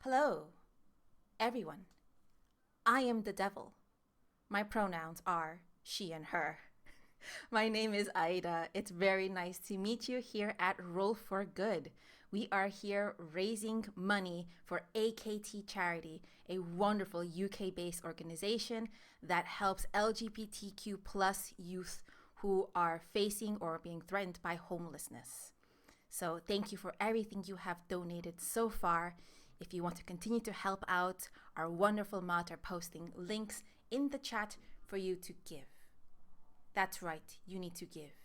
Hello, everyone. I am the devil. My pronouns are she and her. My name is Aida. It's very nice to meet you here at Roll for Good. We are here raising money for AKT Charity, a wonderful UK based organization that helps LGBTQ plus youth who are facing or being threatened by homelessness. So, thank you for everything you have donated so far. If you want to continue to help out, our wonderful mods are posting links in the chat for you to give. That's right, you need to give.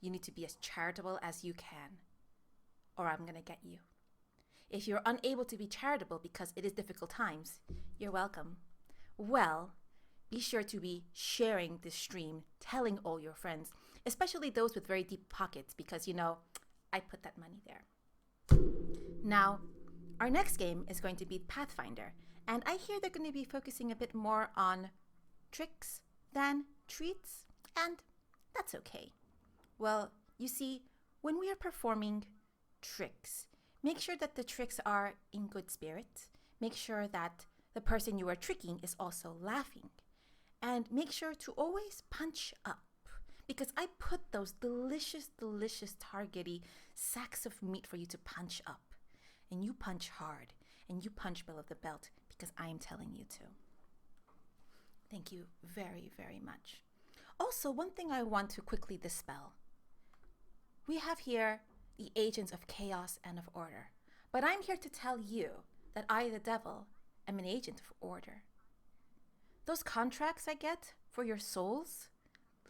You need to be as charitable as you can, or I'm gonna get you. If you're unable to be charitable because it is difficult times, you're welcome. Well, be sure to be sharing this stream, telling all your friends, especially those with very deep pockets, because I put that money there. Now, our next game is going to be Pathfinder, and I hear they're going to be focusing a bit more on tricks than treats, and that's okay. Well, you see, when we are performing tricks, make sure that the tricks are in good spirit, make sure that the person you are tricking is also laughing, and make sure to always punch up, because I put those delicious, delicious targety sacks of meat for you to punch up. And you punch hard, and you punch below the belt, because I am telling you to. Thank you very, very much. Also, one thing I want to quickly dispel. We have here the agents of chaos and of order, but I'm here to tell you that I, the devil, am an agent of order. Those contracts I get for your souls,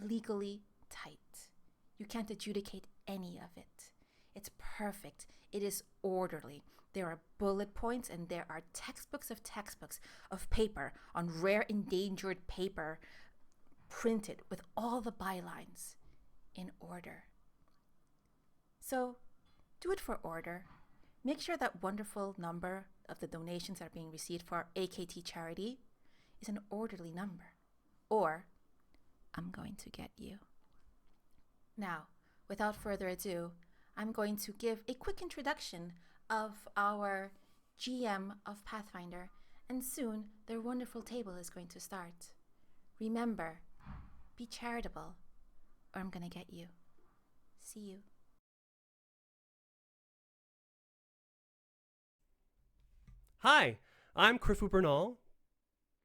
legally tight. You can't adjudicate any of it. It's perfect. It is orderly. There are bullet points and there are textbooks of paper on rare endangered paper printed with all the bylines in order. So do it for order. Make sure that wonderful number of the donations that are being received for our AKT charity is an orderly number, or I'm going to get you. Now, without further ado, I'm going to give a quick introduction of our GM of Pathfinder, and soon their wonderful table is going to start. Remember, be charitable, or I'm going to get you. See you. Hi, I'm Krifu Bernal.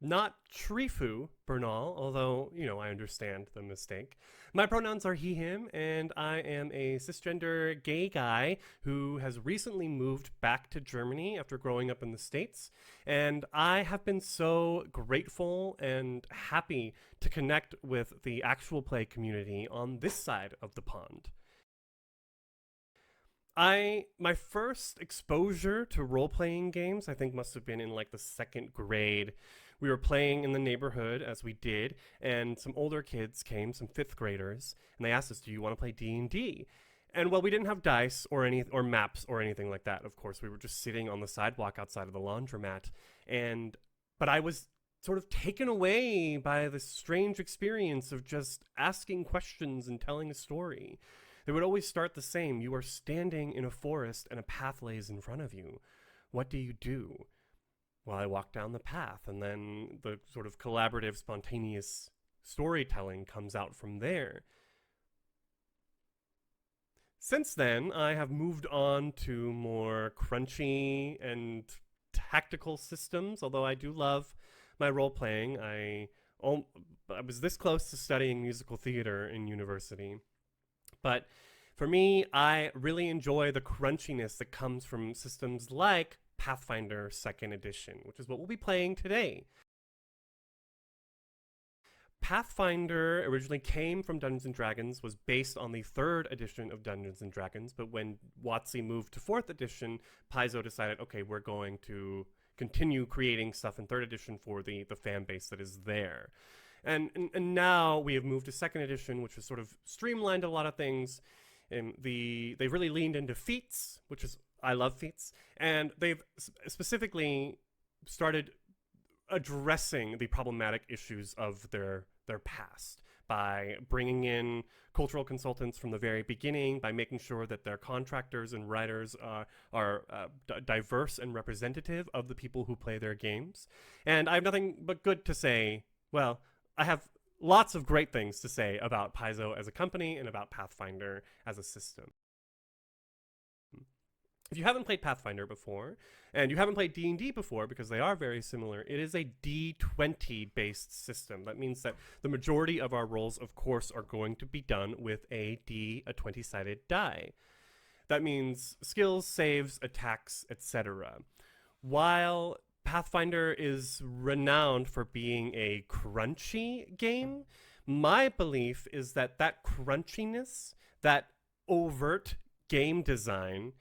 Not Shrifu Bernal, although, I understand the mistake. My pronouns are he, him, and I am a cisgender gay guy who has recently moved back to Germany after growing up in the States. And I have been so grateful and happy to connect with the actual play community on this side of the pond. My first exposure to role-playing games, I think, must have been in like the second grade. We were playing in the neighborhood, as we did, and some older kids came, some fifth graders, and they asked us, do you want to play D&D? And well, we didn't have dice or maps or anything like that. Of course, we were just sitting on the sidewalk outside of the laundromat. But I was sort of taken away by this strange experience of just asking questions and telling a story. They would always start the same. You are standing in a forest and a path lays in front of you. What do you do? Well, I walk down the path, and then the sort of collaborative, spontaneous storytelling comes out from there. Since then, I have moved on to more crunchy and tactical systems, although I do love my role-playing. I was this close to studying musical theater in university. But for me, I really enjoy the crunchiness that comes from systems like Pathfinder 2nd Edition, which is what we'll be playing today. Pathfinder originally came from Dungeons & Dragons, was based on the 3rd edition of Dungeons & Dragons, but when WotC moved to 4th edition, Paizo decided, okay, we're going to continue creating stuff in 3rd edition for the fan base that is there. And now we have moved to 2nd edition, which has sort of streamlined a lot of things. They've really leaned into feats, which is, I love feats, and they've specifically started addressing the problematic issues of their past by bringing in cultural consultants from the very beginning, by making sure that their contractors and writers are diverse and representative of the people who play their games. And I have nothing but good to say. Well, I have lots of great things to say about Paizo as a company and about Pathfinder as a system. If you haven't played Pathfinder before, and you haven't played D&D before, because they are very similar, it is a D20 based system. That means that the majority of our rolls, of course, are going to be done with a 20-sided die. That means skills, saves, attacks, etc. While Pathfinder is renowned for being a crunchy game, my belief is that that crunchiness, that overt game design,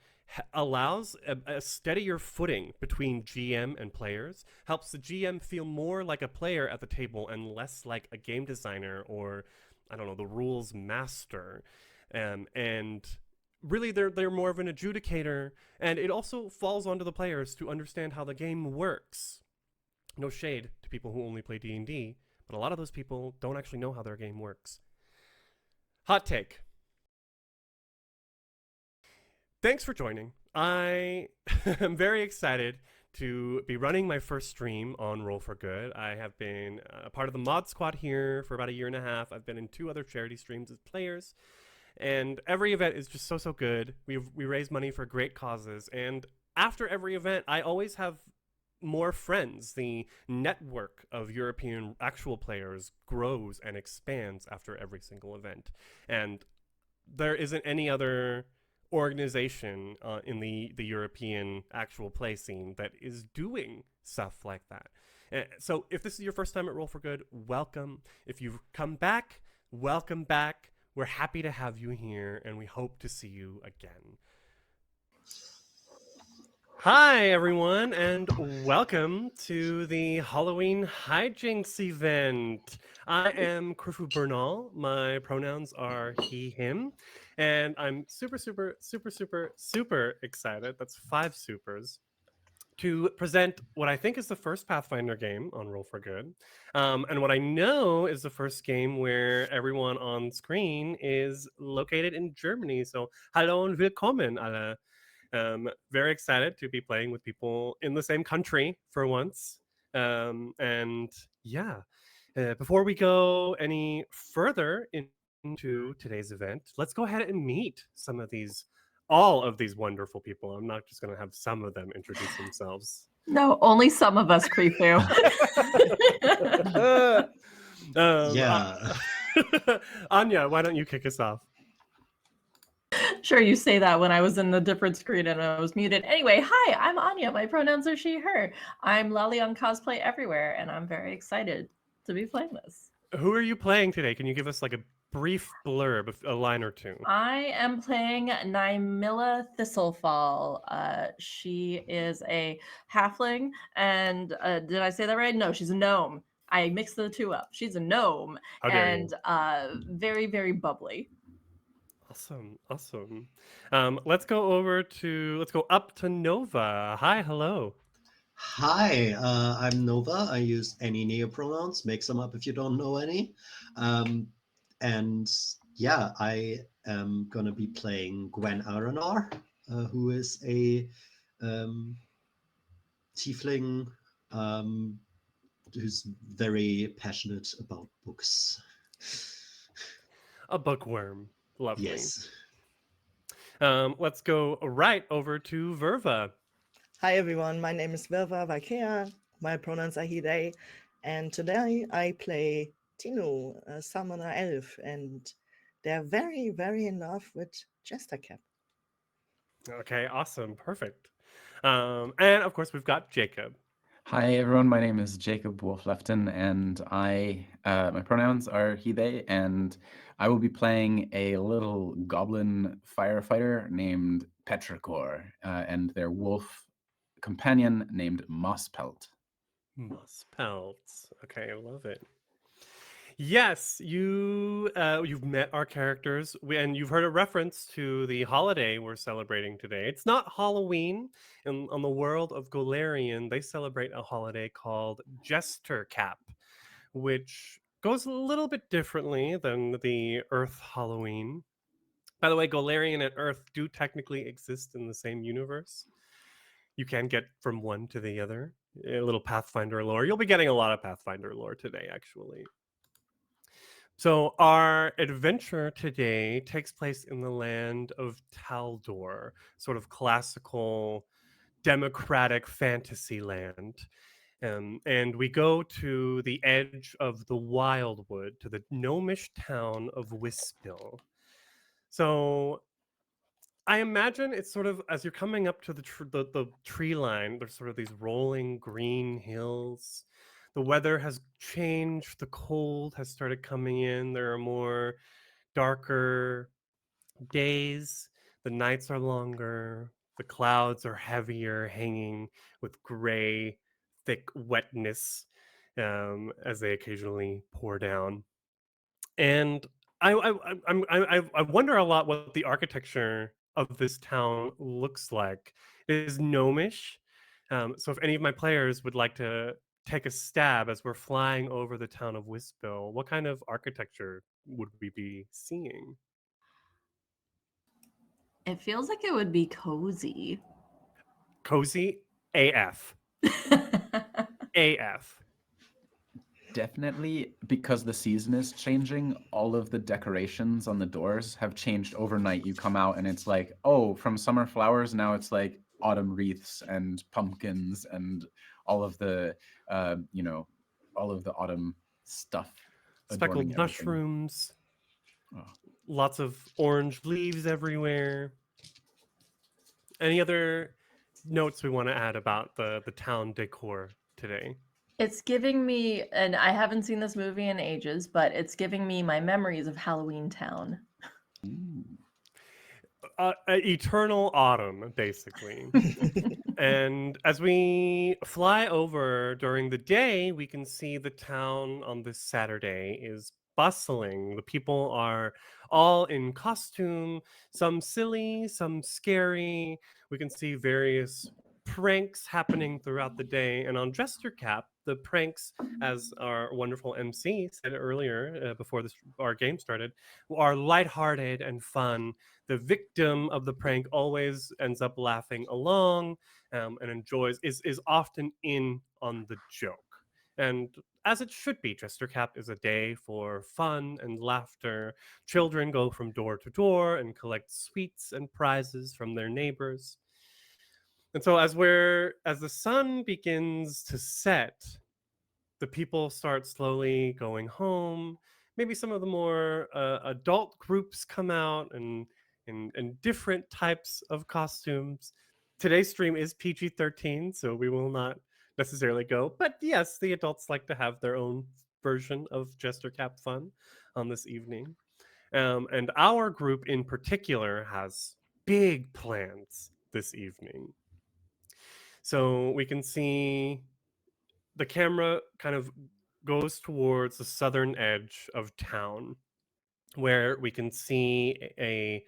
allows a steadier footing between GM and players, helps the GM feel more like a player at the table and less like a game designer or, I don't know, the rules master. And really, they're more of an adjudicator, and it also falls onto the players to understand how the game works. No shade to people who only play D&D, but a lot of those people don't actually know how their game works. Hot take. Thanks for joining. I am very excited to be running my first stream on Roll for Good. I have been a part of the mod squad here for about a year and a half. I've been in 2 other charity streams as players, and every event is just so good. We raise money for great causes, and after every event, I always have more friends. The network of European actual players grows and expands after every single event, and there isn't any other organization in the European actual play scene that is doing stuff like that. So if this is your first time at Roll for Good, welcome. If you've come back, welcome back. We're happy to have you here, and we hope to see you again. Hi, everyone, and welcome to the Halloween Hijinks event. I am Krifu Bernal. My pronouns are he, him, and I'm super excited. That's 5 supers. To present what I think is the first Pathfinder game on Roll for Good, and what I know is the first game where everyone on screen is located in Germany. So, hallo und willkommen alle. Very excited to be playing with people in the same country for once. And yeah, before we go any further into today's event, let's go ahead and meet all of these wonderful people. I'm not just going to have some of them introduce themselves. No, only some of us, Krifu. Yeah. Anya, why don't you kick us off? Sure, you say that when I was in the different screen and I was muted. Anyway, hi, I'm Anya. My pronouns are she, her. I'm Lally on Cosplay Everywhere, and I'm very excited to be playing this. Who are you playing today? Can you give us like a brief blurb, a line or two? I am playing Nymilla Thistlefall. She is a halfling, and did I say that right? No, she's a gnome. I mixed the 2 up. She's a gnome, and very, very bubbly. Awesome. Let's go up to Nova. Hi, hello. Hi, I'm Nova. I use any neopronouns. Make some up if you don't know any. And yeah, I am going to be playing Gwen Aranar, who is a tiefling who's very passionate about books. A bookworm. Lovely. Yes. Let's go right over to Verva. Hi everyone, my name is Verva Valkea. My pronouns are he, they, and today I play Tinu, a summoner elf, and they're very, very in love with Jestercap. Okay, awesome, perfect. And of course we've got Jacob. Hi everyone, my name is Jacob Wolf-Lefton, and my pronouns are he, they, and I will be playing a little goblin firefighter named Petrichor, and their wolf companion named Mosspelt. Mosspelt. Okay, I love it. Yes, you've met our characters, and you've heard a reference to the holiday we're celebrating today. It's not Halloween. On the world of Golarion, they celebrate a holiday called Jestercap, which goes a little bit differently than the Earth Halloween. By the way, Golarion and Earth do technically exist in the same universe. You can get from one to the other. A little Pathfinder lore. You'll be getting a lot of Pathfinder lore today, actually. So, our adventure today takes place in the land of Taldor, sort of classical, democratic fantasy land. And we go to the edge of the Wildwood, to the gnomish town of Wispill. So, I imagine it's sort of as you're coming up to the tree line, there's sort of these rolling green hills. The weather has changed, the cold has started coming in. There are more darker days, the nights are longer, the clouds are heavier, hanging with gray, thick wetness as they occasionally pour down. And I wonder a lot what the architecture of this town looks like. It is gnomish. So if any of my players would like to take a stab as we're flying over the town of Wispill, what kind of architecture would we be seeing? It feels like it would be cozy. Cozy AF. AF. Definitely, because the season is changing, all of the decorations on the doors have changed overnight. You come out and it's like, oh, from summer flowers, now it's like autumn wreaths and pumpkins and all of the, all of the autumn stuff adorning Speckled everything. mushrooms. Oh. Lots of orange leaves everywhere. Any other notes we want to add about the town decor today? It's giving me, and I haven't seen this movie in ages, but it's giving me my memories of Halloween Town. Eternal autumn, basically. And as we fly over during the day, we can see the town on this Saturday is bustling. The people are all in costume, some silly, some scary. We can see various pranks happening throughout the day. And on Jestercap, the pranks, as our wonderful MC said earlier before our game started, are lighthearted and fun. The victim of the prank always ends up laughing along and enjoys is often in on the joke. And as it should be, Jestercap is a day for fun and laughter. Children go from door to door and collect sweets and prizes from their neighbors. And so as the sun begins to set, the people start slowly going home. Maybe some of the more adult groups come out and different types of costumes. Today's stream is PG-13, so we will not necessarily go. But yes, the adults like to have their own version of Jestercap fun on this evening. And our group in particular has big plans this evening. So we can see the camera kind of goes towards the southern edge of town where we can see a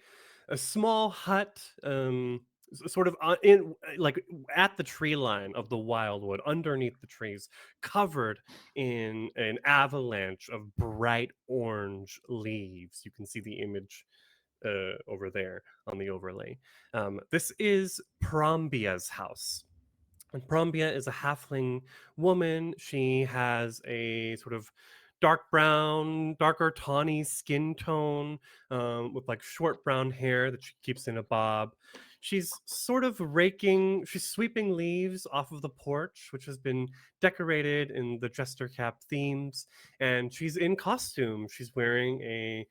small hut sort of in like at the tree line of the wildwood underneath the trees, covered in an avalanche of bright orange leaves. You can see the image over there on the overlay. This is Prombia's house. And Prombia is a halfling woman. She has a sort of dark brown, darker tawny skin tone with like short brown hair that she keeps in a bob. She's sort of she's sweeping leaves off of the porch, which has been decorated in the Jestercap themes. And she's in costume. She's wearing a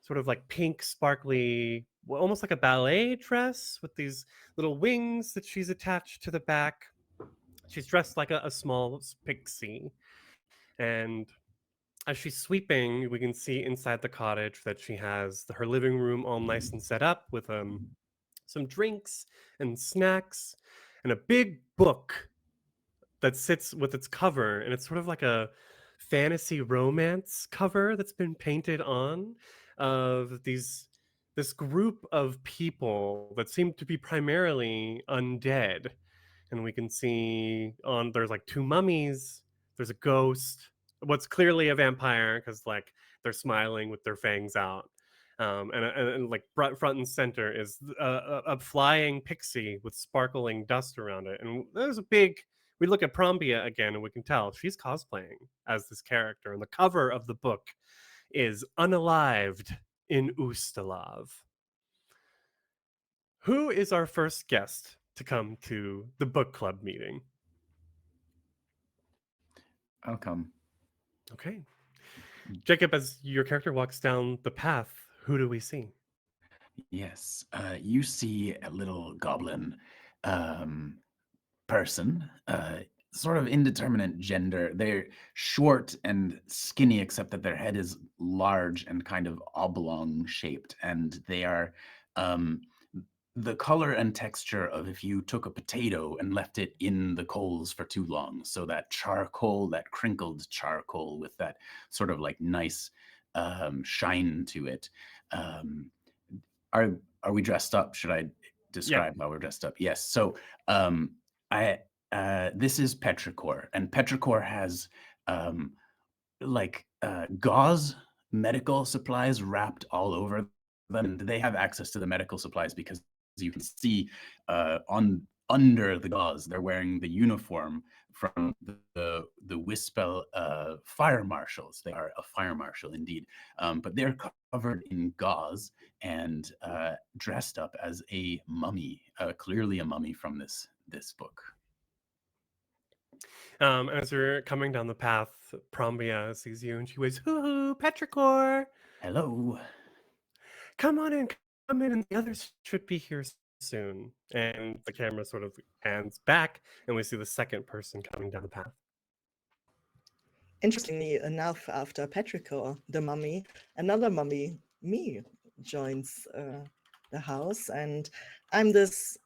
sort of like pink, sparkly, almost like a ballet dress with these little wings that she's attached to the back. She's dressed like a small pixie. And as she's sweeping, we can see inside the cottage that she has her living room all nice and set up with some drinks and snacks and a big book that sits with its cover. And it's sort of like a fantasy romance cover that's been painted on of this group of people that seem to be primarily undead. And we can see there's like two mummies, there's a ghost, what's clearly a vampire because like they're smiling with their fangs out. And like front and center is a flying pixie with sparkling dust around it. And there's a big. We look at Prombia again, and we can tell she's cosplaying as this character. And the cover of the book is Unalived in Ustalav. Who is our first guest to come to the book club meeting? I'll come. Okay. Jacob, as your character walks down the path, who do we see? Yes, you see a little goblin person, sort of indeterminate gender. They're short and skinny, except that their head is large and kind of oblong shaped, and they are the color and texture of if you took a potato and left it in the coals for too long. So that charcoal, that crinkled charcoal with that sort of like nice shine to it. Are we dressed up? Should I describe how we're dressed up? Yes. So this is Petrichor, and Petrichor has gauze medical supplies wrapped all over them, and they have access to the medical supplies because you can see under the gauze they're wearing the uniform from the Wispel fire marshals. They are a fire marshal indeed, but they're covered in gauze and dressed up as a mummy, clearly a mummy from this book. As you're coming down the path, Prombia sees you and she waves, "Hoo-hoo, Petrichor! Hello. Come on in, come in, and the others should be here soon." And the camera sort of pans back, and we see the second person coming down the path. Interestingly enough, after Petrichor, the mummy, another mummy, me, joins the house, and I'm this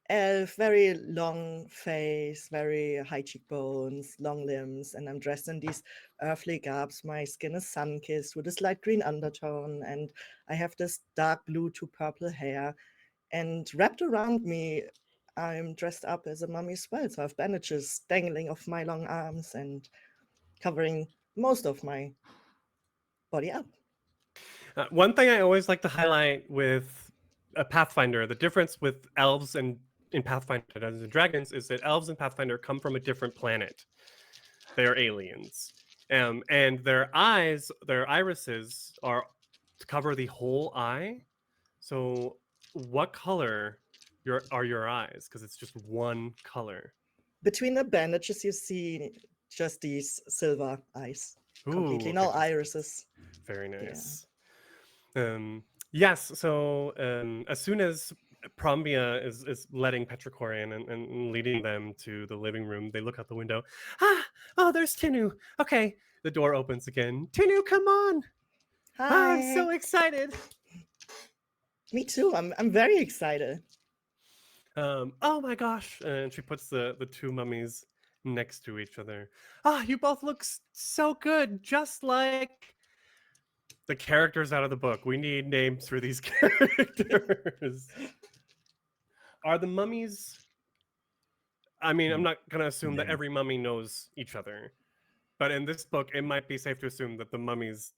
elf, very long face, very high cheekbones, long limbs, and I'm dressed in these earthly garbs. My skin is sun-kissed with a slight green undertone, and I have this dark blue to purple hair, and wrapped around me, I'm dressed up as a mummy as well. So I have bandages dangling off my long arms and covering most of my body up. One thing I always like to highlight with a Pathfinder, the difference with elves and in Pathfinder Dungeons and Dragons is that elves in Pathfinder come from a different planet. They are aliens. And their eyes, their irises are to cover the whole eye. So what color are your eyes? Because it's just one color. Between the bandages, you see just these silver eyes. Completely, no irises. Very nice. Yeah. Yes, so as soon as Prombia is letting Petrichor in and leading them to the living room, they look out the window. Oh, there's Tinu. Okay, the door opens again. Tinu, come on. Hi. Oh, I'm so excited. Me too. I'm very excited. Oh my gosh. And she puts the two mummies next to each other. You both look so good, just like the characters out of the book. We need names for these characters. Are the mummies... I mean, I'm not going to assume that every mummy knows each other. But in this book, it might be safe to assume that the mummies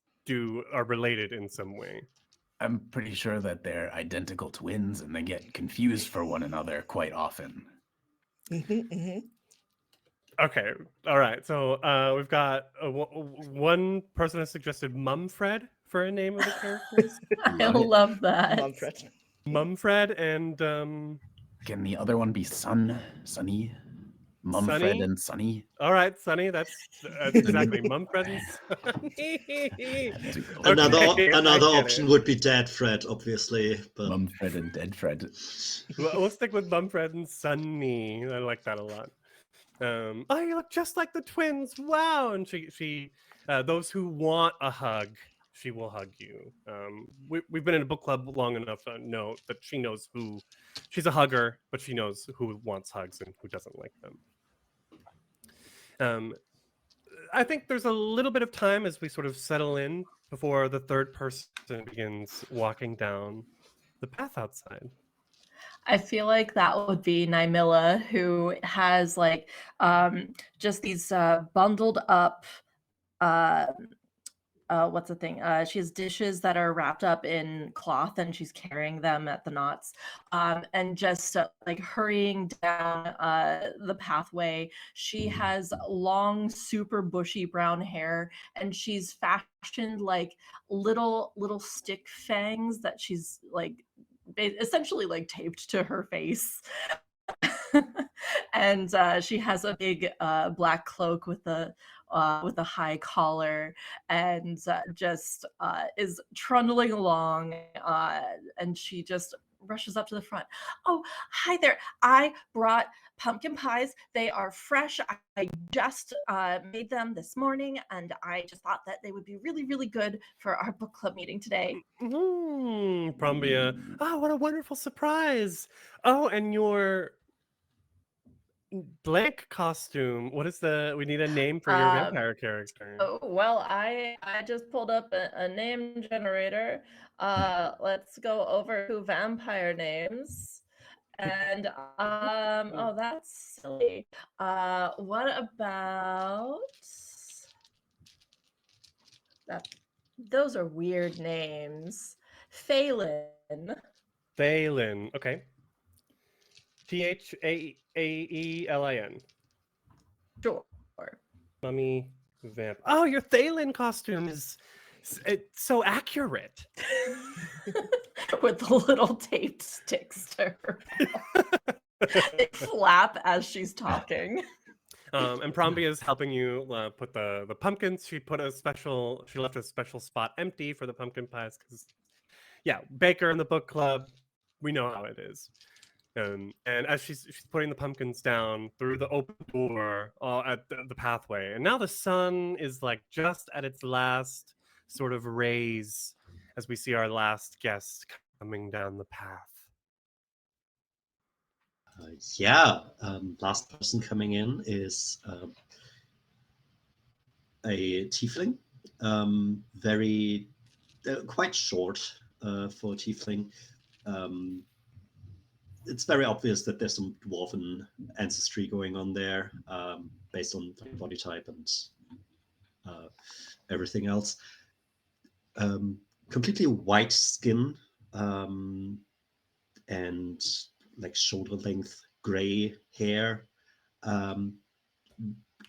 are related in some way. I'm pretty sure that they're identical twins and they get confused for one another quite often. Okay, all right. So we've got one person has suggested Mumfred for a name of the characters. I love that. Mumfred and... Can the other one be Sunny? Mumfred and Sunny? All right, Sunny, that's exactly. Mumfred and Sunny. Another option would be Dead Fred, obviously. But... Mumfred and Dead Fred. We'll stick with Mumfred and Sunny. I like that a lot. Oh, you look just like the twins. Wow. And she those who want a hug, she will hug you. We've been in a book club long enough to know that she knows who... She's a hugger, but she knows who wants hugs and who doesn't like them. I think there's a little bit of time as we sort of settle in before the third person begins walking down the path outside. I feel like that would be Naimilla, who has like just these bundled up what's the thing? She has dishes that are wrapped up in cloth, and she's carrying them at the knots, and just like hurrying down the pathway. She has long, super bushy brown hair, and she's fashioned like little stick fangs that she's like essentially like taped to her face. And she has a big black cloak with a high collar, and just is trundling along, and she just rushes up to the front. Oh, hi there. I brought pumpkin pies. They are fresh. I just made them this morning, and I just thought that they would be really, really good for our book club meeting today. Prombia. Oh, what a wonderful surprise. Oh, and your blank costume. What is we need a name for your vampire character. Oh, well, I just pulled up a name generator. Let's go over to vampire names. And oh, that's silly. What about that? Those are weird names. Phelan. Phelan. Okay. Thaeelin. Sure. Mummy vamp. Oh, your Thalen costume is it's so accurate. With the little taped sticks to her mouth. They flap as she's talking. And Prombia is helping you put the pumpkins. She left a special spot empty for the pumpkin pies because, yeah, Baker in the book club, we know how it is. And as she's putting the pumpkins down through the open door at the pathway, and now the sun is like just at its last sort of rays as we see our last guest coming down the path. Last person coming in is a tiefling, very quite short for a tiefling. It's very obvious that there's some dwarven ancestry going on there, based on body type and everything else. Completely white skin, and like shoulder length gray hair,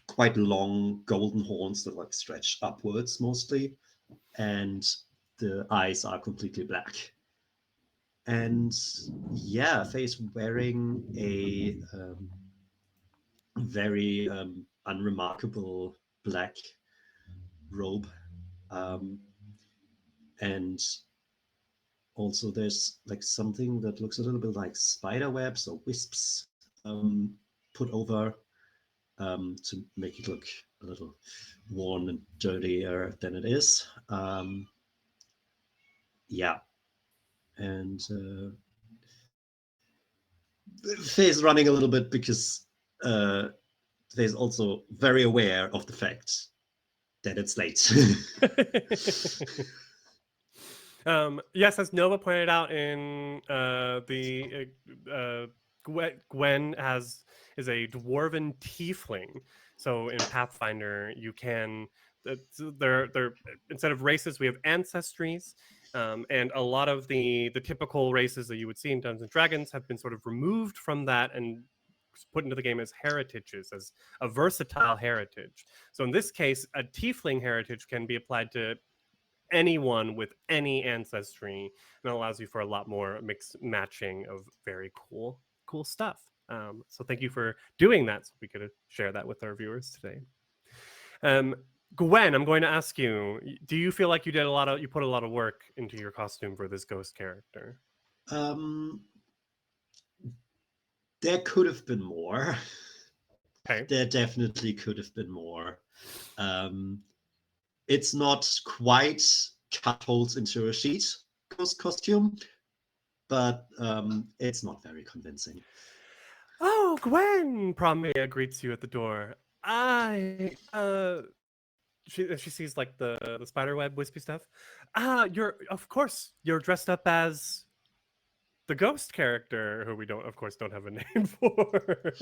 quite long golden horns that like stretch upwards mostly, and the eyes are completely black. And yeah, Faye's wearing a very unremarkable black robe, and also there's like something that looks a little bit like spider webs or wisps put over to make it look a little worn and dirtier than it is. Yeah, and Faye's running a little bit because Faye's also very aware of the fact that it's late. Yes, as Nova pointed out in Gwen is a dwarven tiefling. So in Pathfinder, you can they're instead of races, we have ancestries. And a lot of the typical races that you would see in Dungeons and Dragons have been sort of removed from that and put into the game as heritages, as a versatile heritage. So in this case, a tiefling heritage can be applied to anyone with any ancestry, and it allows you for a lot more mix matching of very cool stuff. So thank you for doing that, so we could share that with our viewers today. Gwen, I'm going to ask you, do you feel like you put a lot of work into your costume for this ghost character? There could have been more. Okay. There definitely could have been more. It's not quite cut holes into a sheet ghost costume, but it's not very convincing. Oh, Gwen! Promia greets you at the door. She sees like the spiderweb wispy stuff. You're dressed up as the ghost character, who we don't have a name for.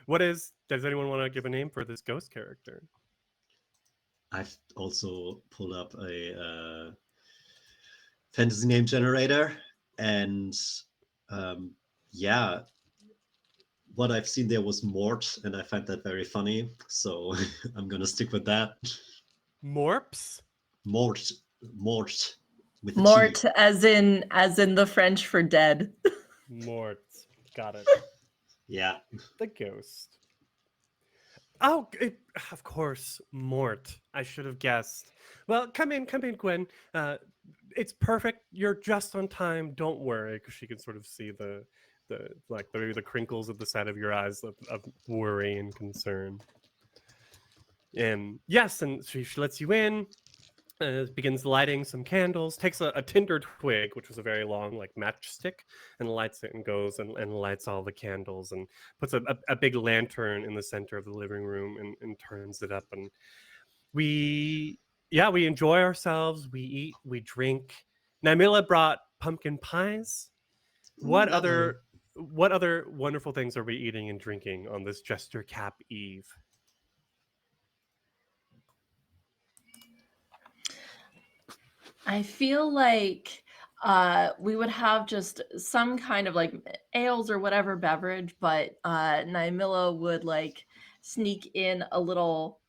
Does anyone want to give a name for this ghost character? I've also pulled up a fantasy name generator, and yeah, what I've seen there was Mort, and I find that very funny. So I'm gonna stick with that. Morps? Mort, Mort, with a T. Mort, as in the French for dead. Mort. Got it. Yeah. The ghost. Oh, of course, Mort. I should have guessed. Well, come in, Gwen. It's perfect. You're just on time. Don't worry, because she can sort of see the crinkles at the side of your eyes of worry and concern. And yes, and she lets you in. Begins lighting some candles, takes a tinder twig, which was a very long like matchstick, and lights it and goes and lights all the candles and puts a big lantern in the center of the living room and turns it up. And we enjoy ourselves. We eat, we drink. Naimila brought pumpkin pies. What Lovely. other wonderful things are we eating and drinking on this Jestercap Eve? I feel like we would have just some kind of like ales or whatever beverage, but Naimila would like sneak in a little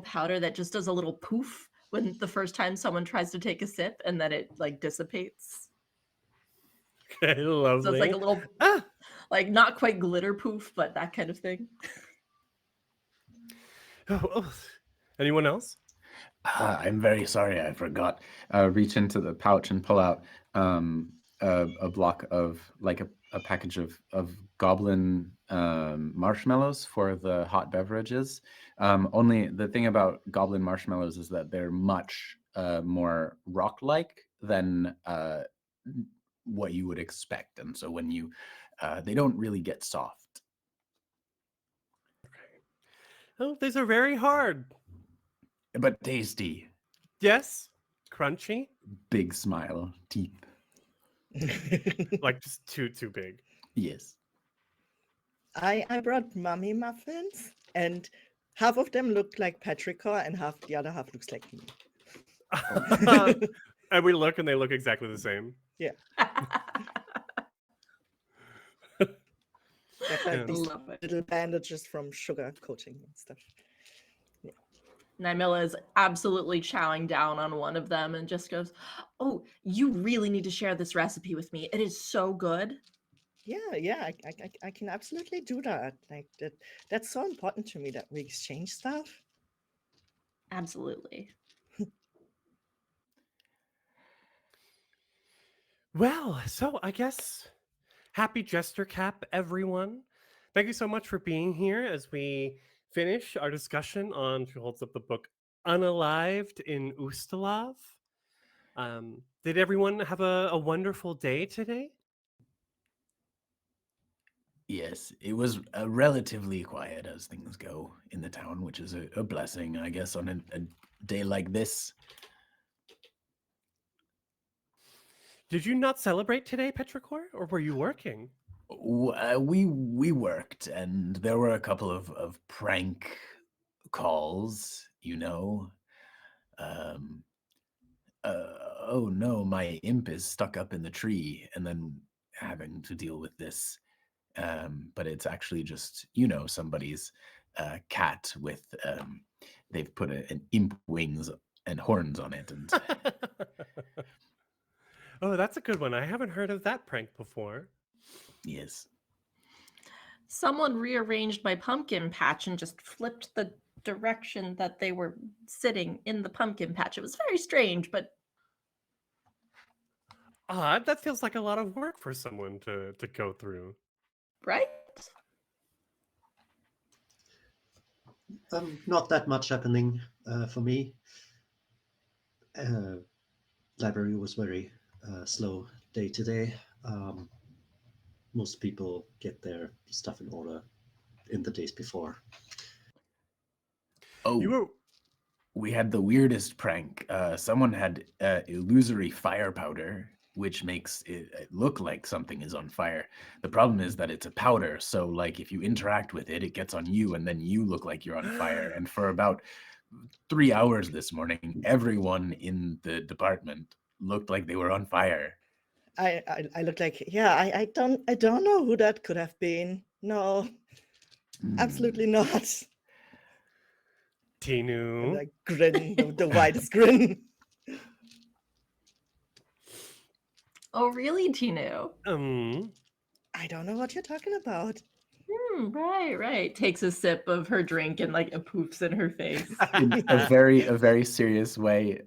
powder that just does a little poof when the first time someone tries to take a sip, and then it like dissipates. Okay, lovely. So it's like a little, like not quite glitter poof, but that kind of thing. Oh. Anyone else? I'm very sorry, I forgot. Reach into the pouch and pull out a block of like a package of goblin marshmallows for the hot beverages. Only the thing about goblin marshmallows is that they're much more rock-like than what you would expect, and so when you they don't really get soft. Oh, these are very hard. But tasty. Yes, crunchy. Big smile, teeth. Like just too big. Yes. I brought mummy muffins, and half of them look like petrichor, and the other half looks like me. And we look, and they look exactly the same. Yeah. They've had these Love it. little bandages from sugar coating and stuff. Naimila is absolutely chowing down on one of them and just goes, "Oh, you really need to share this recipe with me. It is so good." Yeah, I can absolutely do that. Like that's so important to me that we exchange stuff. Absolutely. Well, so I guess happy Jestercap, everyone. Thank you so much for being here as we finish our discussion on, she holds up the book, Unalived in Ustalav. Did everyone have a wonderful day today? Yes, it was relatively quiet as things go in the town, which is a blessing, I guess, on a day like this. Did you not celebrate today, Petrichor, or were you working? We worked, and there were a couple of prank calls, you know. Oh no, my imp is stuck up in the tree, and then having to deal with this. But it's actually just, somebody's cat with, they've put an imp wings and horns on it. And Oh, that's a good one. I haven't heard of that prank before. yes. Someone rearranged my pumpkin patch and just flipped the direction that they were sitting in the pumpkin patch. It was very strange, but Odd. That feels like a lot of work for someone to go through. right? Not that much happening for me. Library was very slow day today. Most people get their stuff in order in the days before. Oh, we had the weirdest prank. Someone had illusory fire powder, which makes it look like something is on fire. The problem is that it's a powder, so like if you interact with it, it gets on you, and then you look like you're on fire. And for about 3 hours this morning, everyone in the department looked like they were on fire. I look like, yeah, I don't know who that could have been. No, absolutely not. And Tinu. I grin, the widest grin. Oh, really, Tinu? I don't know what you're talking about. Right. Takes a sip of her drink and like it poofs in her face. In a very serious way,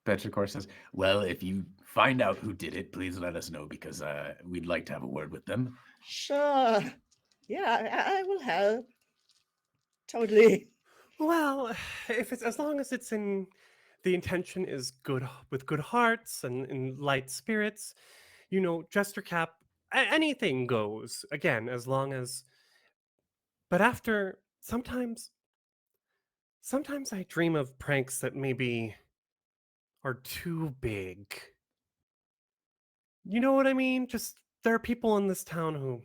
Petrichor says, "Well, if you find out who did it, please let us know because we'd like to have a word with them." Sure. Yeah, I will help. Totally. Well, if it's as long as it's in the intention is good with good hearts and in light spirits, you know, Jestercap, anything goes. Again, as long as. But after sometimes I dream of pranks that maybe are too big. You know what I mean? Just there are people in this town who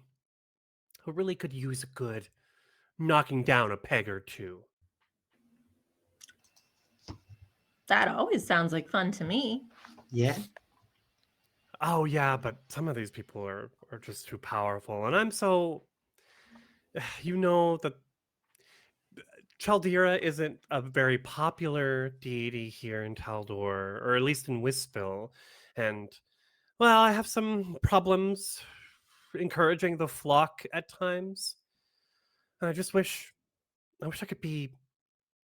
really could use a good knocking down a peg or two. That always sounds like fun to me. Yeah. Oh yeah, but some of these people are just too powerful, and I'm so. You know that Chaldera isn't a very popular deity here in Taldor, or at least in Wispel, and well, I have some problems encouraging the flock at times. And I wish I could be,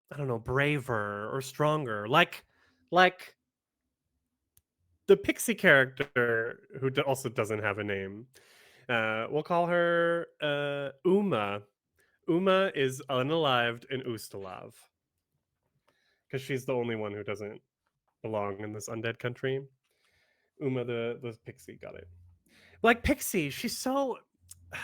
I don't know, braver or stronger, like the pixie character who also doesn't have a name. We'll call her Uma. Uma is unalived in Ustalav because she's the only one who doesn't belong in this undead country. Uma the pixie got it. Like Pixie, she's so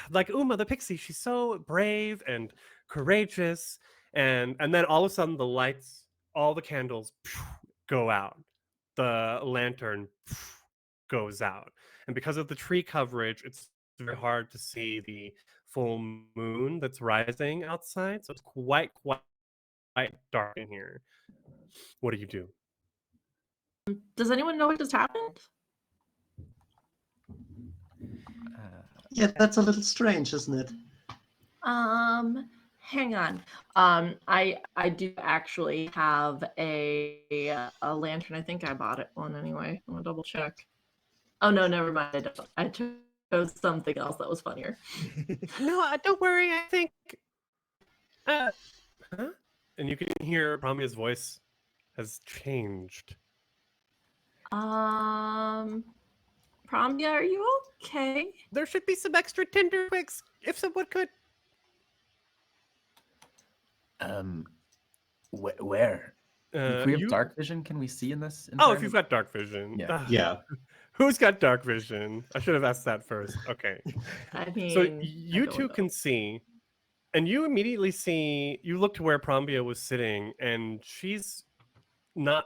like Uma the pixie. She's so brave and courageous, and then all of a sudden the lights, all the candles go out. The lantern goes out, and because of the tree coverage, it's very hard to see the full moon that's rising outside. So it's quite dark in here. What do you do? Does anyone know what just happened? Yeah, that's a little strange, isn't it? Hang on. I do actually have a lantern. I think I bought it one anyway. I'm gonna double check. Oh no, never mind. I don't. I chose something else that was funnier. No, don't worry. I think. Huh? And you can hear Brahmia's voice has changed. Promia, are you okay? There should be some extra Tinder twigs if someone could. Where? If we have You. dark vision, can we see in this? Oh, if you've got dark vision. Yeah. Yeah. Who's got dark vision? I should have asked that first. Okay. I mean, So I you don't two know. can see, and you immediately see. You look to where Prombia was sitting, and she's not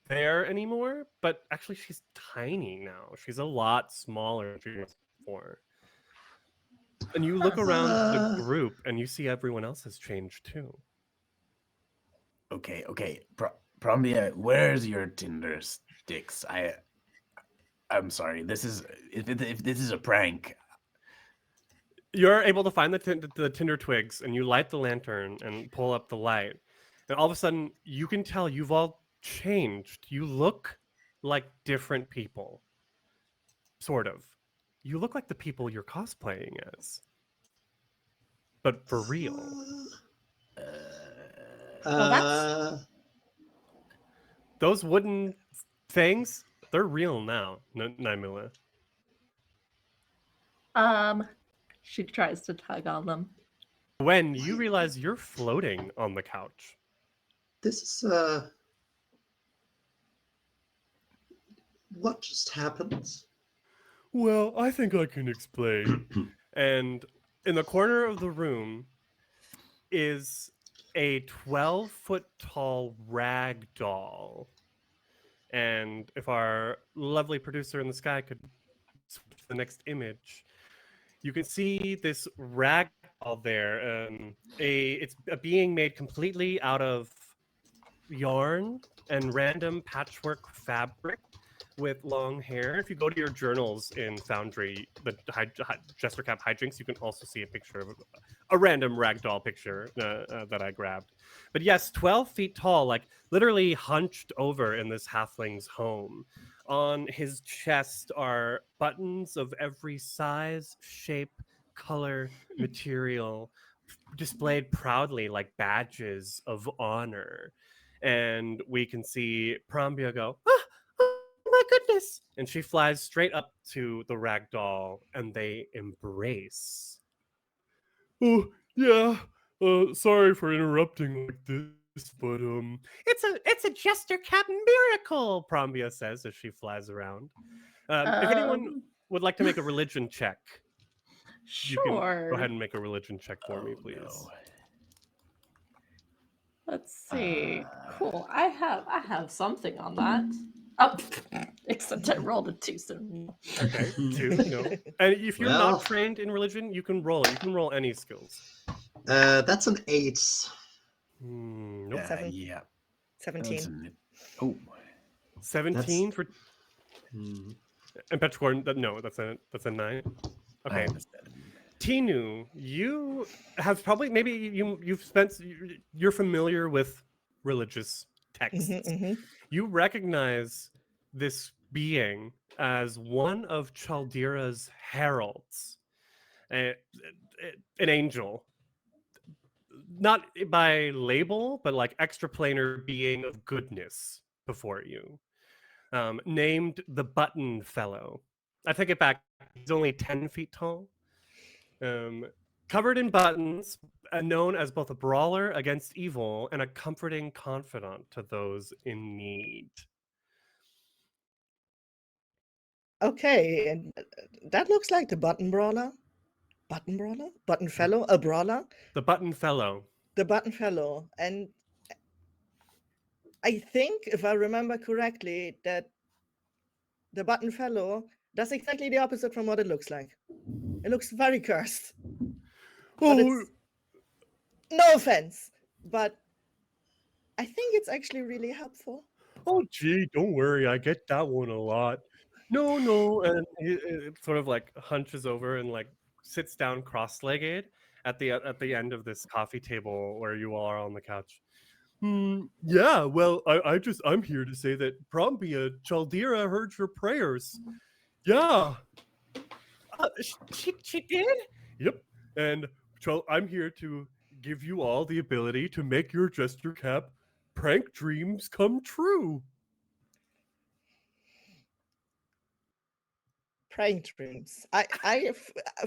there anymore. But actually, she's tiny now. She's a lot smaller than she was before. And you look around the group, and you see everyone else has changed too. Okay. Prombia, where's your Tinder sticks? I'm sorry. This is if this is a prank. You're able to find the tinder twigs, and you light the lantern and pull up the light, and all of a sudden you can tell you've all changed. You look like different people, sort of. You look like the people you're cosplaying as, but for real. Those wooden things, they're real now, Naimila. She tries to tug on them. When you realize you're floating on the couch. This is what just happened? Well, I think I can explain. And in the corner of the room is a 12-foot tall rag doll. And if our lovely producer in the sky could switch to the next image, you can see this rag doll there. It's a being made completely out of yarn and random patchwork fabric with long hair. If you go to your journals in Foundry, the Jestercap hijinks, you can also see a picture of a random ragdoll picture that I grabbed. But yes, 12 feet tall, like literally hunched over in this halfling's home. On his chest are buttons of every size, shape, color, material, displayed proudly like badges of honor. And we can see Prambia go, ah, oh my goodness. And she flies straight up to the rag doll and they embrace. Oh, yeah. Sorry for interrupting like this, but it's a Jestercap miracle, Prambia says as she flies around. If anyone would like to make a religion check, you can Sure. go ahead and make a religion check for me, please. No. Let's see. Cool. I have something on that. Oh, except I rolled a 2, so no. Okay, 2, no. And if you're Well. not trained in religion, you can roll it. You can roll any skills. That's an 8. Nope. Yeah. 17. Oh. 17 for Hmm. and Petricorn. No, that's a 9. I Okay. understand. Tinu, you have probably maybe you've spent you're familiar with religious texts. You recognize this being as one of Chaldira's heralds, an angel, not by label, but like extraplanar being of goodness before you, named the Button Fellow. I take it back. He's only 10 feet tall. Covered in buttons, known as both a brawler against evil and a comforting confidant to those in need. Okay, and that looks like the button brawler. Button brawler? Button fellow? A brawler? The Button Fellow. The button fellow. And I think, if I remember correctly, that the button fellow does exactly the opposite from what it looks like. It looks very cursed. But it's, no offense, but I think it's actually really helpful. Oh, gee, don't worry. I get that one a lot. No. And it sort of like hunches over and like sits down cross-legged at the end of this coffee table where you all are on the couch. Yeah, well, I'm here to say that Prombia Chaldira heard your prayers. Yeah. She did? Yep. And I'm here to give you all the ability to make your Jestercap prank dreams come true. Prank dreams.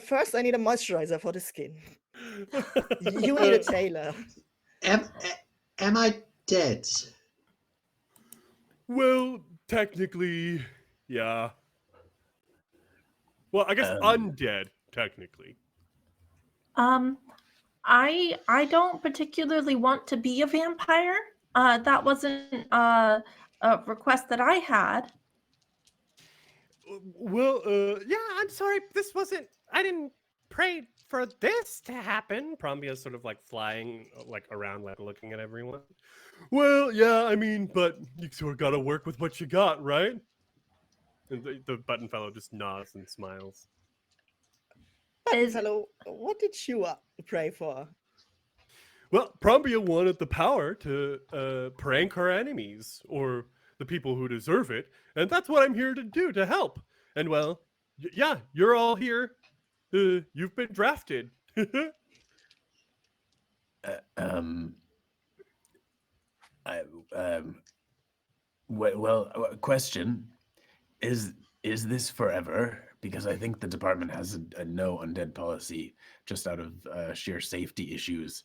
First I need a moisturizer for the skin. You need a tailor. Am I dead? Well, technically, yeah. Well, I guess undead, technically. I don't particularly want to be a vampire. That wasn't a request that I had. Well, yeah, I'm sorry. I didn't pray for this to happen. Prombia's sort of like flying like around, like looking at everyone. Well, yeah, I mean, but you sort of got to work with what you got, right? And the button fellow just nods and smiles. Button fellow, what did you pray for? Well, Prombia wanted the power to prank her enemies, or the people who deserve it, and that's what I'm here to do, to help. And well, yeah, you're all here. You've been drafted. Question: Is this forever? Because I think the department has a no undead policy, just out of sheer safety issues.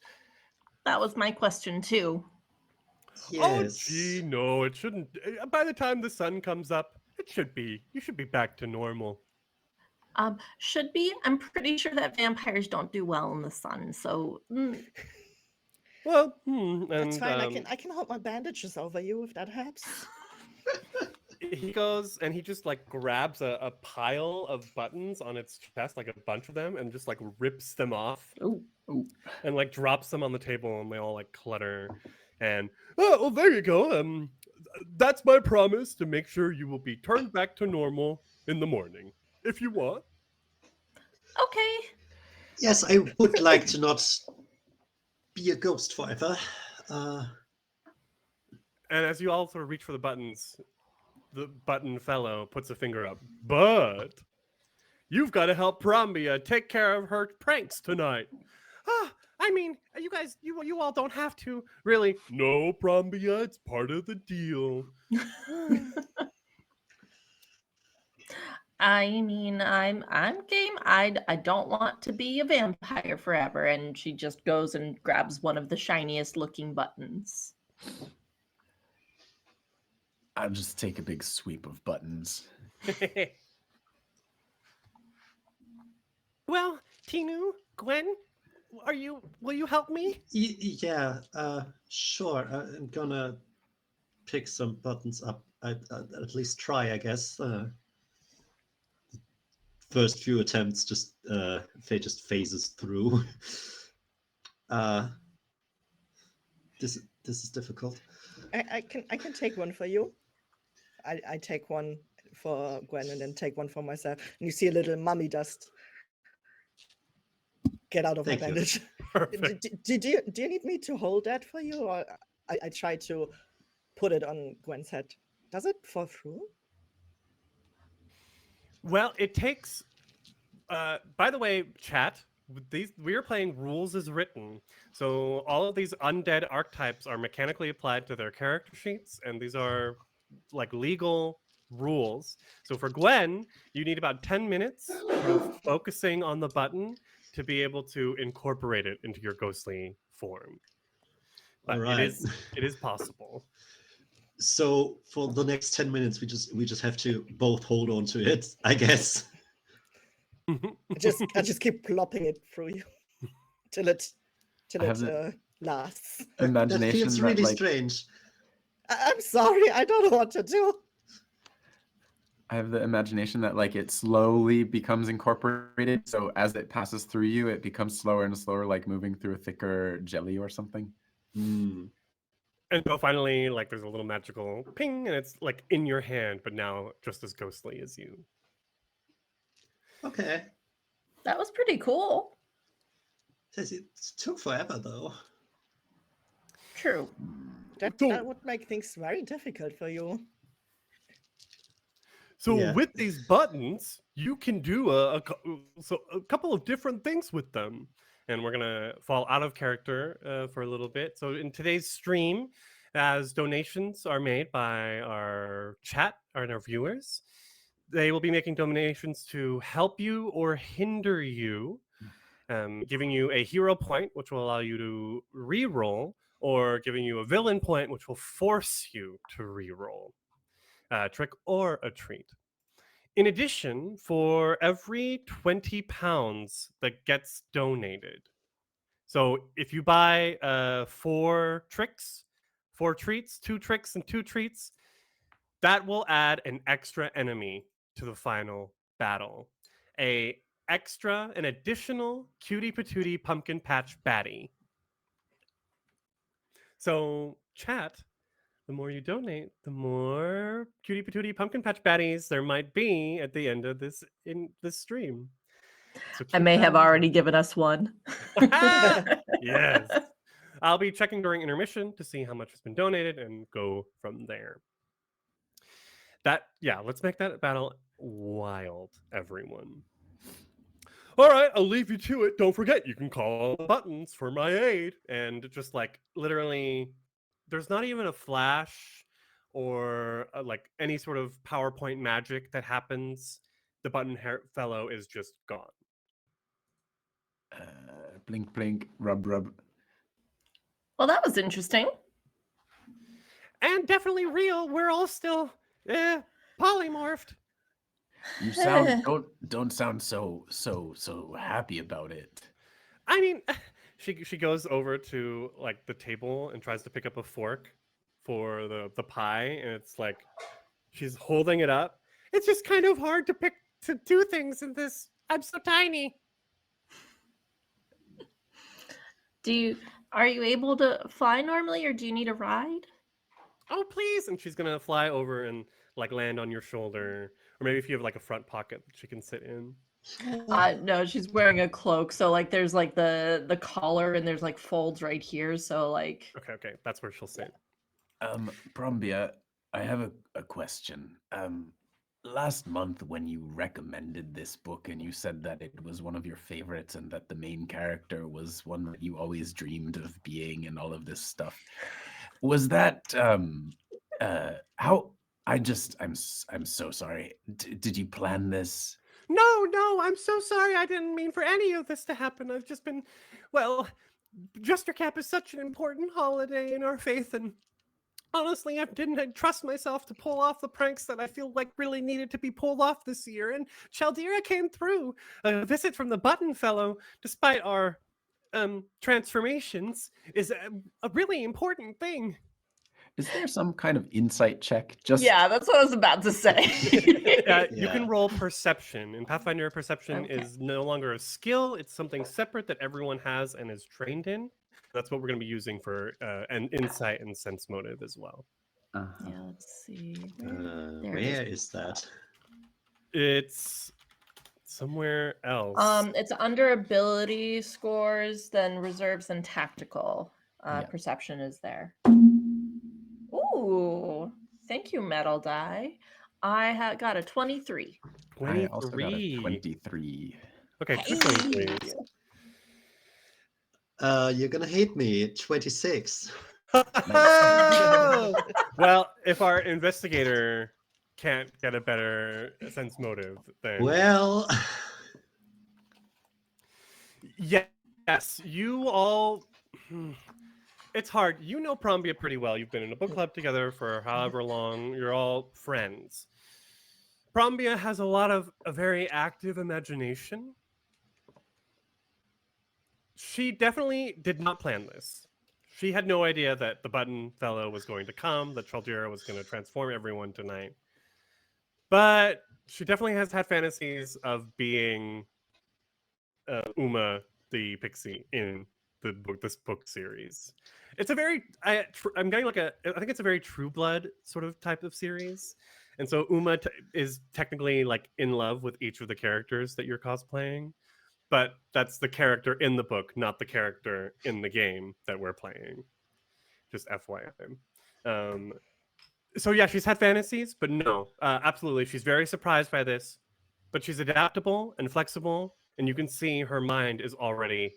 That was my question too. Yes. Oh, gee, no, it shouldn't. By the time the sun comes up, you should be back to normal. Should be. I'm pretty sure that vampires don't do well in the sun, so. Well, That's fine. I can hold my bandages over you if that helps. He goes and he just like grabs a pile of buttons on its chest, like a bunch of them, and just like rips them off. Oh. And like drops them on the table, and they all like clutter. And, oh, well, there you go. That's my promise to make sure you will be turned back to normal in the morning, if you want. Okay. Yes, I would like to not be a ghost forever. And as you all sort of reach for the buttons, the button fellow puts a finger up. But you've got to help Brambia take care of her pranks tonight. Ah, I mean, you guys, you all don't have to. Really? No, Brambia, it's part of the deal. I mean, I'm game. I don't want to be a vampire forever. And she just goes and grabs one of the shiniest looking buttons. I'll just take a big sweep of buttons. Well, Tinu, Gwen, will you help me? Yeah, sure. I'm gonna pick some buttons up. I at least try, I guess. First few attempts just just phases through. This is difficult. I can take one for you. I take one for Gwen and then take one for myself. And you see a little mummy dust get out of Thank my you. bandage. Perfect. Do you need me to hold that for you, or I try to put it on Gwen's head? Does it fall through? Well, it takes. By the way, chat. We are playing rules as written, so all of these undead archetypes are mechanically applied to their character sheets, and these are like legal rules. So for Gwen, you need about 10 minutes of focusing on the button to be able to incorporate it into your ghostly form. But All right. it is possible. So for the next 10 minutes, we just have to both hold on to it, I guess. I just keep plopping it through you till it lasts. That Imagination feels that, really like, strange. I'm sorry, I don't know what to do. I have the imagination that like it slowly becomes incorporated. So as it passes through you, it becomes slower and slower, like moving through a thicker jelly or something. Hmm. And so finally, like there's a little magical ping, and it's like in your hand, but now just as ghostly as you. Okay. That was pretty cool. It took forever, though. True. That would make things very difficult for you. So Yeah. with these buttons, you can do a couple of different things with them. And we're gonna fall out of character for a little bit. So in today's stream, as donations are made by our chat and our viewers, they will be making donations to help you or hinder you, giving you a hero point, which will allow you to re-roll, or giving you a villain point, which will force you to re-roll. Trick or a treat. In addition, for every 20 pounds that gets donated, so if you buy 4 tricks, 4 treats, 2 tricks, and 2 treats, that will add an extra enemy to the final battle. An additional cutie patootie pumpkin patch baddie. So, chat, the more you donate, the more cutie patootie pumpkin patch baddies there might be at the end of this stream. So I keep may that have in already given us one. mind. Yes. I'll be checking during intermission to see how much has been donated and go from there. Let's make that battle wild, everyone. All right, I'll leave you to it. Don't forget, you can call the buttons for my aid. And just like literally, there's not even a flash or like any sort of PowerPoint magic that happens. The button fellow is just gone. Blink, blink, rub, rub. Well, that was interesting. And definitely real. We're all still polymorphed. You sound don't sound so happy about it. I mean, she goes over to like the table and tries to pick up a fork for the pie, and it's like she's holding it up. It's just kind of hard to do things in this. I'm so tiny. Do Are you able to fly normally, or do you need a ride? Oh, please! And she's gonna fly over and like land on your shoulder, or maybe if you have like a front pocket that she can sit in. No, she's wearing a cloak, so like there's like the collar and there's like folds right here, so like Okay, that's where she'll sit. Prombia, I have a question. Last month when you recommended this book and you said that it was one of your favorites and that the main character was one that you always dreamed of being and all of this stuff, was that how? I'm so sorry. Did you plan this? No, I'm so sorry. I didn't mean for any of this to happen. I've just been, well, Jestercap is such an important holiday in our faith, and honestly, I didn't trust myself to pull off the pranks that I feel like really needed to be pulled off this year. And Chaldera came through. A visit from the Button Fellow, despite our transformations, is a really important thing. Is there some kind of insight check? Just yeah, that's what I was about to say. You can roll perception. In Pathfinder, perception Okay. is no longer a skill. It's something separate that everyone has and is trained in. That's what we're going to be using for an insight and sense motive as well. Yeah, let's see. There it Where is that? It's somewhere else. It's under ability scores, then reserves and tactical. Yeah. Perception is there. Ooh, thank you, metal die. I got a 23. I also got a 23. 23. Okay, 23. You're gonna hate me. 26. Well, if our investigator can't get a better sense motive, then Well, yes, you all. It's hard. You know Prombia pretty well. You've been in a book club together for however long. You're all friends. Prombia has a very active imagination. She definitely did not plan this. She had no idea that the Button Fellow was going to come, that Chaldera was going to transform everyone tonight. But she definitely has had fantasies of being Uma the Pixie in this book series. It's a very I'm getting like I think it's a very True Blood sort of type of series, and so Uma is technically like in love with each of the characters that you're cosplaying, but that's the character in the book, not the character in the game that we're playing. Just FYI. So yeah, she's had fantasies, but no, absolutely, she's very surprised by this, but she's adaptable and flexible, and you can see her mind is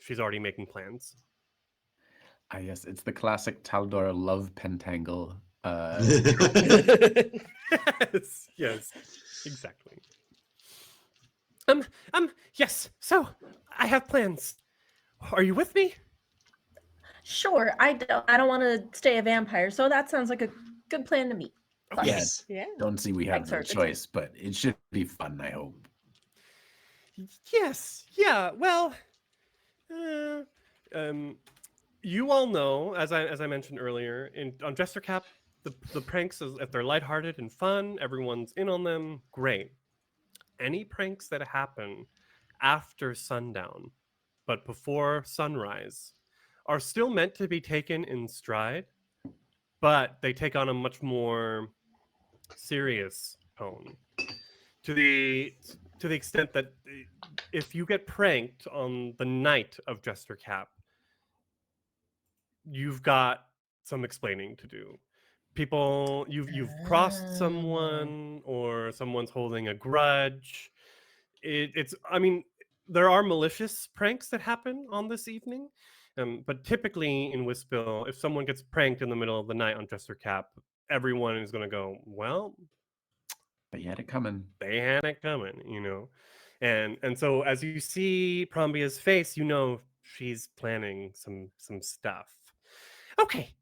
she's already making plans. Yes, it's the classic Taldor love pentangle. Yes, exactly. Yes. So I have plans. Are you with me? Sure, I don't want to stay a vampire, so that sounds like a good plan to me. Okay. Yes. Yeah. Don't see we have Thanks, no Arthur. choice, but it should be fun, I hope. Yes. Yeah. Well, you all know, as I mentioned earlier, on Jestercap, the pranks, if they're lighthearted and fun, everyone's in on them. Great. Any pranks that happen after sundown, but before sunrise, are still meant to be taken in stride, but they take on a much more serious tone. To the extent that if you get pranked on the night of Jestercap, you've got some explaining to do. People, you've crossed someone, or someone's holding a grudge. I mean, there are malicious pranks that happen on this evening, but typically in Wispill, if someone gets pranked in the middle of the night on Jestercap, everyone is going to go, well, But you had it coming. they had it coming, you know. And so as you see Prombia's face, you know she's planning some stuff. Okay.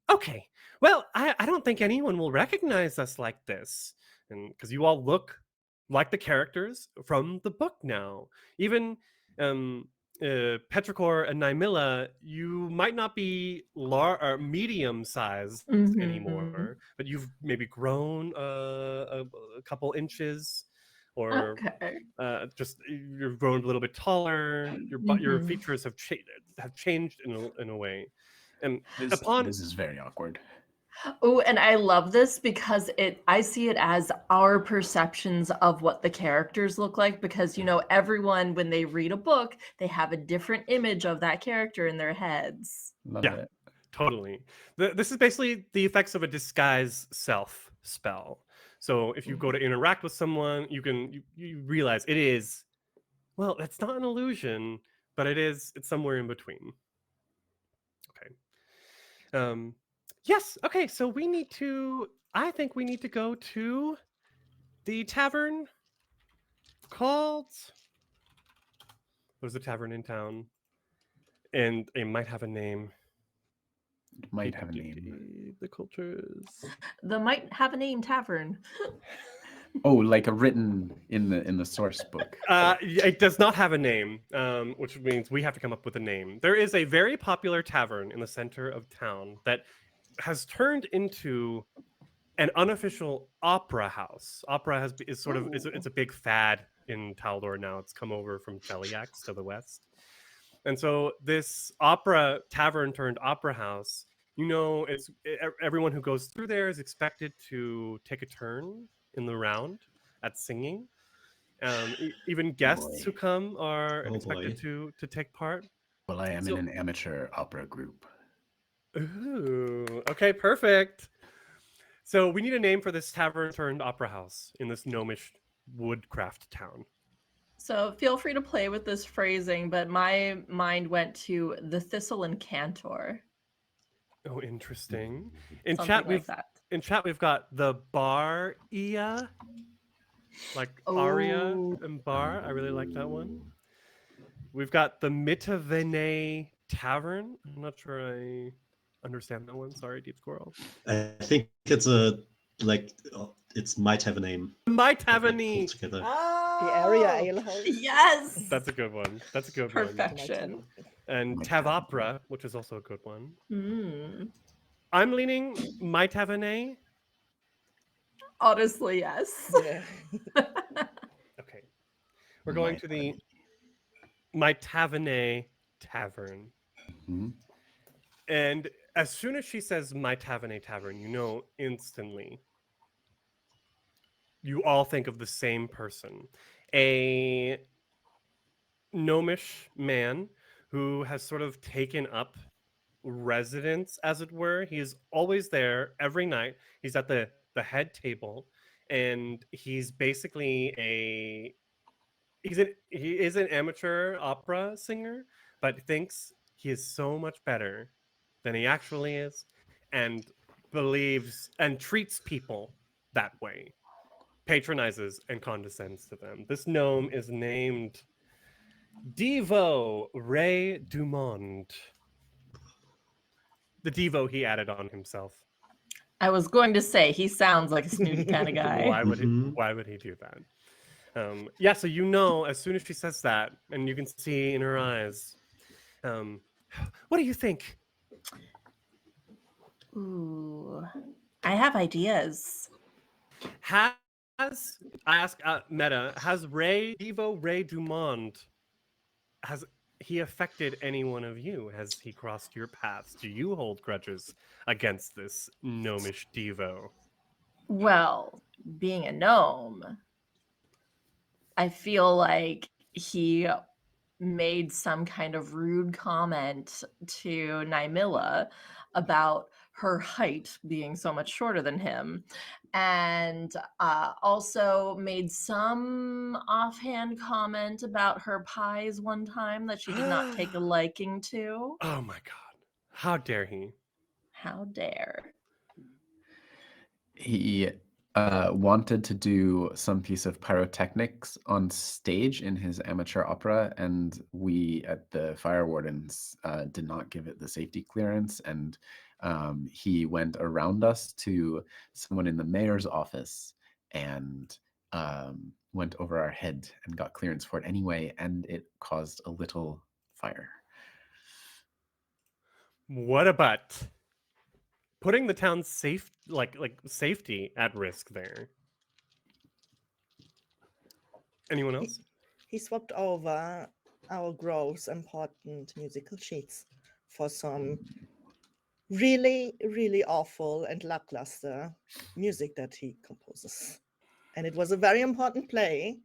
Well, I don't think anyone will recognize us like this, and because you all look like the characters from the book now. Even Petrichor and Nymilla, you might not be or medium sized anymore, but you've maybe grown a couple inches, or Okay. just you've grown a little bit taller. Your features have changed in a way, And This upon is very awkward. Oh, and I love this because I see it as our perceptions of what the characters look like, because everyone, when they read a book, they have a different image of that character in their heads. Love Yeah. it. Totally. This is basically the effects of a disguise self spell. So if you go to interact with someone, you realize it is, well, it's not an illusion, but it's somewhere in between. Okay. Yes. Okay. So I think we need to go to the tavern called. There's a tavern in town, and it might have a name. It might have a name. The cultures. The Might Have a Name Tavern. Oh, like written in the source book. It does not have a name, which means we have to come up with a name. There is a very popular tavern in the center of town that has turned into an unofficial opera house. Opera is sort of it's a big fad in Taldor now. It's come over from Cheliax to the west, and so this opera tavern turned opera house. Everyone who goes through there is expected to take a turn in the round at singing. Even guests who Boy. come are Oh, expected boy. to take part. Well, I am So- in an amateur opera group. Ooh, okay, perfect. So we need a name for this tavern turned opera house in this gnomish woodcraft town. So feel free to play with this phrasing, but my mind went to the Thistle and Cantor. Oh, interesting. In Something chat we've got the bar Ia, like aria Oh. and bar. I really like that one. We've got the Mitavene Tavern. I'm not sure I understand that one. Sorry, Deep Squirrel. I think it might have a name. Mitavene. Together. The area alehouse. Yes. That's a good one. That's a good one. Perfection. And Tavopera, which is also a good one. Mm. I'm leaning Mitavene. Honestly, yes. Yeah. Okay. We're going to the Mitavene Tavern. Mhm. And as soon as she says Mitavene Tavern, you know instantly. You all think of the same person. A gnomish man who has sort of taken up residence, as it were. He is always there every night. He's at the head table, and he's basically he is an amateur opera singer, but thinks he is so much better than he actually is, and believes and treats people that way, patronizes and condescends to them. This gnome is named Devo Ray Dumond. The Devo he added on himself. I was going to say he sounds like a snooty kind of guy. Why would Mhm. why would he do that? So as soon as she says that, and you can see in her eyes, what do you think? Ooh, I have ideas. Has I ask Meta, has Devo Ray Dumond, has he affected any one of you? Has he crossed your paths? Do you hold grudges against this gnomish Devo? Well, being a gnome, I feel like he made some kind of rude comment to Nymilla about her height being so much shorter than him, and also made some offhand comment about her pies one time that she did not take a liking to. Oh my god. How dare he? How dare. He wanted to do some piece of pyrotechnics on stage in his amateur opera, and we at the Fire Wardens did not give it the safety clearance, and he went around us to someone in the mayor's office and went over our head and got clearance for it anyway, and it caused a little fire. What about putting the town's safety at risk there? Anyone else? He swapped over our gross important musical sheets for some really, really awful and lackluster music that he composes. And it was a very important play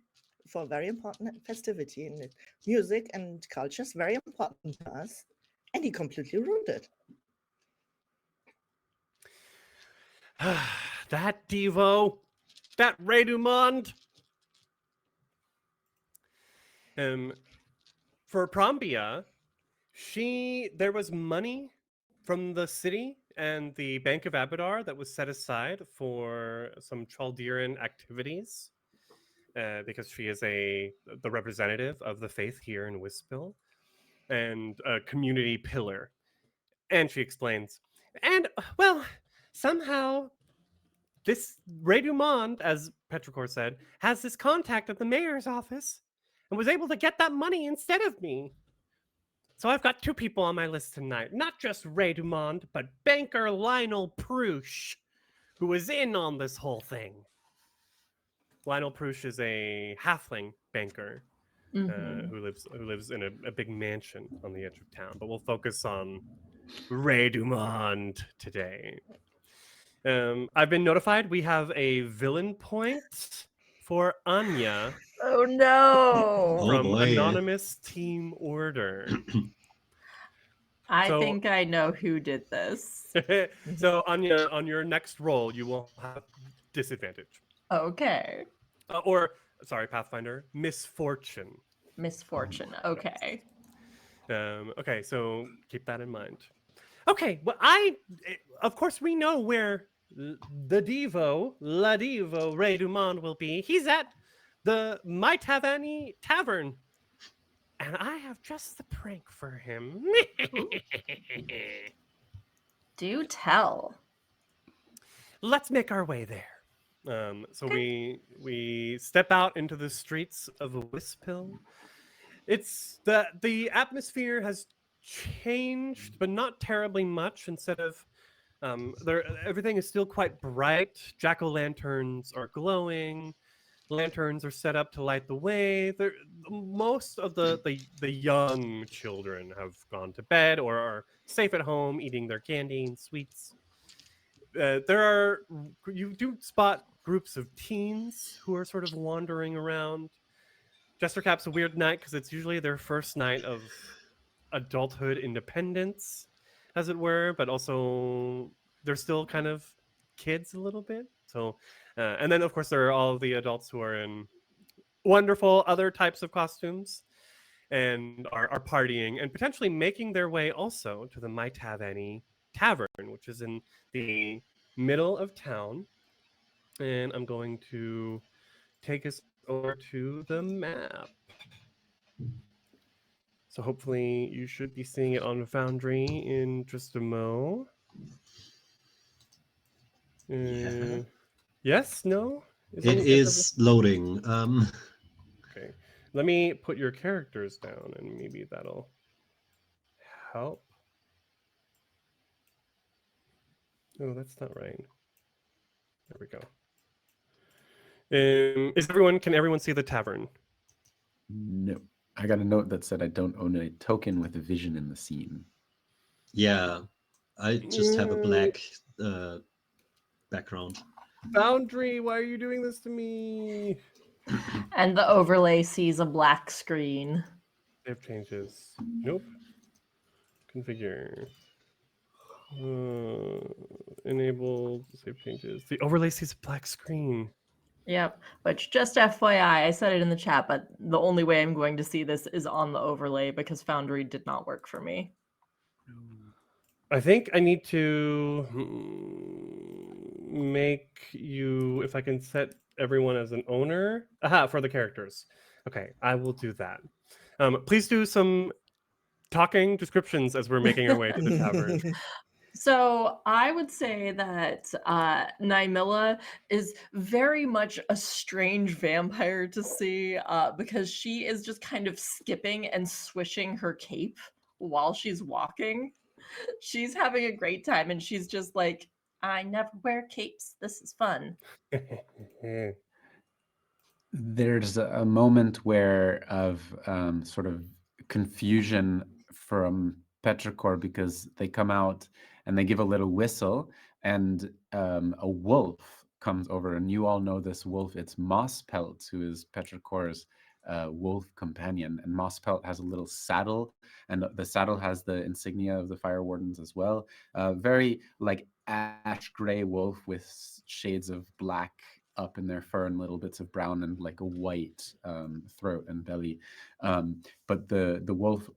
for a very important festivity, and music and culture is very important to us. And he completely ruined it. That Devo, that Redumond. For Prombia, there was money from the city and the Bank of Abadar that was set aside for some Chalderan activities, because she is the representative of the faith here in Wispil and a community pillar. And she explains, and well, somehow this Redumond, as Petrichor said, has this contact at the mayor's office and was able to get that money instead of me. So I've got two people on my list tonight. Not just Ray Dumond, but banker Lionel Prush, who was in on this whole thing. Lionel Prush is a halfling banker who lives in a big mansion on the edge of town. But we'll focus on Ray Dumond today. I've been notified we have a villain point for Anya Oh no. Oh from boy. Anonymous Team Order. I So- think I know who did this. So Anya, on your next roll, you will have disadvantage. Okay. Or, sorry, Pathfinder, misfortune. Misfortune. Okay. Okay, so keep that in mind. Okay, well, of course, we know where La Divo, Ray Dumont will be. He's at the My Tavani Tavern. And I have just the prank for him. Do tell. Let's make our way there. So we step out into the streets of Wispil. It's the atmosphere has changed, but not terribly much. Instead of everything is still quite bright. Jack-o'-lanterns are glowing. Lanterns are set up to light the way. Most of the young children have gone to bed or are safe at home, eating their candy and sweets. You do spot groups of teens who are sort of wandering around. Jestercap's a weird night because it's usually their first night of adulthood independence, as it were, but also they're still kind of kids a little bit. So, and then of course there are all of the adults who are in wonderful other types of costumes and are partying and potentially making their way also to the My Tavani Tavern, which is in the middle of town. And I'm going to take us over to the map. So hopefully you should be seeing it on Foundry in just a mo. Yeah. Yes? No? It is loading. Okay. Let me put your characters down and maybe that'll help. Oh, that's not right. There we go. Can everyone see the tavern? No. I got a note that said I don't own a token with a vision in the scene. Yeah, I just have a black background. Foundry, why are you doing this to me? And the overlay sees a black screen. Save changes. Nope. Configure. Enabled save changes. The overlay sees a black screen. Yep. But just FYI, I said it in the chat, but the only way I'm going to see this is on the overlay because Foundry did not work for me. I think I need to make you, if I can set everyone as an owner. Aha, for the characters. Okay, I will do that. Please do some talking descriptions as we're making our way to the tavern. So I would say that Nymilla is very much a strange vampire to see because she is just kind of skipping and swishing her cape while she's walking. She's having a great time and she's just like, I never wear capes. This is fun. There's a moment where of sort of confusion from Petrichor because they come out and they give a little whistle, and a wolf comes over, and you all know this wolf. It's Mosspelt, who is Petricor's wolf companion, and Mosspelt has a little saddle, and the saddle has the insignia of the Fire Wardens as well. Very like ash gray wolf with shades of black up in their fur and little bits of brown and like a white throat and belly. But the wolf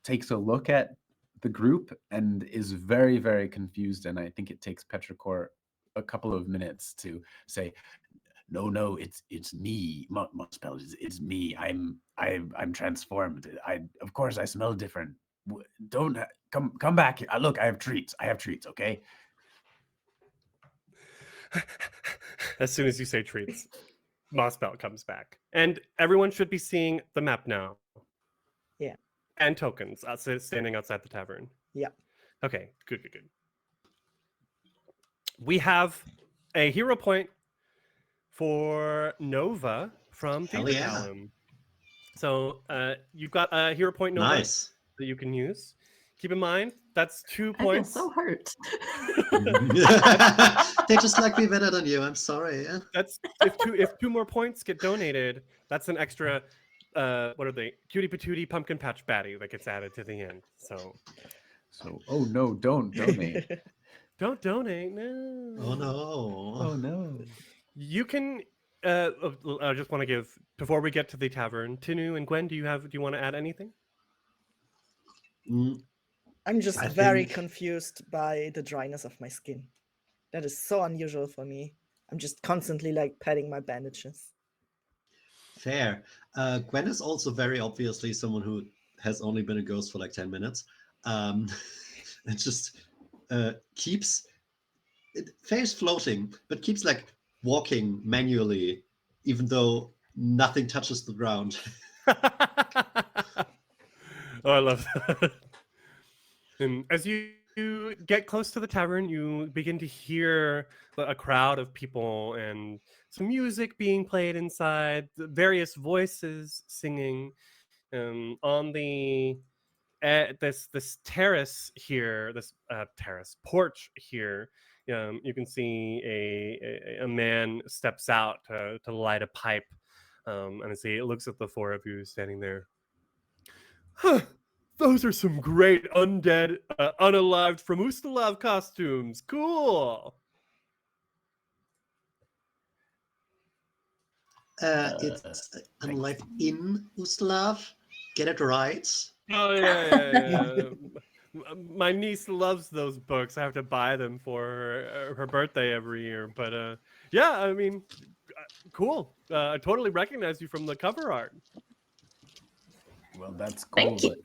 takes a look at the group and is very, very confused. And I think it takes Petrichor a couple of minutes to say, no, it's me, Muspel. It's me. I'm transformed. Of course I smell different. Don't come back. Look, I have treats. Okay. As soon as you say treats, Mossbelt comes back. And everyone should be seeing the map now. Yeah. And tokens standing outside the tavern. Yeah. Okay, good. We have a hero point for Nova from Hell Theater yeah. Column. So you've got a hero point, Nova, Nice. that you can use. Keep in mind, that's 2 I feel points. so hurt. They just like me better than you. I'm sorry. Yeah. That's if two more points get donated, that's an extra what are they? Cutie patootie pumpkin patch batty that gets added to the end. So oh no, don't donate. don't donate, no. Oh no. Oh no. You can I just want to give, before we get to the tavern, Tinu and Gwen, do you want to add anything? I'm just I very think- confused by the dryness of my skin. That is so unusual for me. I'm just constantly like patting my bandages. Fair. Gwen is also very obviously someone who has only been a ghost for like 10 minutes. And just keeps face floating, but keeps like walking manually, even though nothing touches the ground. Oh, I love that. And as you get close to the tavern, you begin to hear a crowd of people and some music being played inside, various voices singing. On the this terrace here, this porch here, you can see a man steps out to light a pipe, and I see it looks at the four of you standing there. Huh. Those are some great undead, unalived from Ustalav costumes. Cool. It's unlike in Ustalav. Get it right. Oh yeah. My niece loves those books. I have to buy them for her birthday every year. But yeah, I mean, cool. I totally recognize you from the cover art. Well, that's cool. Thank you. But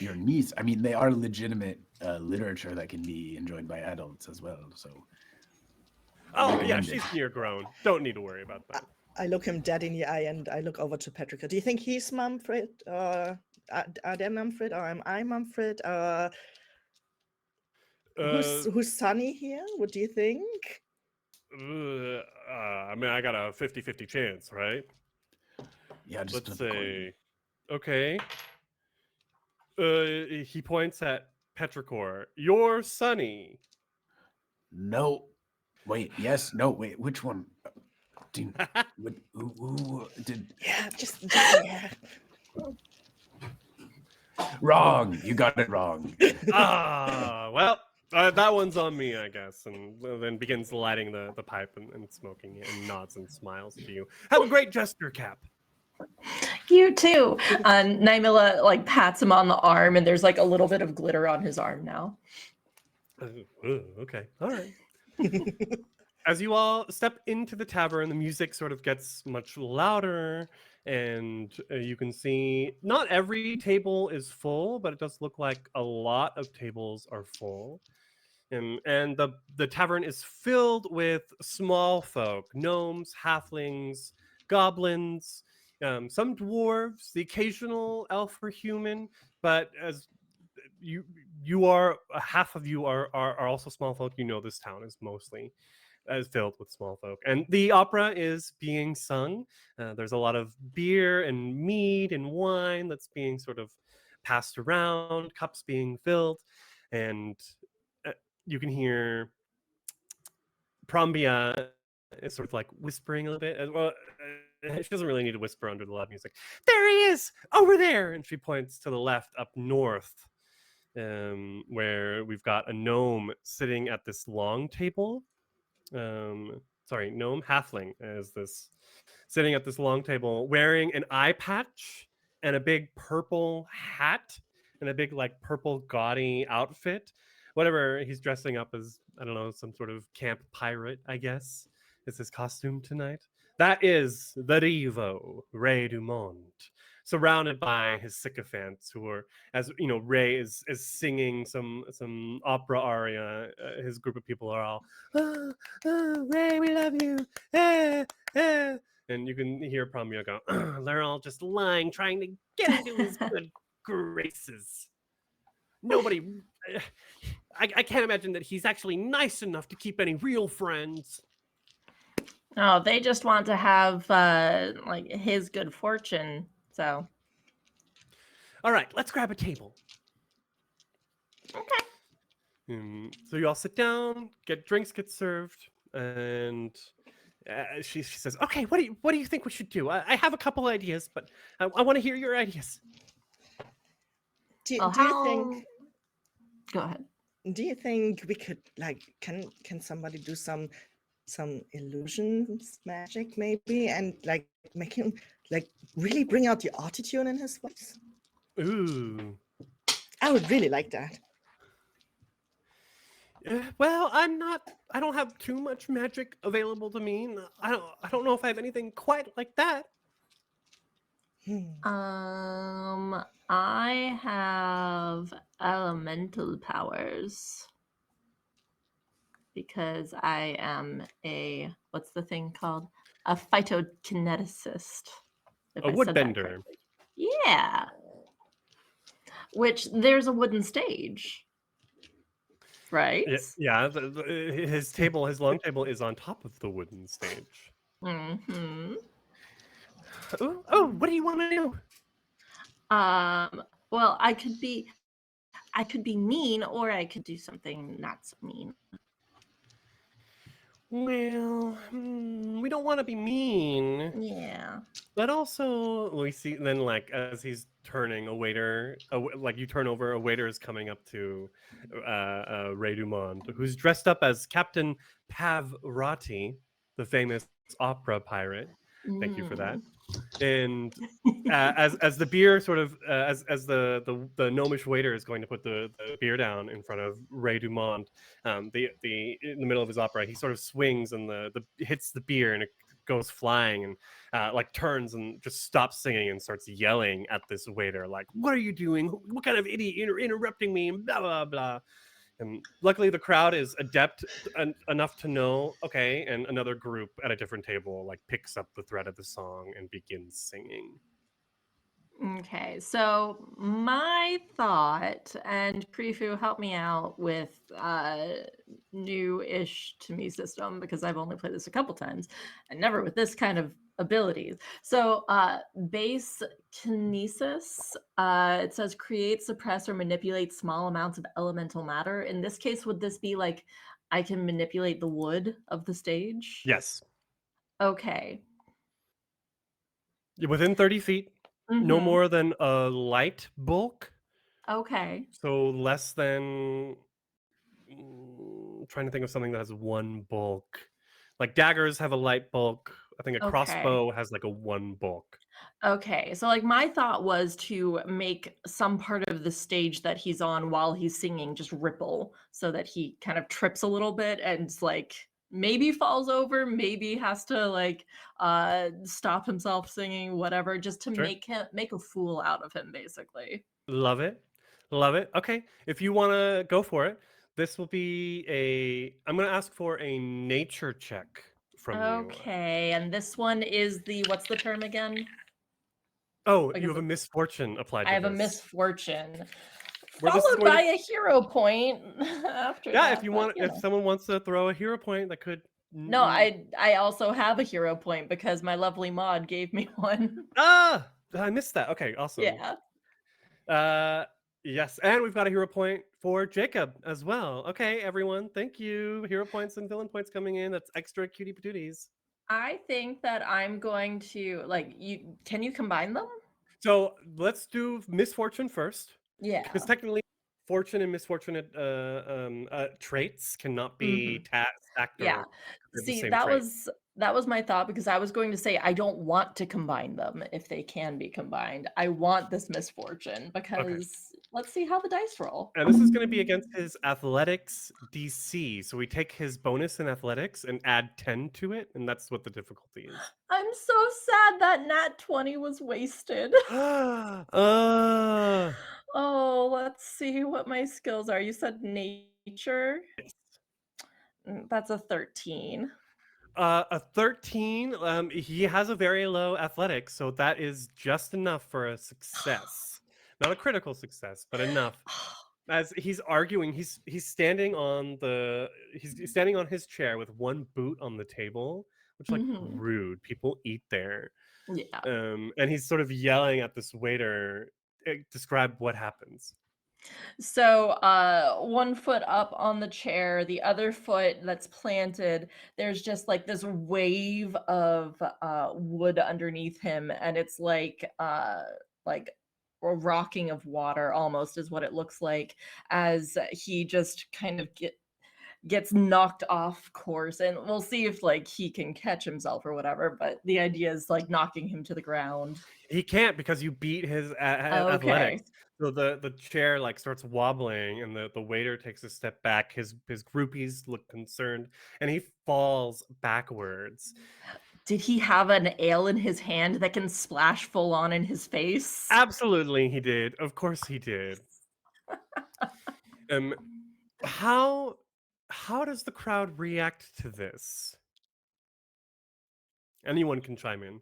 your niece, I mean, they are legitimate literature that can be enjoyed by adults as well. So. Oh yeah, she's near grown. Don't need to worry about that. I look him dead in the eye and I look over to Patrick. Do you think he's Mumfred? Are they Mumfred or am I Mumfred? Who's Sunny here? What do you think? I mean, I got a 50-50 chance, right? Yeah, just Let's flip a coin. say. Okay. He points at Petrichor. You're Sunny. No. Wait, yes, no, wait, which one? Who did? Yeah, just yeah. Wrong. You got it wrong. Well, that one's on me, I guess. And then begins lighting the pipe and smoking it and nods and smiles to you. Have a great Jestercap. You too. Naimila like pats him on the arm, and there's like a little bit of glitter on his arm now. Okay, all right. As you all step into the tavern, the music sort of gets much louder, and you can see not every table is full, but it does look like a lot of tables are full. And the tavern is filled with small folk, gnomes, halflings, goblins, some dwarves, the occasional elf or human, but as you are, half of you are also small folk. You know this town is mostly filled with small folk, and the opera is being sung. There's a lot of beer and mead and wine that's being sort of passed around, cups being filled, and you can hear Prombia is sort of like whispering a little bit. Well, she doesn't really need to whisper under the loud music. There he is, over there, and she points to the left, up north, where we've got a gnome sitting at this long table. Gnome halfling is this sitting at this long table wearing an eye patch and a big purple hat and a big like purple gaudy outfit. Whatever he's dressing up as, I don't know, some sort of camp pirate, I guess, is his costume tonight. That is the Revo, Ray Dumont, surrounded by his sycophants who are, as you know, Ray is singing some opera aria. His group of people are all, oh, Ray, we love you. And you can hear Promio go, they're all just lying, trying to get into his good graces. Nobody, I can't imagine that he's actually nice enough to keep any real friends. Oh, they just want to have like his good fortune. So. All right, let's grab a table. Okay. So you all sit down, drinks get served, and she says, "Okay, what do you think we should do? I have a couple ideas, but I want to hear your ideas." Do you think? Go ahead. Do you think we could like can somebody do some illusions magic maybe and like make him like really bring out the autotune in his voice? Ooh. I would really like that. Well, I don't have too much magic available to me. I don't know if I have anything quite like that. I have elemental powers because I am what's the thing called? A phytokineticist. A woodbender. Yeah. Which there's a wooden stage. Right? Yeah, his long table is on top of the wooden stage. Mm-hmm. Oh, what do you want to do? Well, I could be mean, or I could do something not so mean. Well, we don't want to be mean. Yeah. But also, we see then, like, as he's turning, a waiter, like you turn over, a waiter is coming up to Ray Dumont, who's dressed up as Captain Pavrati, the famous opera pirate. Thank you for that. And as the beer sort of as the gnomish waiter is going to put the beer down in front of Ray Dumont, in the middle of his opera, he sort of swings and the hits the beer and it goes flying and like turns and just stops singing and starts yelling at this waiter like, "What are you doing? What kind of idiot interrupting me?" and blah blah blah. And luckily the crowd is adept enough to know, okay, and another group at a different table like picks up the thread of the song and begins singing. Okay, so my thought, and Krifu, help me out with new-ish to me system because I've only played this a couple times and never with this kind of abilities. So base kinesis, it says create, suppress, or manipulate small amounts of elemental matter. In this case, would this be like I can manipulate the wood of the stage? Yes. Okay. Within 30 feet, no more than a light bulk. Okay. So less than, trying to think of something that has one bulk. Like daggers have a light bulk. I think a crossbow has like a one bulk. Okay, so like my thought was to make some part of the stage that he's on while he's singing just ripple so that he kind of trips a little bit and like maybe falls over, maybe has to like stop himself singing, whatever, just to make a fool out of him, basically. Love it. Okay, if you want to go for it, this will be I'm going to ask for a nature check from you. Okay, and this one is what's the term again? Oh, you have a misfortune applied to this. I have a misfortune. Followed by a hero point after that. Yeah, if you want, if someone wants to throw a hero point, that could. No, I also have a hero point because my lovely mod gave me one. Ah, I missed that. Okay, awesome. Yeah. Yes, and we've got a hero point for Jacob as well. Okay, everyone, thank you. Hero points and villain points coming in. That's extra cutie patooties. I think that I'm going to like you. Can you combine them? So let's do misfortune first, Yeah. because technically, fortune and misfortunate traits cannot be stacked Yeah. or they're the See, same trait. that was my thought because I was going to say I don't want to combine them if they can be combined. I want this misfortune Okay. because let's see how the dice roll. And this is going to be against his athletics DC. So we take his bonus in athletics and add 10 to it, and that's what the difficulty is. I'm so sad that nat 20 was wasted. uh, Oh, let's see what my skills are. You said nature. yes. That's a 13. A 13, he has a very low athletics, so that is just enough for a success. Not a critical success, but enough. As he's arguing, he's standing on he's standing on his chair with one boot on the table, which like Mhm. rude. People eat there. Yeah. And he's sort of yelling at this waiter. Describe what happens. So, one foot up on the chair, the other foot that's planted, there's just like this wave of wood underneath him, and it's like a rocking of water almost is what it looks like as he just kind of gets knocked off course, and we'll see if like he can catch himself or whatever, but the idea is like knocking him to the ground. He can't because you beat his athletics. Okay. So the chair like starts wobbling, and the waiter takes a step back. His groupies look concerned, and he falls backwards. Did he have an ale in his hand that can splash full on in his face? Absolutely, he did. Of course, he did. Um, how does the crowd react to this? Anyone can chime in.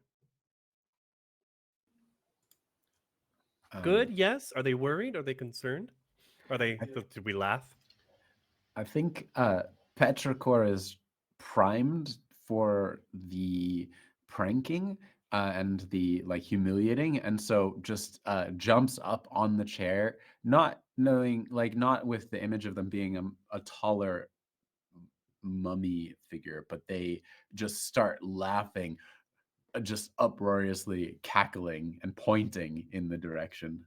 Good, yes. Are they worried? Are they concerned? Are they? Did we laugh? I think Petrichor is primed for the pranking and the like humiliating, and so just jumps up on the chair, not knowing, like, not with the image of them being a taller mummy figure, but they just start laughing, just uproariously cackling and pointing in the direction.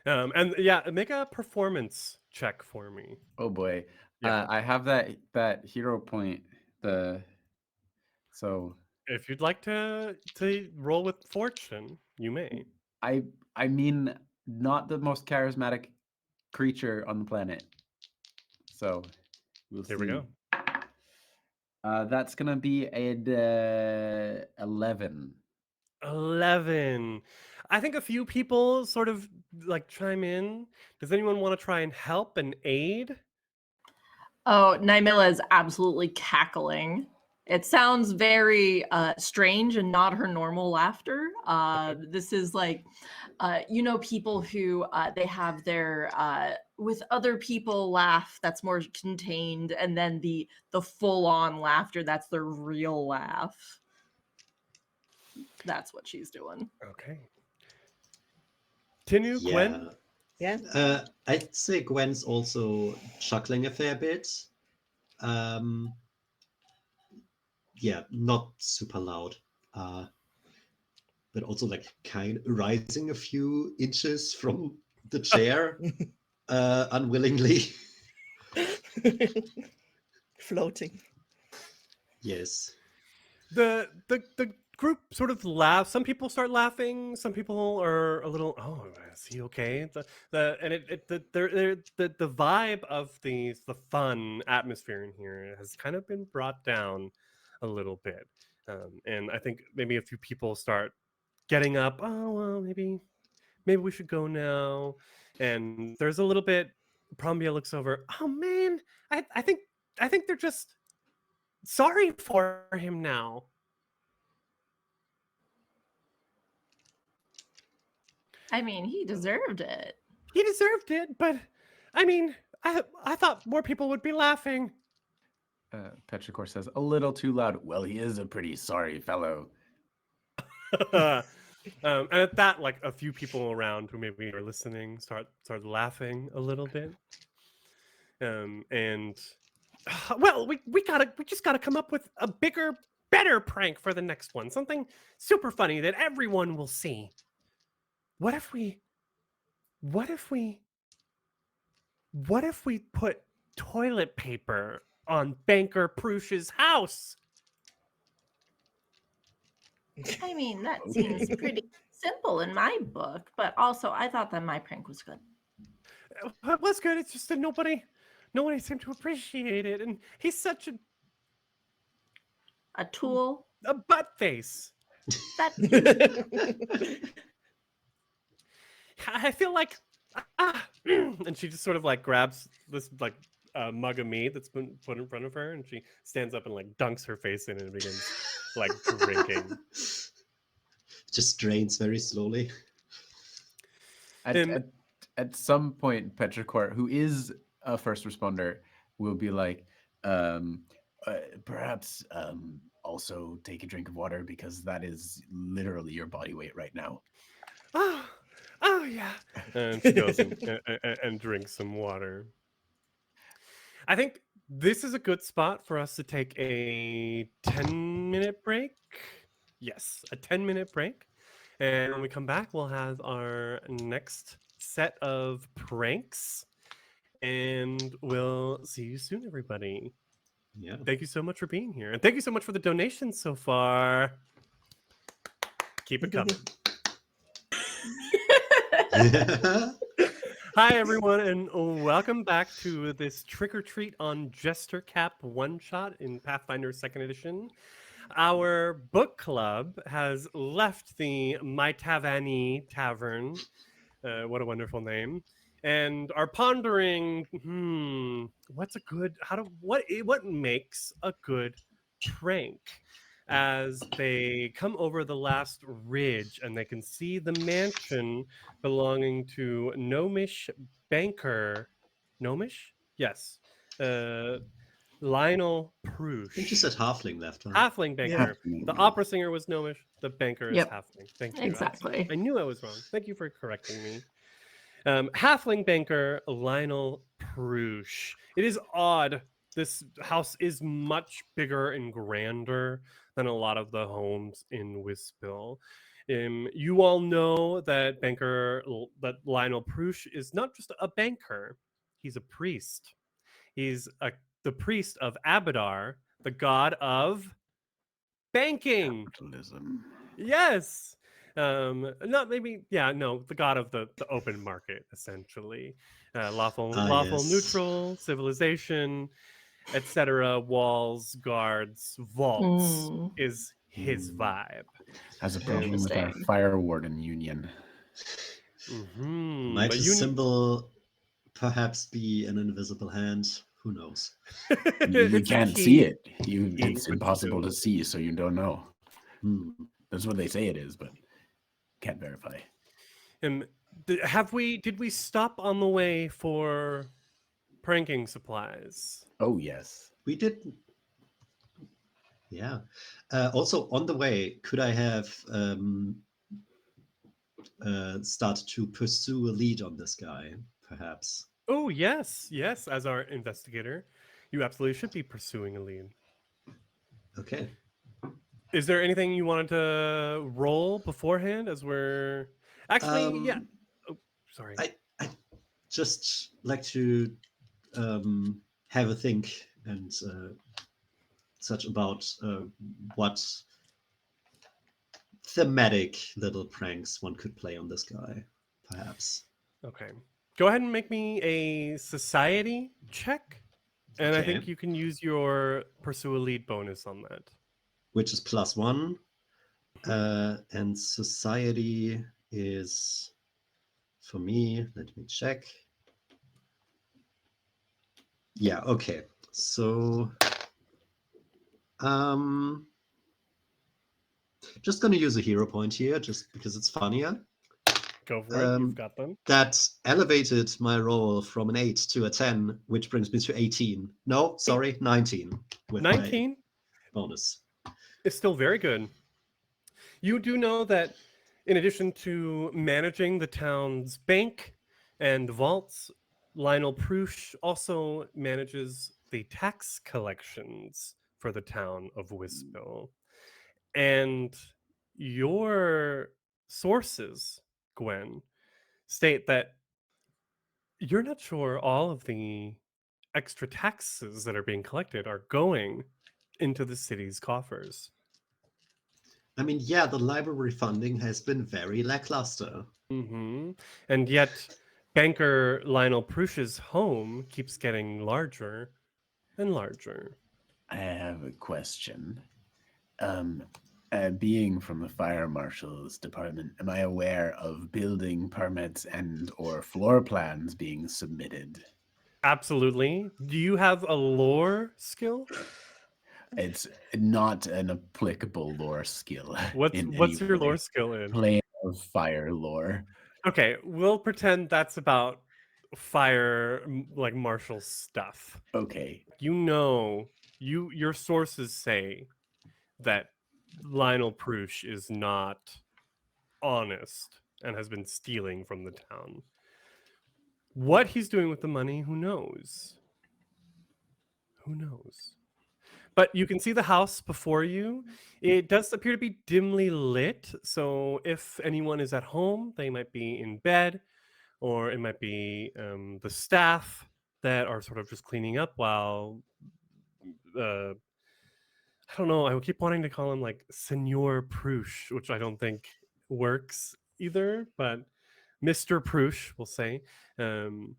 And yeah, make a performance check for me. Oh boy. Yeah. I have that hero point. So If you'd like to roll with fortune, you may. I mean, not the most charismatic creature on the planet. So we'll Here see. we go. That's gonna be a 11. 11. I think a few people sort of like chime in. Does anyone want to try and help and aid? Oh, Naimila is absolutely cackling. It sounds very strange and not her normal laughter. This is like, people who they have their with other people laugh that's more contained, and then the full on laughter that's their real laugh. That's what she's doing. Okay. Tinu, Gwen? Yeah. I'd say Gwen's also chuckling a fair bit. Yeah, not super loud. But also like kind of rising a few inches from the chair unwillingly. Floating. Yes. The group sort of laughs. Some people start laughing. Some people are a little. Oh, is he okay? The vibe of the fun atmosphere in here has kind of been brought down a little bit, and I think maybe a few people start getting up. Oh well, maybe we should go now. And there's a little bit. Prombia looks over. Oh man, I think they're just sorry for him now. I mean, he deserved it. He deserved it, but I mean, I thought more people would be laughing. Petrichor says a little too loud. Well, he is a pretty sorry fellow. And at that, like a few people around who maybe are listening start laughing a little bit. And well, we just gotta come up with a bigger, better prank for the next one. Something super funny that everyone will see. What if we put toilet paper on Banker Prush's house? I mean, that seems pretty simple in my book, but also I thought that my prank was good. It was good. It's just that nobody seemed to appreciate it, and he's such A tool a butt face. that I feel like, and she just sort of like grabs this like mug of mead that's been put in front of her, and she stands up and like dunks her face in it and begins like drinking. Just drains very slowly. At some point, Petrichor, who is a first responder, will be like, perhaps also take a drink of water because that is literally your body weight right now. Oh yeah. And she goes and drinks some water. I think this is a good spot for us to take a 10-minute break. Yes, a 10-minute break. And when we come back, we'll have our next set of pranks. And we'll see you soon, everybody. Yeah. Thank you so much for being here. And thank you so much for the donations so far. Keep it coming. Hi, everyone, and welcome back to this Trick or Treat on Jestercap one-shot in Pathfinder 2nd Edition. Our book club has left the My Tavani Tavern. What a wonderful name. And are pondering, what makes a good prank? As they come over the last ridge and they can see the mansion belonging to Gnomish banker. Gnomish? Yes. Lionel Prush. I think you said halfling last time. Halfling banker. Yeah. The opera singer was Gnomish. The banker is Yep. halfling. Thank you. Exactly. I knew I was wrong. Thank you for correcting me. Halfling banker Lionel Prush. It is odd. This house is much bigger and grander than a lot of the homes in Wispill. You all know that Lionel Prush is not just a banker; he's a priest. He's the priest of Abadar, the god of banking. Capitalism. Yes. The god of the open market, essentially. Lawful, yes. neutral, civilization, etc. Walls, guards, vaults is his vibe. Has a problem with our Interesting. fire warden union. Might But a symbol perhaps be an invisible hand? Who knows? You It's a can't key. see it. It's with impossible you. to see, so you don't know. Hmm. That's what they say it is, but can't verify. Did we stop on the way for pranking supplies? Oh yes. We did. Yeah. Also, on the way, could I have started to pursue a lead on this guy, perhaps? Oh, yes. As our investigator, you absolutely should be pursuing a lead. Okay. Is there anything you wanted to roll beforehand as we're actually? Yeah. Oh, sorry. I just like to have a think and such about what thematic little pranks one could play on this guy, perhaps. Okay. Go ahead and make me a society check, and I Okay. think you can use your pursue a lead bonus on that. Which is +1. And society is, for me, let me check. Yeah, okay. So, just going to use a hero point here, just because it's funnier. Go for it. You've got them. That elevated my roll from an 8 to a 10, which brings me to 18. No, sorry, 19. With 19 my bonus. is still very good. You do know that in addition to managing the town's bank and vaults, Lionel Prush also manages the tax collections for the town of Wispville. And your sources, Gwen, state that you're not sure all of the extra taxes that are being collected are going into the city's coffers. I mean, yeah, the library funding has been very lackluster. And yet, banker Lionel Prush's home keeps getting larger and larger. I have a question. Being from the fire marshal's department, am I aware of building permits and or floor plans being submitted? Absolutely. Do you have a lore skill? It's not an applicable lore skill What's in what's any your way. lore skill in? Plane of fire lore. Okay, we'll pretend that's about fire like martial stuff. Okay. Your sources say that Lionel Prush is not honest and has been stealing from the town. What he's doing with the money, who knows? Who knows? But you can see the house before you. It does appear to be dimly lit. So if anyone is at home, they might be in bed, or it might be the staff that are sort of just cleaning up while I don't know. I keep wanting to call him like Senor Prush, which I don't think works either. But Mr. Prush, we'll say. Um,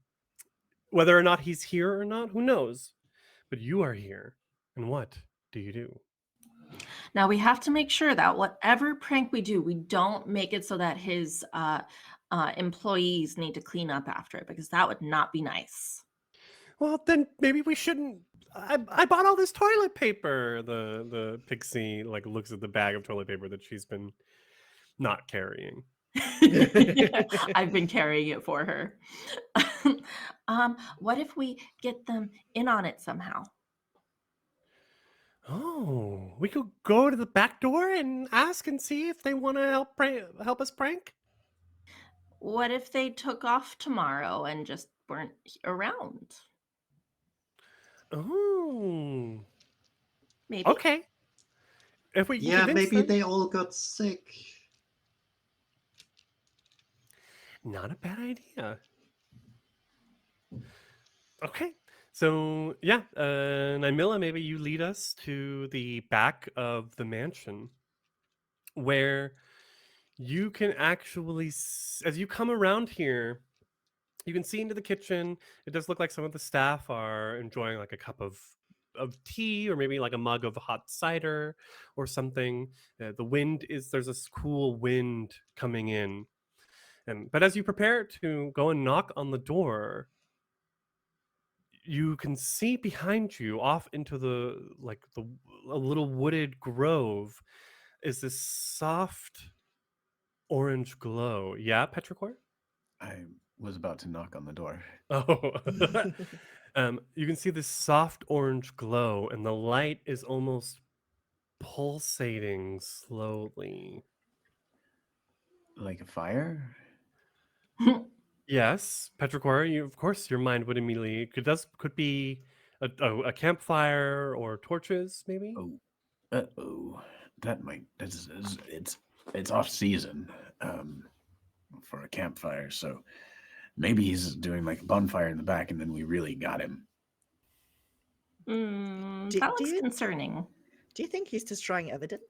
Whether or not he's here or not, who knows? But you are here. And what do you do? Now we have to make sure that whatever prank we do, we don't make it so that his employees need to clean up after it, because that would not be nice. Well, then maybe we shouldn't. I bought all this toilet paper. The pixie like looks at the bag of toilet paper that she's been not carrying. I've been carrying it for her. What if we get them in on it somehow? Oh, we could go to the back door and ask and see if they want to help us prank. What if they took off tomorrow and just weren't around? Oh, Maybe. okay. If we can Yeah, convince maybe them, they all got sick. not a bad idea. Okay. So yeah, Naimila, maybe you lead us to the back of the mansion, where you can actually, as you come around here, you can see into the kitchen. It does look like some of the staff are enjoying like a cup of tea, or maybe like a mug of hot cider or something. There's this cool wind coming in, but as you prepare to go and knock on the door, you can see behind you, off into a little wooded grove, is this soft orange glow. Yeah, Petrichor? I was about to knock on the door. Oh. You can see this soft orange glow, and the light is almost pulsating slowly. Like a fire? Yes, Petrichor, of course your mind would immediately could be a campfire or torches, maybe. Oh, that might. It's off season for a campfire, so maybe he's doing like a bonfire in the back, and then we really got him. That looks concerning. Do you think he's destroying evidence?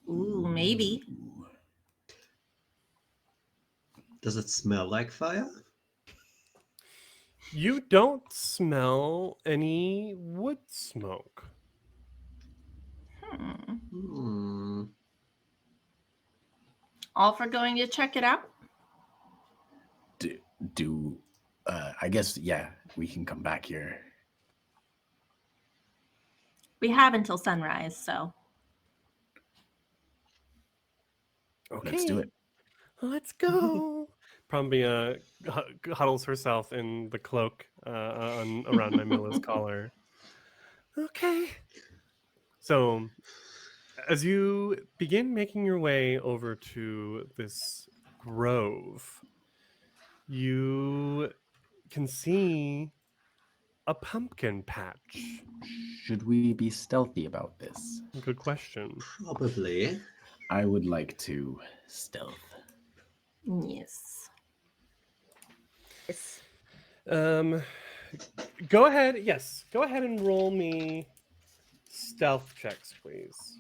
Ooh, maybe. Does it smell like fire? You don't smell any wood smoke. All for going to check it out? I guess, yeah, we can come back here. We have until sunrise, so. Okay. Let's do it. Let's go. Prombia huddles herself in the cloak around Naimila's collar. Okay. So As you begin making your way over to this grove, you can see a pumpkin patch. Should we be stealthy about this? Good question. Probably. I would like to stealth. Yes. Yes. Go ahead. Yes, go ahead and roll me stealth checks, please.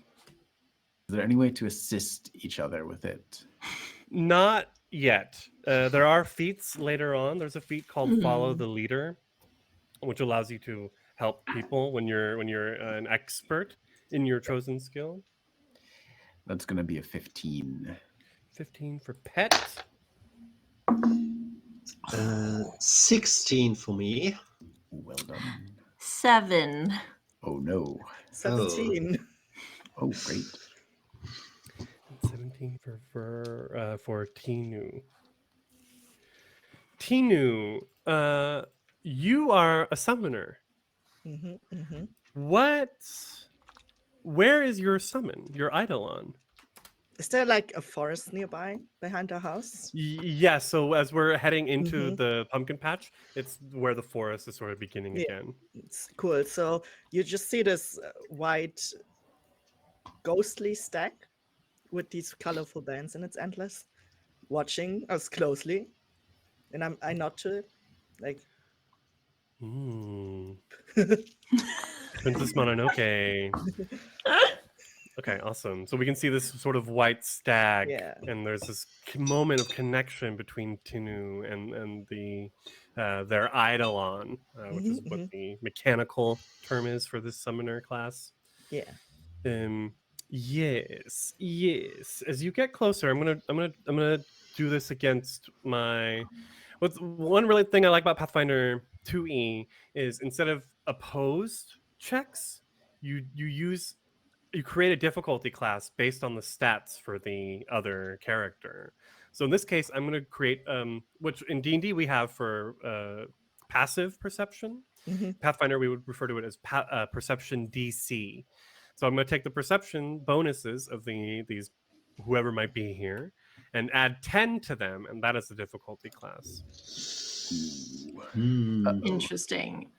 Is there any way to assist each other with it? Not yet. There are feats later on. There's a feat called Follow the Leader, which allows you to help people when you're an expert in your chosen skill. That's going to be a 15. 15 for pet. 16 for me. Well done. 7. Oh no. 17. Oh, great. 17 for Tinu. Tinu, you are a summoner. Where is your summon, your eidolon? Is there like a forest nearby behind our house? Yes, so as we're heading into the pumpkin patch, it's where the forest is sort of beginning again. It's cool. So you just see this white ghostly stack with these colorful bands, and it's endless, watching us closely. And I nod to it, like, Princess Mononoke. Okay, awesome. So we can see this sort of white stag, and there's this moment of connection between Tinu and the their eidolon, which is what the mechanical term is for this summoner class. Yeah. Yes. As you get closer, I'm gonna do this against my. What's one really thing I like about Pathfinder 2E is instead of opposed checks, you create a difficulty class based on the stats for the other character. So in this case, I'm going to create, which in D&D we have for passive perception. Pathfinder, we would refer to it as perception DC. So I'm going to take the perception bonuses of these whoever might be here and add 10 to them, and that is the difficulty class. Interesting.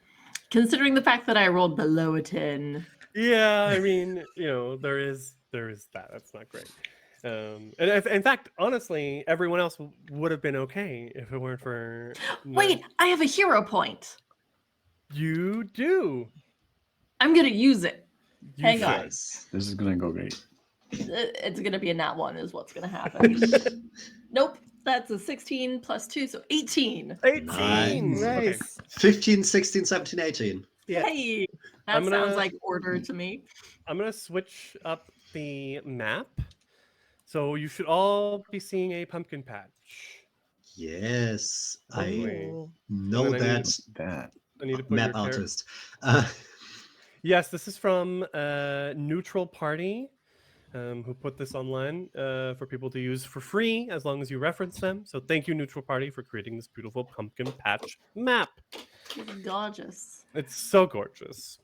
Considering the fact that I rolled below a 10. Yeah, I mean, there is that. That's not great. And in fact, honestly, everyone else would have been okay if it weren't for. Wait, I have a hero point. You do. I'm gonna use it. Hang on. This is gonna go great. It's gonna be a nat 1 is what's gonna happen. Nope. That's a 16 plus 2, so 18. 18. Nice. Okay. 15, 16, 17, 18. Yeah. Hey, that sounds like order to me. I'm going to switch up the map. So you should all be seeing a pumpkin patch. Yes, I Oh. know And then that. I need to put Map your artist. Yes, this is from Neutral Party, who put this online for people to use for free as long as you reference them. So thank you, Neutral Party, for creating this beautiful pumpkin patch map. It's gorgeous. It's so gorgeous.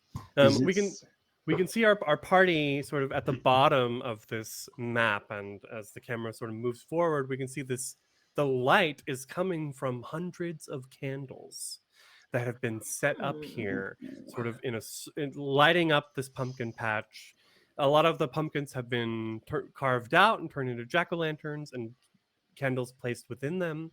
We can see our party sort of at the bottom of this map, and as the camera sort of moves forward, we can see the light is coming from hundreds of candles that have been set up here, sort of in lighting up this pumpkin patch. A lot of the pumpkins have been carved out and turned into jack-o'-lanterns and candles placed within them.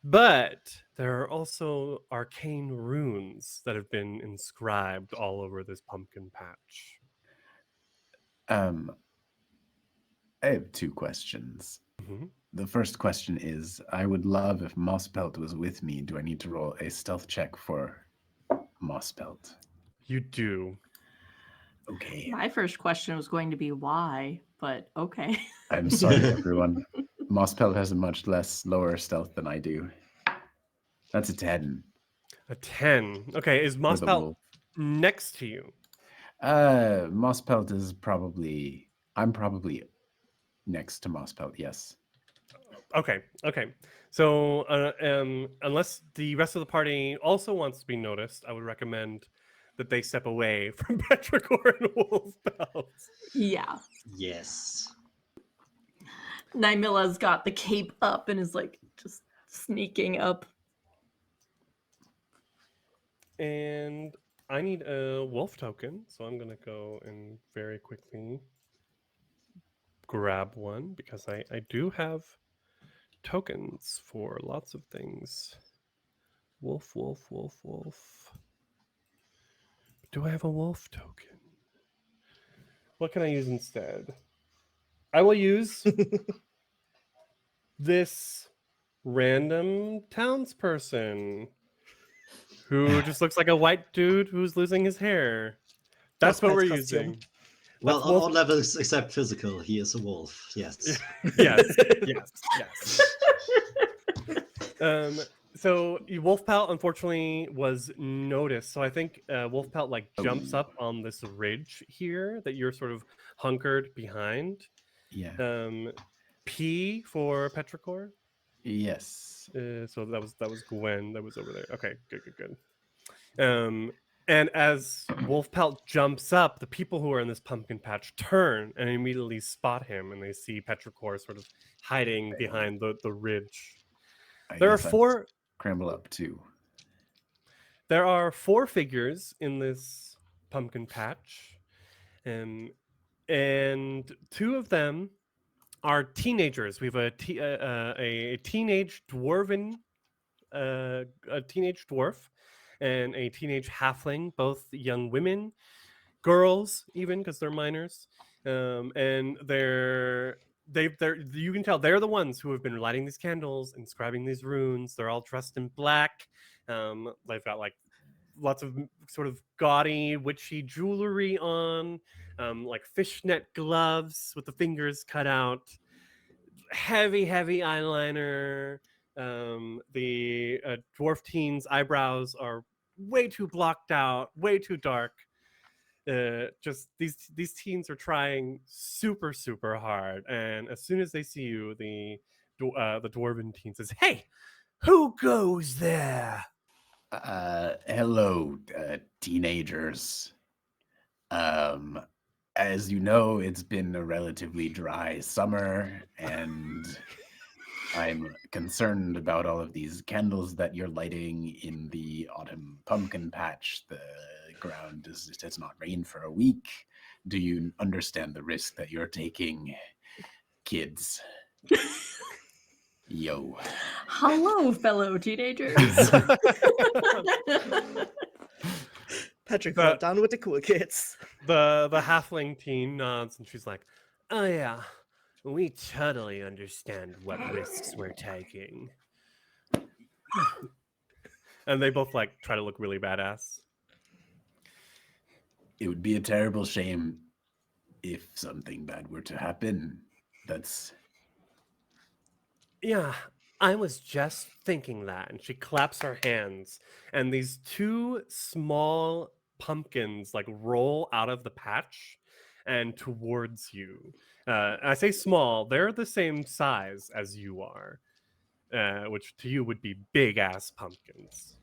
But there are also arcane runes that have been inscribed all over this pumpkin patch. I have 2 questions. The first question is, I would love if Mossbelt was with me. Do I need to roll a stealth check for Mossbelt? You do. Okay. My first question was going to be why, but okay. I'm sorry, everyone. Mossbelt has a much lower stealth than I do. That's a 10. A 10. Okay, is Mossbelt next to you? Mossbelt is probably... I'm probably next to Mossbelt, yes. Okay. So unless the rest of the party also wants to be noticed, I would recommend that they step away from Petrichor and Wolfbelt. Yeah. Yes. Nymilla's got the cape up and is like just sneaking up. And I need a wolf token, so I'm gonna go and very quickly grab one because I do have tokens for lots of things. Wolf, wolf, wolf, wolf. Do I have a wolf token? What can I use instead? I will use this random townsperson who just looks like a white dude who's losing his hair. That's what we're costume. using. Well, That's on wolf. all levels except physical, he is a wolf. Yes. Yes, yes. So Wolfpelt unfortunately was noticed. So I think Wolfpelt like jumps up on this ridge here that you're sort of hunkered behind. Yeah. P for Petrichor. Yes. So that was Gwen that was over there. Okay, good. And as Wolfpelt jumps up, the people who are in this pumpkin patch turn and immediately spot him, and they see Petrichor sort of hiding behind the ridge. There are four. Scramble up too. There are four figures in this pumpkin patch, and two of them are teenagers. We have a teenage dwarven, a teenage dwarf, and a teenage halfling, both young women, girls, even because they're minors, and they're you can tell they're the ones who have been lighting these candles and scribing these runes. They're all dressed in black. They've got like lots of sort of gaudy witchy jewelry on, like fishnet gloves with the fingers cut out, heavy eyeliner. The dwarf teen's eyebrows are way too blocked out, way too dark. Just these teens are trying super hard, and as soon as they see you, the dwarven teen says, "Hey, who goes there?" Hello, teenagers. As you know, it's been a relatively dry summer, and I'm concerned about all of these candles that you're lighting in the autumn pumpkin patch. The ground has not rained for a week. Do you understand the risk that you're taking, kids? Yo. Hello, fellow teenagers. Patrick, But- down with the cool kids. The halfling teen nods, and she's like, "Oh yeah, we totally understand what risks we're taking." And they both like try to look really badass. It would be a terrible shame if something bad were to happen. Yeah, I was just thinking that. And she claps her hands, and these two small pumpkins like roll out of the patch and towards you. I say small, they're the same size as you are, which to you would be big ass pumpkins.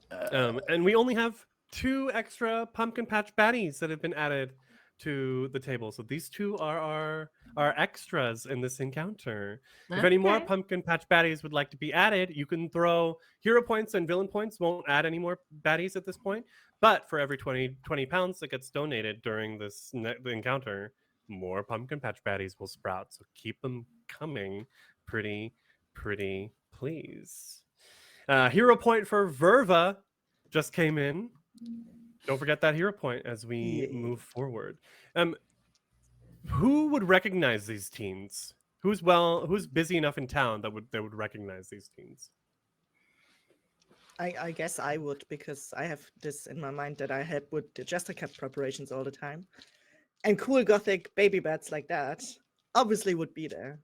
And we only have 2 extra pumpkin patch baddies that have been added to the table. So these 2 are our extras in this encounter. If any more Okay. pumpkin patch baddies would like to be added, you can throw hero points and villain points. Won't add any more baddies at this point. But for every 20 pounds that gets donated during this the encounter, more pumpkin patch baddies will sprout. So keep them coming, pretty please. Hero point for Verva just came in. Don't forget that hero point as we Yeah. move forward. Who would recognize these teens? Who's busy enough in town that would recognize these teens? I guess I would, because I have this in my mind that I help with the Jestercap preparations all the time. And cool gothic baby bats like that obviously would be there.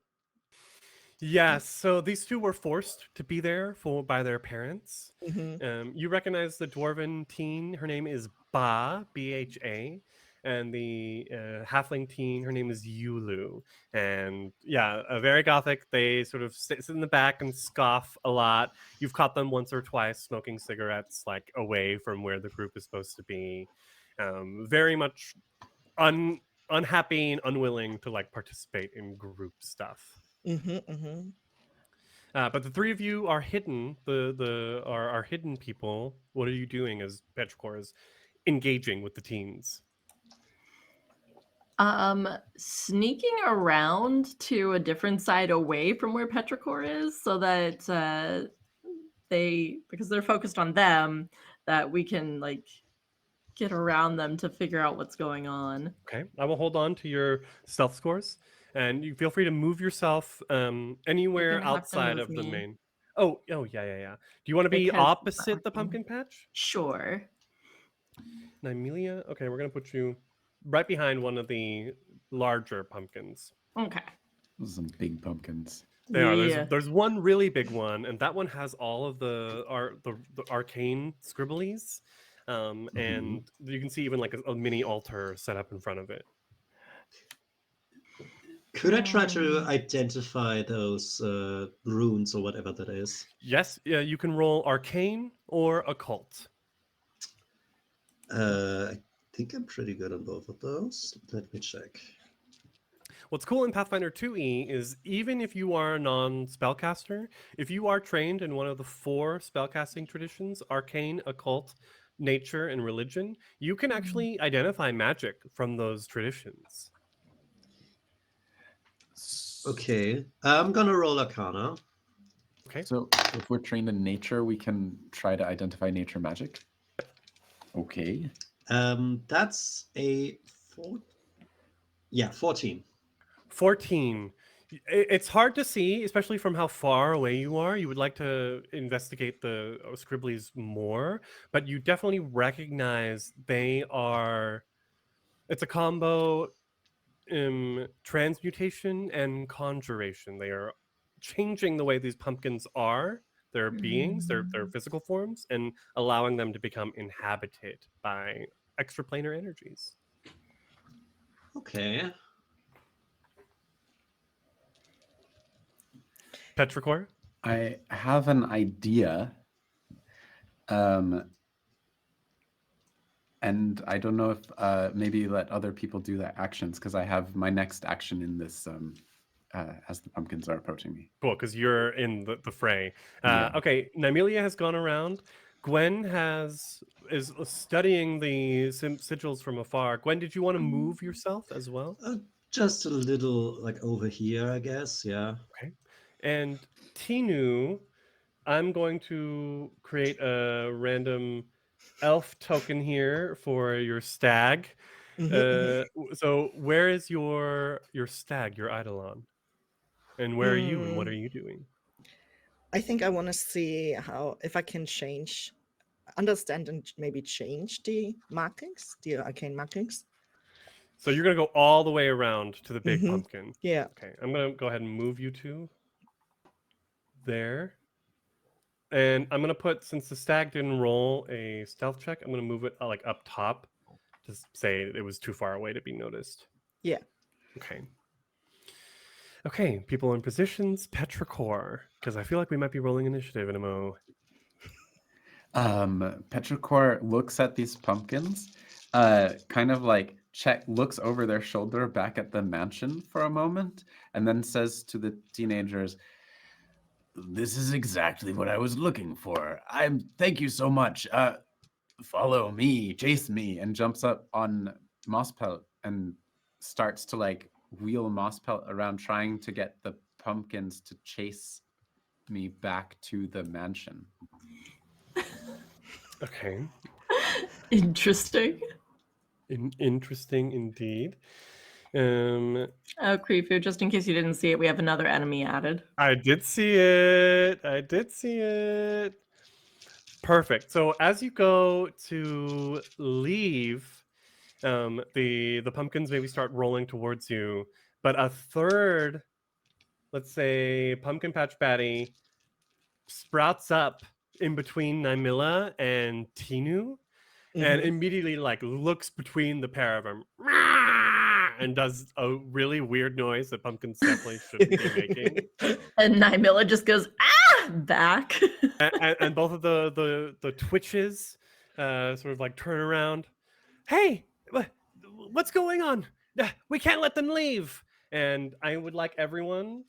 Yes, so these 2 were forced to be there by their parents. Hmm. You recognize the dwarven teen. Her name is Ba, Bha. and the halfling teen, her name is Yulu. And yeah, very gothic. They sort of sit in the back and scoff a lot. You've caught them once or twice smoking cigarettes, like away from where the group is supposed to be. Very much unhappy and unwilling to like participate in group stuff. But the three of you are hidden. Are hidden people. What are you doing as Petrichor is engaging with the teens? Sneaking around to a different side away from where Petrichor is, so that because they're focused on them, that we can like get around them to figure out what's going on. Okay, I will hold on to your stealth scores, and you feel free to move yourself anywhere gonna have to outside move of the me. main. Oh, yeah. Do you want to be Because opposite the pumpkin patch? Sure. Nymelia? Okay, we're gonna put you right behind one of the larger pumpkins. Okay. Those are some big pumpkins. They are. Yeah. There's one really big one, and that one has all of the arcane scribblies, and you can see even like a mini altar set up in front of it. Could I try to identify those runes or whatever that is? Yes, yeah, you can roll arcane or occult. I think I'm pretty good on both of those. Let me check. What's cool in Pathfinder 2e is even if you are a non-spellcaster, if you are trained in one of the 4 spellcasting traditions, arcane, occult, nature, and religion, you can actually identify magic from those traditions. Okay, I'm gonna roll Arcana. Okay. So if we're trained in nature, we can try to identify nature magic. Okay. That's a 14. 14. It's hard to see, especially from how far away you are. You would like to investigate the scribblies more, but you definitely recognize they are. It's a combo transmutation and conjuration. They are changing the way these pumpkins are, their beings, their physical forms, and allowing them to become inhabited by extraplanar energies. Okay. Petrichor? I have an idea. And I don't know if maybe let other people do their actions, because I have my next action in this as the pumpkins are approaching me. Cool, because you're in the fray. Yeah. Okay, Nymelia has gone around. Gwen is studying the sigils from afar. Gwen, did you want to move yourself as well? Just a little, like over here, I guess. Yeah. Okay. And Tinu, I'm going to create a random elf token here for your stag. So where is your stag, your eidolon? And where are you and what are you doing? I think I want to see if I can understand and maybe change the markings, the arcane markings. So you're going to go all the way around to the big pumpkin. Yeah. Okay, I'm going to go ahead and move you to there. And I'm going to put, since the stag didn't roll a stealth check, I'm going to move it like up top to say it was too far away to be noticed. Yeah. Okay. Okay, people in positions, Petrichor, because I feel like we might be rolling initiative in a mo. Petrichor looks at these pumpkins, kind of like looks over their shoulder back at the mansion for a moment, and then says to the teenagers, "This is exactly what I was looking for. Thank you so much. Follow me, chase me," and jumps up on Mosspelt and starts to like wheel Mosspelt around, trying to get the pumpkins to chase me back to the mansion. Okay. Interesting. Interesting indeed. Oh, Creefu, just in case you didn't see it, we have another enemy added. I did see it. Perfect. So as you go to leave, the pumpkins maybe start rolling towards you, but a third, let's say, pumpkin patch baddie sprouts up in between Nymilla and Tinu, and Mhm. immediately like looks between the pair of them and does a really weird noise that pumpkins definitely shouldn't be making. And Nymilla just goes, back. And both of the twitches sort of like turn around. Hey, what's going on? We can't let them leave. And I would like everyone,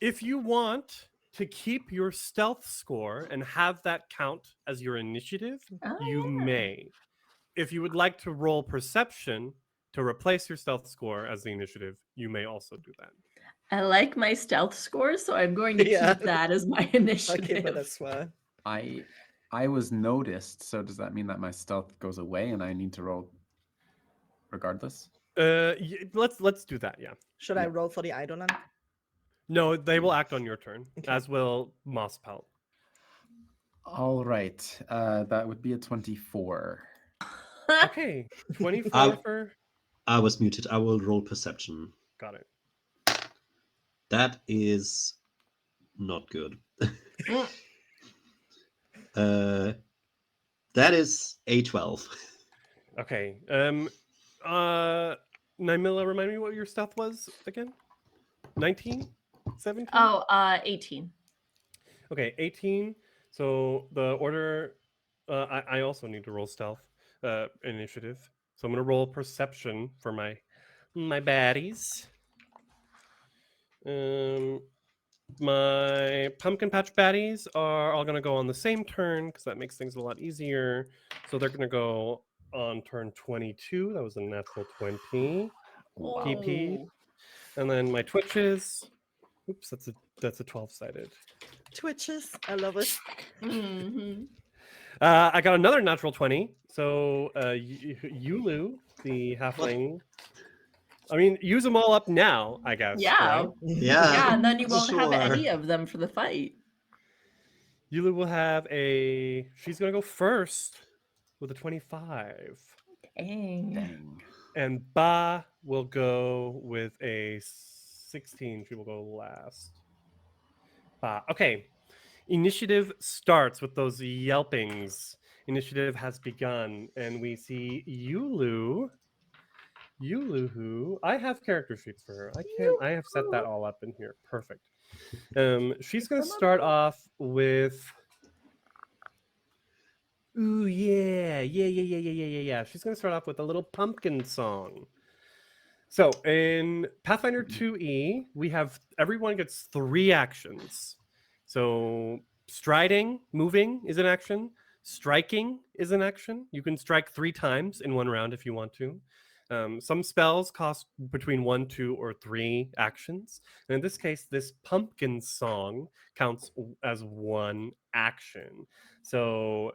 if you want to keep your stealth score and have that count as your initiative, Oh, you yeah. may. If you would like to roll perception to replace your stealth score as the initiative, you may also do that. I like my stealth score, so I'm going to Yeah. keep that as my Okay, initiative. but that's why. I was noticed, so does that mean that my stealth goes away and I need to roll regardless? Let's do that. Yeah. Should I roll for the Eidolon? No, they will act on your turn, Okay. as will Mosspelt. All right, that would be a 24. Okay, 24 for. I was muted. I will roll perception. Got it. That is not good. That is a 12. Okay. Nymilla, remind me what your stealth was again? 19? 17? Oh, 18. Okay, 18. So the order. I also need to roll stealth initiative. So I'm gonna roll perception for my baddies. My pumpkin patch baddies are all gonna go on the same turn because that makes things a lot easier. So they're gonna go on turn 22. That was a natural 20. Wow. PP. And then my twitches. Oops, that's a 12-sided. Twitches. I love it. Mm-hmm. I got another natural 20. So Yulu, the halfling. I mean, use them all up now, I guess. Yeah. Right? Yeah, and then you won't have sure. any of them for the fight. Yulu will have a. She's gonna go first with a 25. Dang. Dang. And Ba will go with a 16. She will go last. Ba. Okay. Initiative starts with those yelpings. Initiative has begun, and we see Yulu. Yulu, who I have character sheets for her. I have set that all up in here. Perfect. She's gonna start off with. Ooh, yeah. She's going to start off with a little pumpkin song. So in Pathfinder 2E, we have everyone gets 3 actions. So striding, moving is an action. Striking is an action. You can strike 3 times in one round if you want to. Some spells cost between 1, 2, or 3 actions. And in this case, this pumpkin song counts as 1 action. So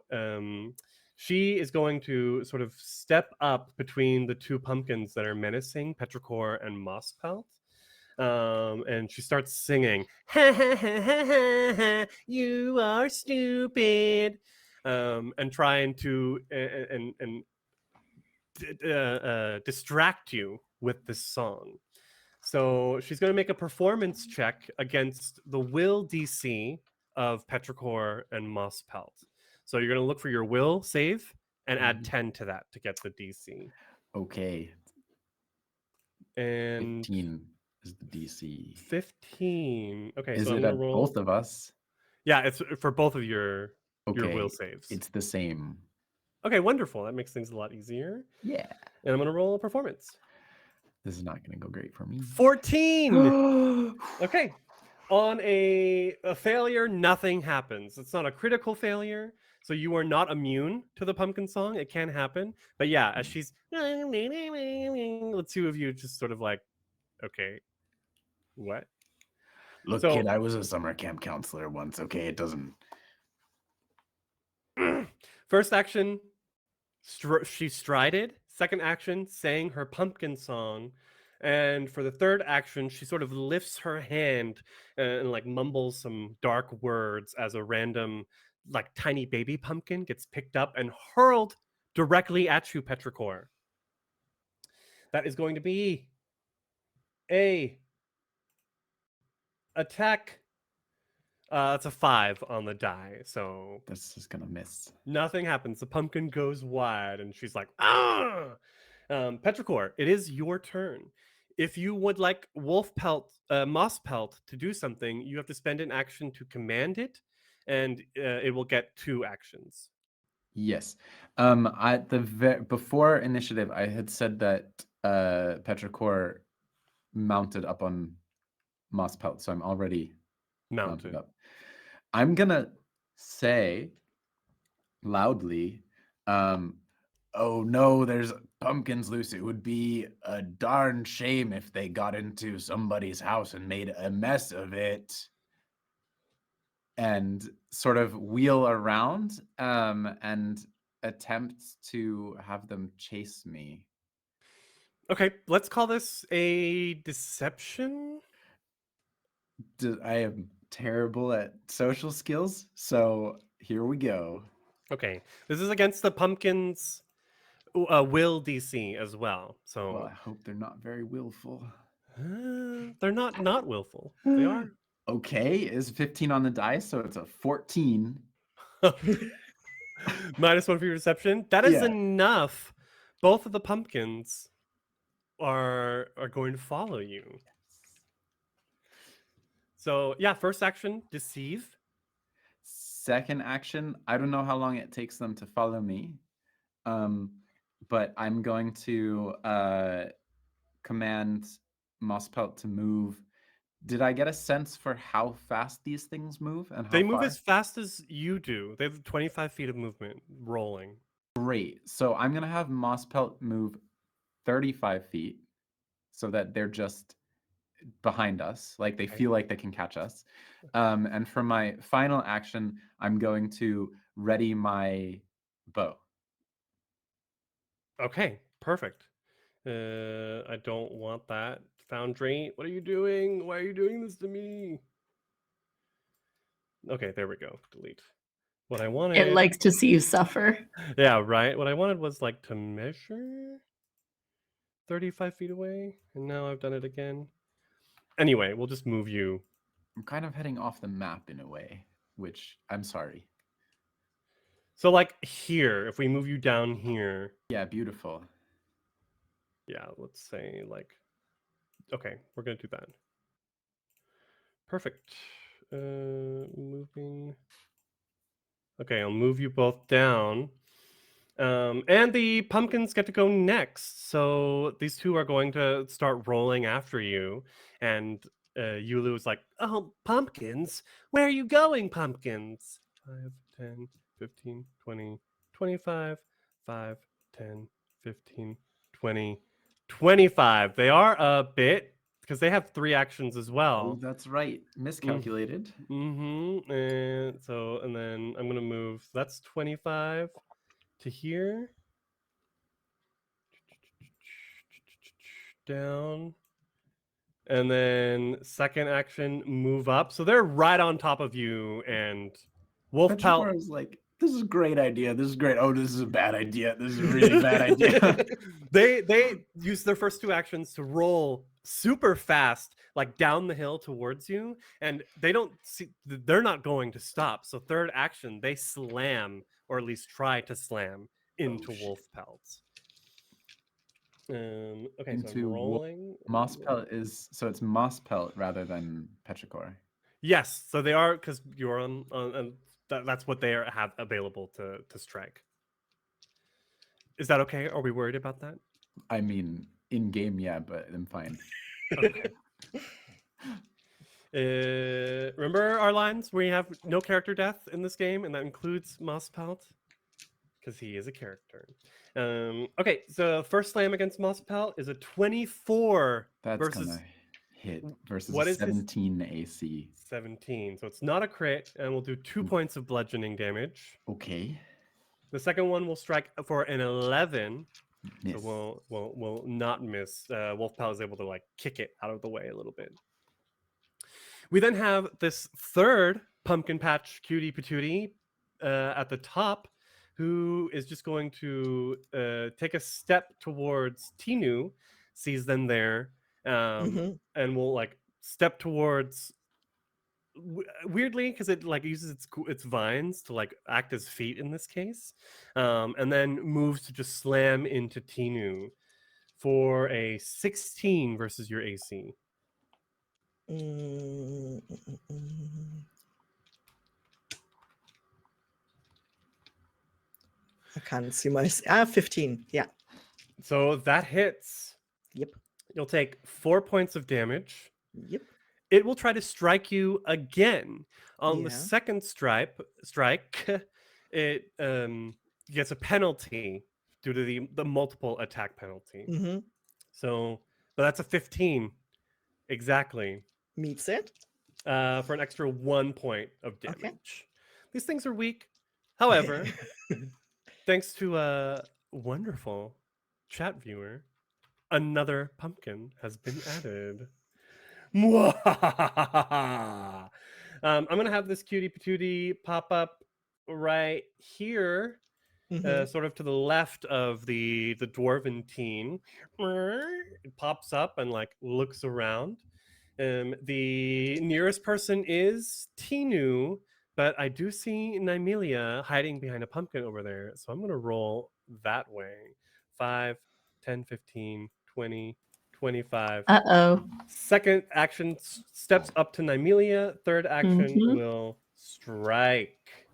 she is going to sort of step up between the 2 pumpkins that are menacing, Petrichor and Mosspelt. And she starts singing, you are stupid, and trying to distract you with this song. So she's going to make a performance check against the will DC of Petrichor and Mosspelt. So you're going to look for your will save and add 10 to that to get the DC. Okay. And 15 is the DC. 15. Okay, Is so I'm it going at to roll. both of us? Yeah, it's for both of your Okay. will saves. It's the same. Okay, wonderful. That makes things a lot easier. Yeah. And I'm going to roll a performance. This is not going to go great for me. 14. Okay. On a failure, nothing happens. It's not a critical failure, so you are not immune to the pumpkin song. It can happen. But yeah, as she's the two of you just sort of like, okay, what? Look, So- kid, I was a summer camp counselor once. Okay, it doesn't. First action, she strided. Second action, sang her pumpkin song. And for the third action, she sort of lifts her hand and like mumbles some dark words as a random, like tiny baby pumpkin gets picked up and hurled directly at you, Petrichor. That is going to be a attack It's a 5 on the die, so That's just gonna miss. nothing happens. The pumpkin goes wide, and she's like, ah! Petrichor, it is your turn. If you would like Moss Pelt to do something, you have to spend an action to command it, and it will get 2 actions. Yes. Before initiative, I had said that Petrichor mounted up on Moss Pelt, so I'm already mounted up. I'm gonna say loudly, oh no, there's pumpkins loose. It would be a darn shame if they got into somebody's house and made a mess of it. And sort of wheel around and attempt to have them chase me. Okay, let's call this a deception. I am terrible at social skills, so here we go. Okay, this is against the pumpkin's will DC as well. So Well, I hope they're not very willful. they're not willful. They are. Okay, is 15 on the dice, so it's a 14. -1 for your deception. That is Yeah. enough. Both of the pumpkins are going to follow you. So yeah, first action, deceive. Second action, I don't know how long it takes them to follow me, but I'm going to command Mosspelt to move. Did I get a sense for how fast these things move and how They move far? as fast as you do. They have 25 feet of movement rolling. Great. So I'm going to have Mosspelt move 35 feet so that they're just behind us, like they feel like they can catch us. And for my final action, I'm going to ready my bow. Okay, perfect. I don't want that. Foundry, what are you doing? Why are you doing this to me? Okay, there we go. Delete. What I wanted. It likes to see you suffer. Yeah, right. What I wanted was like to measure 35 feet away, and now I've done it again. Anyway, we'll just move you. I'm kind of heading off the map in a way, which I'm sorry. So like here, if we move you down here. Yeah, beautiful. Yeah, let's say like, okay, we're gonna do that. Perfect. Moving. Okay, I'll move you both down. And the pumpkins get to go next. So these two are going to start rolling after you. And Yulu is like, oh, pumpkins? Where are you going, pumpkins? 5, 10, 15, 20, 25, 5, 10, 15, 20, 25. They are a bit, because they have 3 actions as Oh, well. that's right. Miscalculated. Mm-hmm. And then I'm going to move. So that's 25 to here. Down. And then second action, move up. So they're right on top of you, and Wolf Pelt Petrichor is like, this is a great idea. This is great. Oh, this is a bad idea. This is a really bad idea. they use their first 2 actions to roll super fast, like down the hill towards you, and they're not going to stop. So third action, they slam, or at least try to slam into Wolf Pelt. Okay, so I'm rolling. Mosspelt is, so it's Mosspelt rather than Petrichor. Yes, so they are, because you're on that's what they have available to strike. Is that okay? Are we worried about that? I mean, in game, yeah, but I'm fine. Okay. Remember our lines where you have no character death in this game, and that includes Mosspelt, because he is a character. Okay, so first slam against Mosspelt is a 24 That's versus gonna hit versus what a is his- 17 AC. 17. So it's not a crit, and we'll do 2 points of bludgeoning damage. Okay. The second one will strike for an 11. Miss. So we'll not miss. Wolfpal is able to like kick it out of the way a little bit. We then have this third pumpkin patch cutie patootie at the top, who is just going to take a step towards Tinu, sees them there, and will like step towards weirdly, because it like uses its vines to like act as feet in this case, and then moves to just slam into Tinu for a 16 versus your AC. Mm, mm, mm, mm. I can't see my 15. Yeah. So that hits. Yep. You'll take 4 points of damage. Yep. It will try to strike you again. On the Yeah. second strike, it gets a penalty due to the multiple attack penalty. Mm-hmm. So, but that's a 15 exactly Meets it. for an extra 1 point of damage. Okay. These things are weak. However, thanks to a wonderful chat viewer, another pumpkin has been added. I'm gonna have this cutie patootie pop up right here, Mhm. sort of to the left of the dwarven teen. It pops up and like looks around. The nearest person is Tinu, but I do see Nymelia hiding behind a pumpkin over there. So I'm gonna roll that way. 5, 10, 15, 20, 25. Uh-oh. Second action steps up to Nymelia. Third action Mhm. will strike.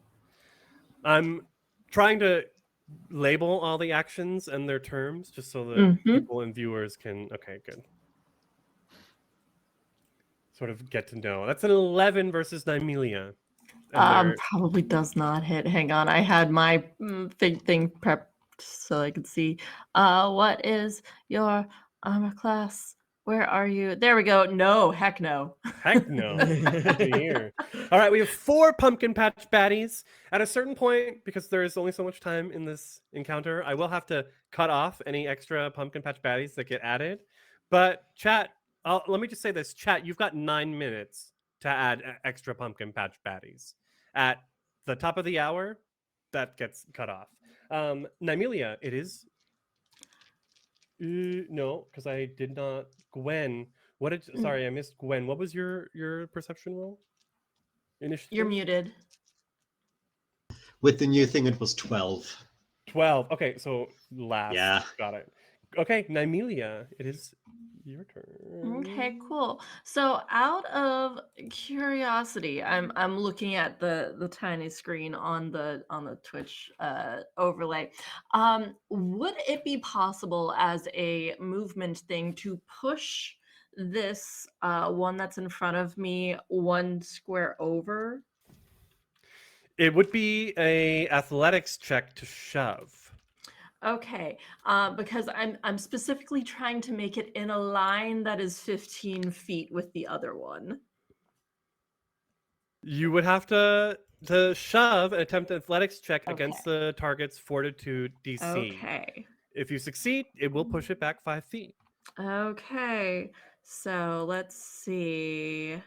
I'm trying to label all the actions and their terms just so that Mhm. people and viewers can. Okay, good. Sort of get to know. That's an 11 versus Nymelia. And Probably does not hit. Hang on, I had my thing prepped so I could see. What is your armor class? Where are you? There we go. No, heck no. heck no. Good to hear. All right, we have 4 pumpkin patch baddies. At a certain point, because there is only so much time in this encounter, I will have to cut off any extra pumpkin patch baddies that get added. But chat, let me just say this. Chat, you've got 9 minutes to add extra pumpkin patch baddies. At the top of the hour, that gets cut off. Nymelia, it is... no, because I did not... Gwen, what did... Sorry, I missed Gwen. What was your perception roll? Initiative? You're muted. With the new thing, it was 12. 12. Okay, so last. Yeah. Got it. Okay, Nymelia, it is your turn. Okay, cool. So out of curiosity, I'm looking at the tiny screen on the Twitch overlay. Would it be possible as a movement thing to push this one that's in front of me 1 square over? It would be a athletics check to shove. Okay, because I'm specifically trying to make it in a line that is 15 feet with the other one. You would have to shove and attempt an athletics check against Okay. the target's fortitude DC. Okay. If you succeed, it will push it back 5 feet. Okay. So let's see.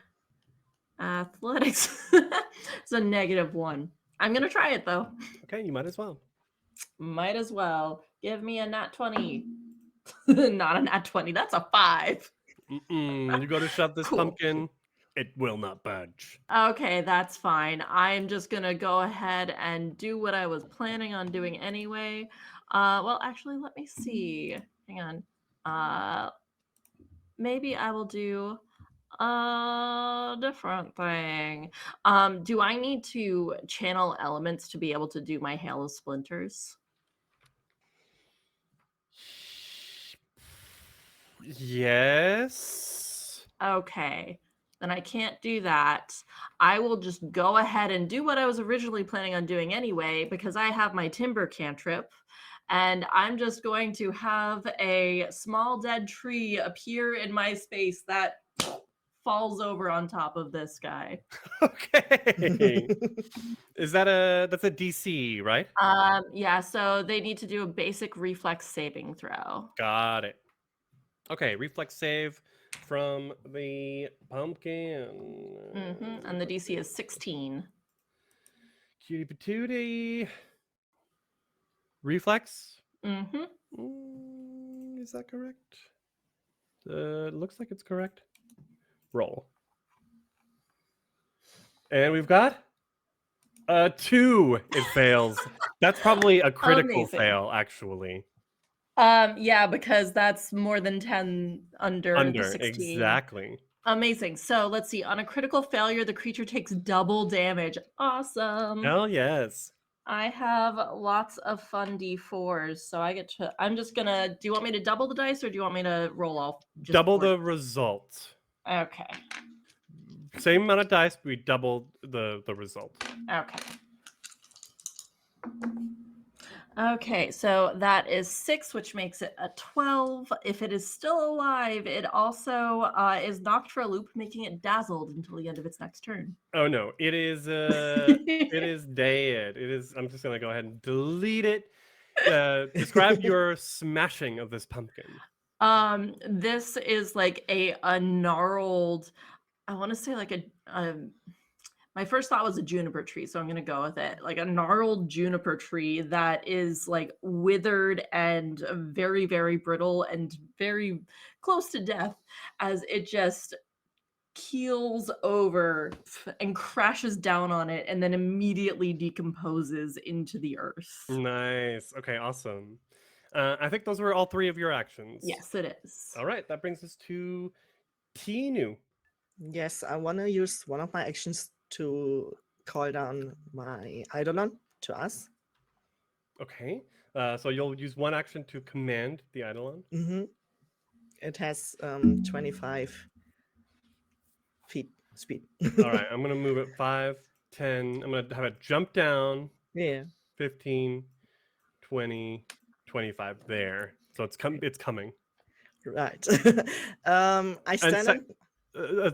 Athletics. It's a -1. I'm gonna try it though. Okay, you might as well. Might as well. Give me a nat 20. Not a nat 20. That's a 5. You go to shove this Cool. pumpkin, it will not budge. Okay, that's fine. I'm just gonna go ahead and do what I was planning on doing anyway. Well, actually, let me see. Hang on. Maybe I will do a different thing. Do I need to channel elements to be able to do my Hail of Splinters? Yes. Okay, then I can't do that. I will just go ahead and do what I was originally planning on doing anyway, because I have my timber cantrip, and I'm just going to have a small dead tree appear in my space that falls over on top of this guy. Okay. That's a DC, right? Yeah, so they need to do a basic reflex saving throw. Got it. Okay, reflex save from the pumpkin. And the DC is 16. Cutie patootie. Reflex? Mm-hmm. Is that correct? Looks like it's correct. Roll. And we've got a 2. It fails. That's probably a critical Amazing. fail, actually. Yeah, because that's more than 10 under the 16. Exactly. Amazing. So let's see. On a critical failure, the creature takes double damage. Awesome. Hell yes. I have lots of fun d4s, so I'm just gonna. Do you want me to double the dice, or do you want me to roll off? Double the result. Okay. Same amount of dice, but we double the result. Okay. Okay, so that is 6, which makes it a 12. If it is still alive, it also is knocked for a loop, making it dazzled until the end of its next turn. Oh no, it is it is dead. It is. I'm just gonna go ahead and delete it. Describe your smashing of this pumpkin. This is like a gnarled. I want to say like a. My first thought was a juniper tree, so I'm going to go with it. Like a gnarled juniper tree that is like withered and very, very brittle and very close to death as it just keels over and crashes down on it and then immediately decomposes into the earth. Nice. Okay, awesome. I think those were all 3 of your actions. Yes, it is. All right, that brings us to Tinu. Yes, I want to use one of my actions to call down my Eidolon to us. Okay. So you'll use one action to command the Eidolon. Mm-hmm. It has 25 feet speed. All right, I'm gonna move it 5, 10. I'm gonna have it jump down. Yeah. 15, 20, 25 there. So it's coming. Right. I stand up.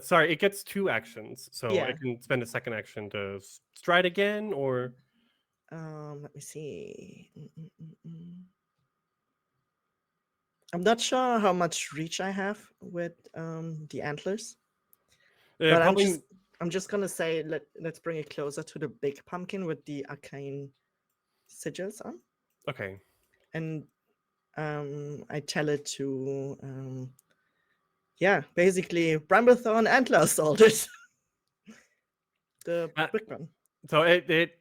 Sorry, it gets 2 actions, so Yeah. it can spend a second action to stride again, or Let me see. I'm not sure how much reach I have with the antlers, but probably. I'm just gonna say let's bring it closer to the big pumpkin with the arcane sigils on. Okay. And I tell it to basically Bramblethorn Antler Assault it. The big one. So it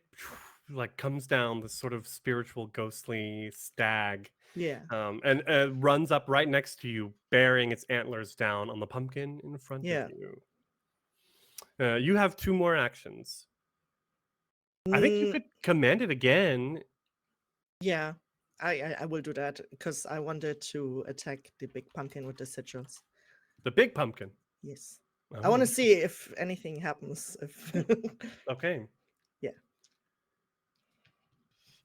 like comes down, this sort of spiritual ghostly stag. Yeah. And runs up right next to you, bearing its antlers down on the pumpkin in front of you. You have 2 more actions. I think you could command it again. Yeah, I will do that because I wanted to attack the big pumpkin with the sigils. The big pumpkin? Yes. Oh. I want to see if anything happens. Okay.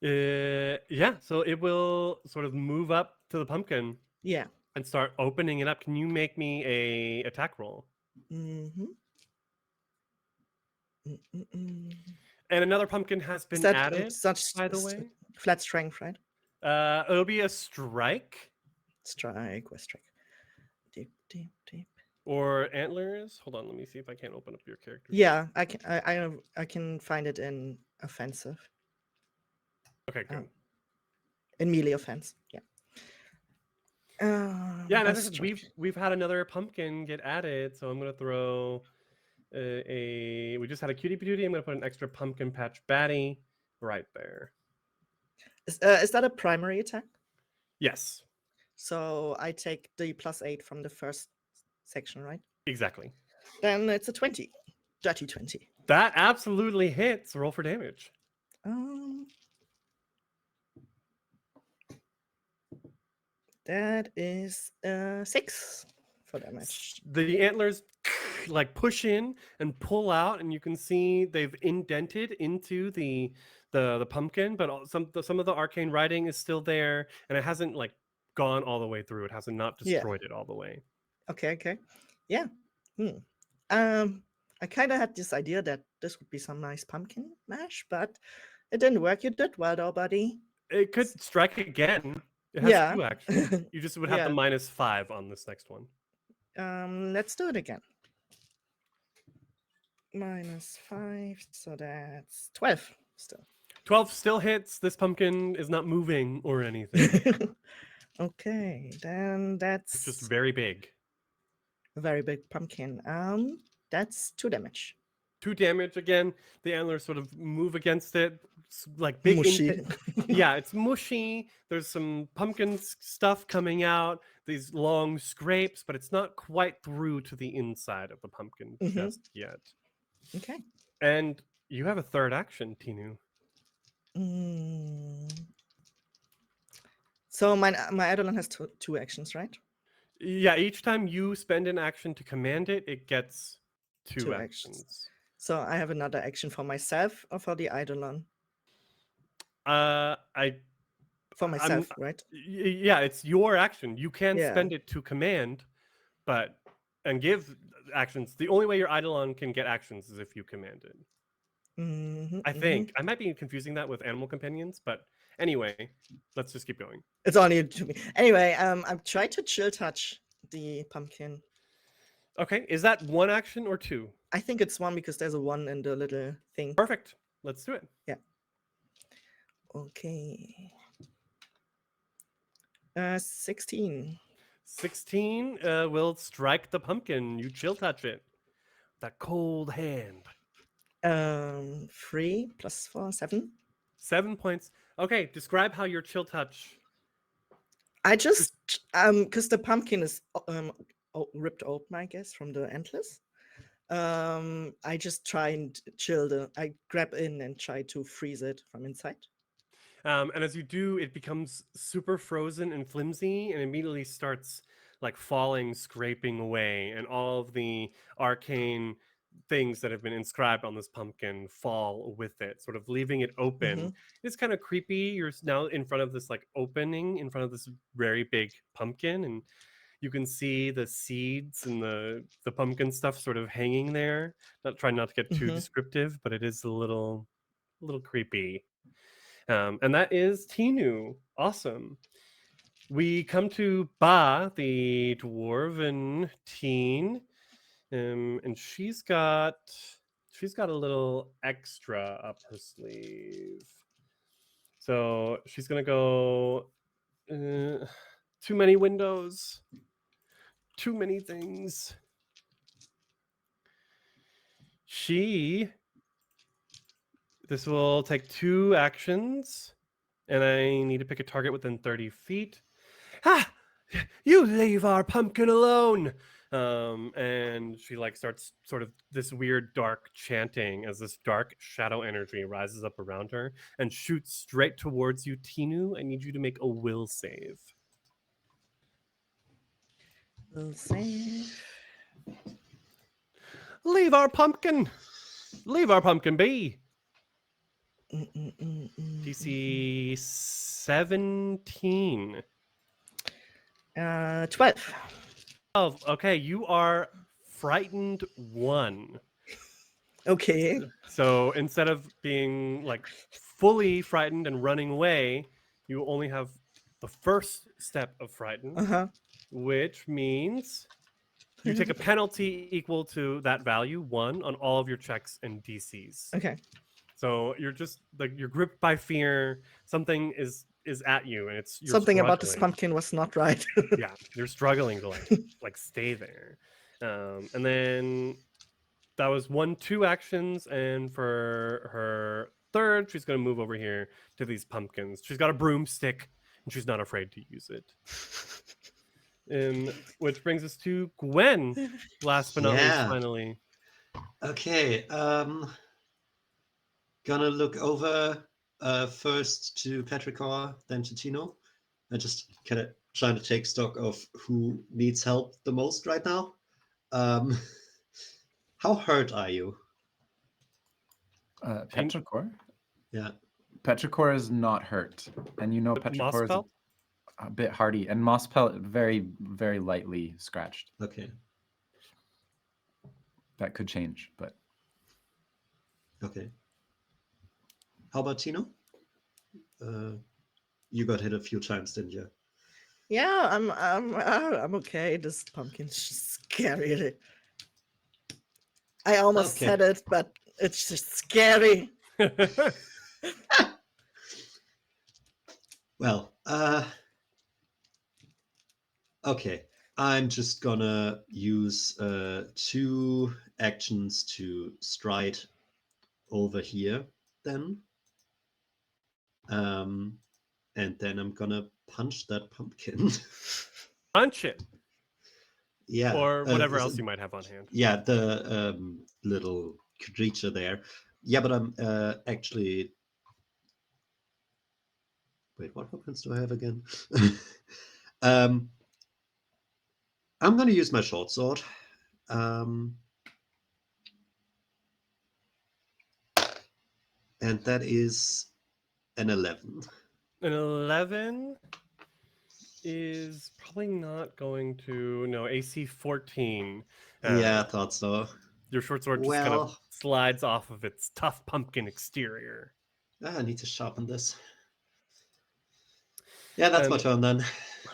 Yeah. So it will sort of move up to the pumpkin. Yeah. And start opening it up. Can you make me a attack roll? Mm-hmm. And another pumpkin has been added, by the way. Flat strength, right? It'll be a strike. Strike, West strike. Deep, deep, deep. Or antlers. Hold on, let me see if I can't open up your character. Yeah, I can find it in offensive. Okay, good. In melee offense, yeah. Yeah, and we've had another pumpkin get added, so I'm gonna throw we just had a cutie patootie. I'm gonna put an extra pumpkin patch baddie right there. Is that a primary attack? Yes. So I take the +8 from the first section, right? Exactly. Then it's a 20. Dirty 20. That absolutely hits. Roll for damage. That is 6 for damage. The antlers like push in and pull out, and you can see they've indented into the pumpkin, but some of the arcane writing is still there, and it hasn't like gone all the way through. It hasn't not destroyed it all the way. Okay. Yeah. I kind of had this idea that this would be some nice pumpkin mash, but it didn't work. You did well, though, buddy. It could strike again. It has 2 actions. You just would have the -5 on this next one. Let's do it again. -5, so that's 12 still. 12 still hits. This pumpkin is not moving or anything. Okay, then that's It's just very big. a very big pumpkin. That's 2 damage. 2 damage again. The antlers sort of move against it, like big Mushy. yeah, it's mushy. There's some pumpkin stuff coming out, these long scrapes, but it's not quite through to the inside of the pumpkin Mhm. just yet. Okay. And you have a third action, Tinu. Mm. So my Eidolon has two actions, right? Yeah, each time you spend an action to command it, it gets 2 Two actions. actions. So I have another action for myself or for the Eidolon? I For myself, right? yeah, it's your action. You can Yeah. spend it to command, and give actions. The only way your Eidolon can get actions is if you command it. Mm-hmm, I think I might be confusing that with animal companions, but anyway, let's just keep going. It's only to me. Anyway, I've tried to chill touch the pumpkin. Okay, is that 1 action or 2? I think it's 1 because there's a 1 in the little thing. Perfect. Let's do it. Okay. 16. 16 will strike the pumpkin. You chill touch it. That cold hand. 3 plus 4, 7. 7 points. Okay, describe how your chill touch. I just because the pumpkin is ripped open, I guess, from the antlers. I just try and I grab in and try to freeze it from inside. And as you do, it becomes super frozen and flimsy and immediately starts like falling, scraping away, and all of the arcane things that have been inscribed on this pumpkin fall with it, sort of leaving it open. Mhm. It's kind of creepy. You're now in front of this like opening in front of this very big pumpkin, and you can see the seeds and the pumpkin stuff sort of hanging there. Trying not to get too Mhm. descriptive, but it is a little creepy. And that is Tinu. Awesome. We come to Ba, the dwarven teen, and she's got a little extra up her sleeve. So she's gonna go. Too many windows. Too many things. This will take 2 actions, and I need to pick a target within 30 feet. Ah! You leave our pumpkin alone! And she like starts sort of this weird dark chanting as this dark shadow energy rises up around her and shoots straight towards you, Tinu. I need you to make a will save. Will save. Leave our pumpkin! Leave our pumpkin be! DC 17. 12. 12. Okay, you are frightened 1. Okay. So instead of being like fully frightened and running away, you only have the first step of frightened, which means you take a penalty equal to that value, 1, on all of your checks and DCs. Okay. So you're just like you're gripped by fear. Something is at you, and you're something about this struggling. pumpkin was not right. Yeah, you're struggling to like stay there, and then that was 2 actions, and for her third, she's going to move over here to these pumpkins. She's got a broomstick, and she's not afraid to use it. Which brings us to Gwen, last but not least, finally. Okay, gonna look over first to Petrichor, then to Tino. I just kind of trying to take stock of who needs help the most right now. How hurt are you? Petrichor? Yeah. Petrichor is not hurt. And Petrichor is a bit hardy. And Mosspelt very, very lightly scratched. Okay. That could change, but... Okay. How about Tino? You got hit a few times, didn't you? Yeah, I'm okay. This pumpkin's just scary. I almost said it, but it's just scary. Well, okay. I'm just gonna use 2 actions to stride over here then. And then I'm gonna punch that pumpkin. Punch it, Yeah. or whatever else you might have on hand. Yeah, the little creature there. Yeah, but I'm actually. Wait, what weapons do I have again? um, I'm gonna use my short sword. And that is an 11. An 11 is probably not going to. No, AC 14. Yeah, I thought so. Your short sword just kind of Well, slides off of its tough pumpkin exterior. I need to sharpen this. Yeah, that's my And turn then.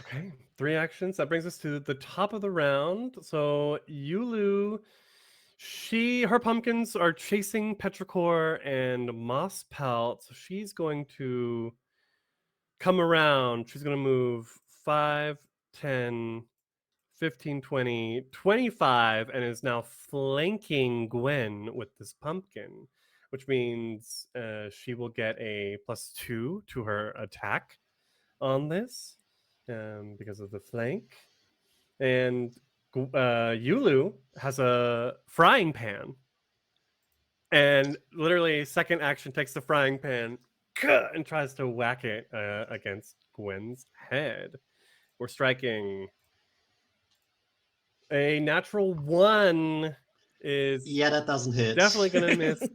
okay, 3 actions. That brings us to the top of the round. So Yulu, her pumpkins are chasing Petrichor and Moss Pelt. So she's going to come around. She's going to move 5, 10, 15, 20, 25, and is now flanking Gwen with this pumpkin, which means she will get a +2 to her attack on this because of the flank. And Yulu has a frying pan, and literally second action takes the frying pan and tries to whack it against Gwen's head. We're striking a natural 1 is Yeah, that doesn't hit. definitely gonna miss.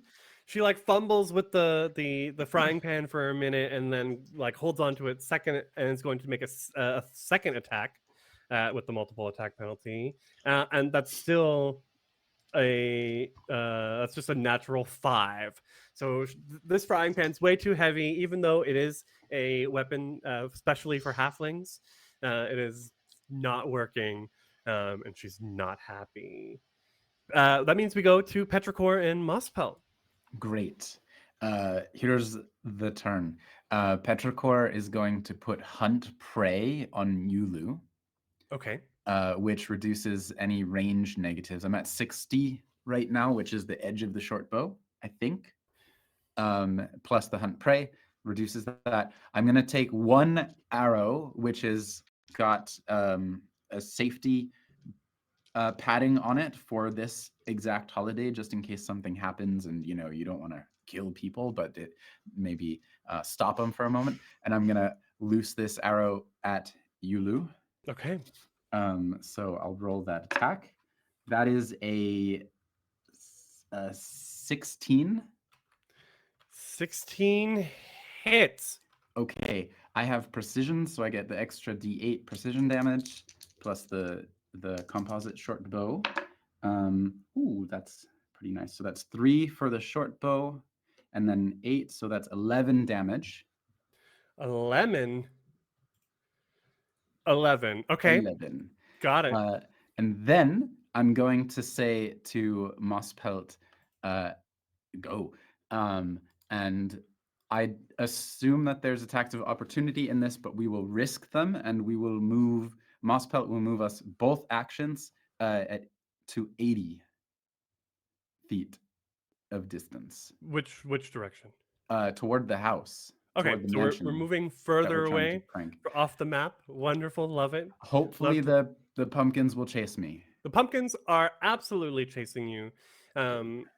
She like fumbles with the frying pan for a minute and then like holds on to it second and is going to make a second attack with the multiple attack penalty, and that's still that's just a natural 5. So this frying pan's way too heavy, even though it is a weapon especially for halflings. It is not working, and she's not happy. That means we go to Petrichor and Mosspelt. Great. Here's the turn. Petrichor is going to put Hunt Prey on Yulu, Okay. which reduces any range negatives. I'm at 60 right now, which is the edge of the short bow, I think. Plus the Hunt Prey reduces that. I'm going to take 1 arrow, which has got a safety padding on it for this exact holiday, just in case something happens and you don't want to kill people, but it maybe stop them for a moment. And I'm going to loose this arrow at Yulu. Okay. So I'll roll that attack. That is a 16. 16 hits. Okay, I have precision, so I get the extra D8 precision damage plus the composite short bow. Ooh, that's pretty nice. So that's 3 for the short bow, and then 8, so that's 11 damage. 11. Okay. 11. Got it. And then I'm going to say to Mosspelt, go. And I assume that there's attacks of opportunity in this, but we will risk them, and we will move. Mosspelt will move us both actions to 80 feet of distance. Which direction? Toward the house. Okay, toward the so we're mansion moving that further we're trying to away prank. off the map. Wonderful. Love it. Hopefully Love the pumpkins will chase me. The pumpkins are absolutely chasing you. Yulu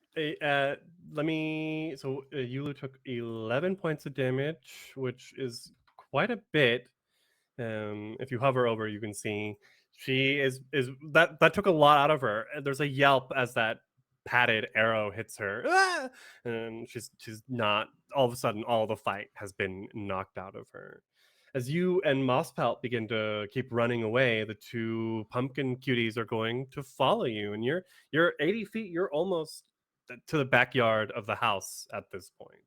took 11 points of damage, which is quite a bit. If you hover over, you can see she is that took a lot out of her. There's a yelp as that padded arrow hits her, and she's not. All of a sudden, all the fight has been knocked out of her. As you and Mosspelt begin to keep running away, the 2 pumpkin cuties are going to follow you, and you're 80 feet. You're almost to the backyard of the house at this point.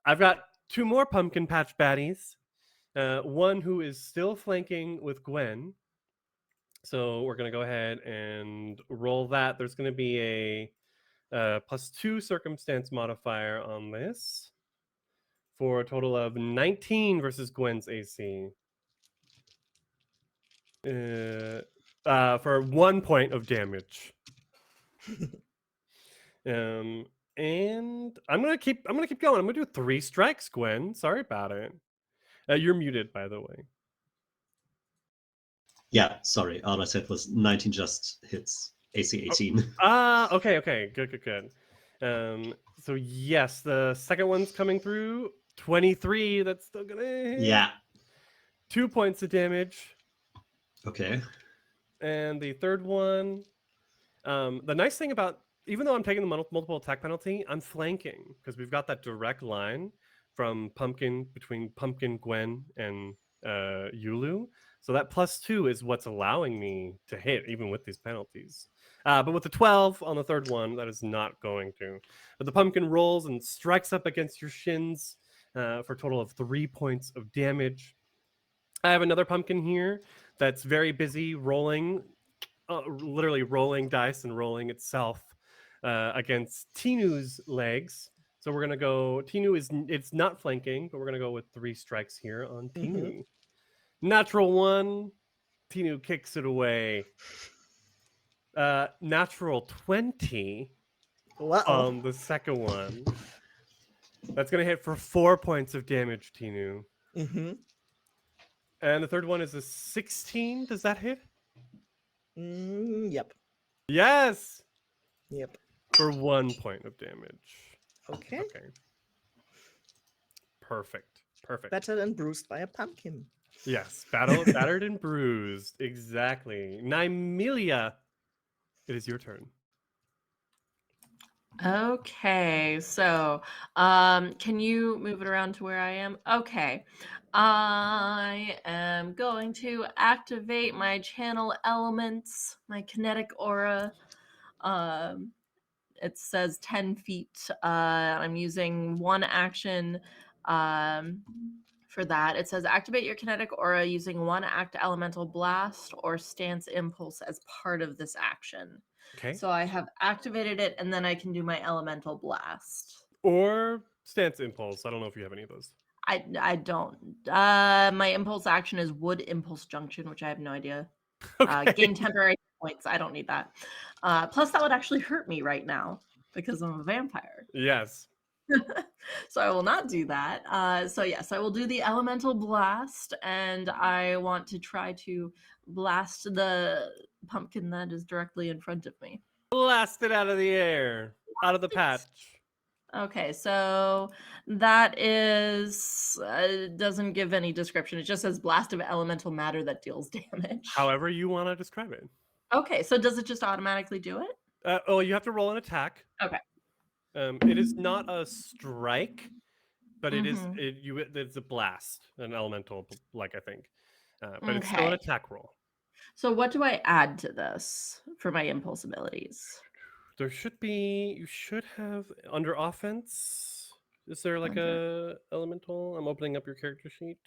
I've got 2 more pumpkin patch baddies. One who is still flanking with Gwen. So we're going to go ahead and roll that. There's going to be a +2 circumstance modifier on this for a total of 19 versus Gwen's AC. For 1 point of damage. And I'm gonna keep going. I'm gonna do 3 strikes, Gwen. Sorry about it. You're muted, by the way. Yeah, sorry. All I said was 19 just hits AC 18. Okay. Good. So yes, the second one's coming through. 23. That's still gonna hit. Yeah. 2 points of damage. Okay. And the third one, the nice thing about, even though I'm taking the multiple attack penalty, I'm flanking because we've got that direct line from between Pumpkin, Gwen, and Yulu. So that +2 is what's allowing me to hit even with these penalties. But with the 12 on the third one, that is not going to. But the Pumpkin rolls and strikes up against your shins for a total of 3 points of damage. I have another Pumpkin here that's very busy rolling, literally rolling dice and rolling itself against Tinu's legs. So we're gonna go. It's not flanking, but we're gonna go with 3 strikes here on Tinu. Natural 1. Tinu kicks it away. Natural 20 Wow. on the second one. That's gonna hit for 4 points of damage, Tinu. And the third one is a 16. Does that hit? Yep. Yes. Yep. For 1 point of damage. Okay. Perfect. Battered and bruised by a pumpkin. Yes, battered and bruised. Exactly. Nymelia, it is your turn. Okay, so can you move it around to where I am? Okay. I am going to activate my channel elements, my kinetic aura. It says 10 feet. I'm using 1 action for that. It says activate your kinetic aura using 1 act elemental blast or stance impulse as part of this action. Okay. So I have activated it, and then I can do my elemental blast. Or stance impulse. I don't know if you have any of those. I don't. My impulse action is wood impulse junction, which I have no idea. Okay. Gain temporary points. I don't need that. Plus, that would actually hurt me right now because I'm a vampire. Yes. So I will not do that. So yes, I will do the elemental blast, and I want to try to blast the pumpkin that is directly in front of me. Blast it out of the air. Out of the patch. Okay, so that is doesn't give any description. It just says blast of elemental matter that deals damage. However you want to describe it. Okay, so does it just automatically do it? You have to roll an attack. Okay. It is not a strike, but it is. Mhm. It's a blast, an elemental, like I think. But it's still an Okay. attack roll. So what do I add to this for my impulse abilities? There should be. You should have under offense. Is there like Under- a elemental? I'm opening up your character sheet.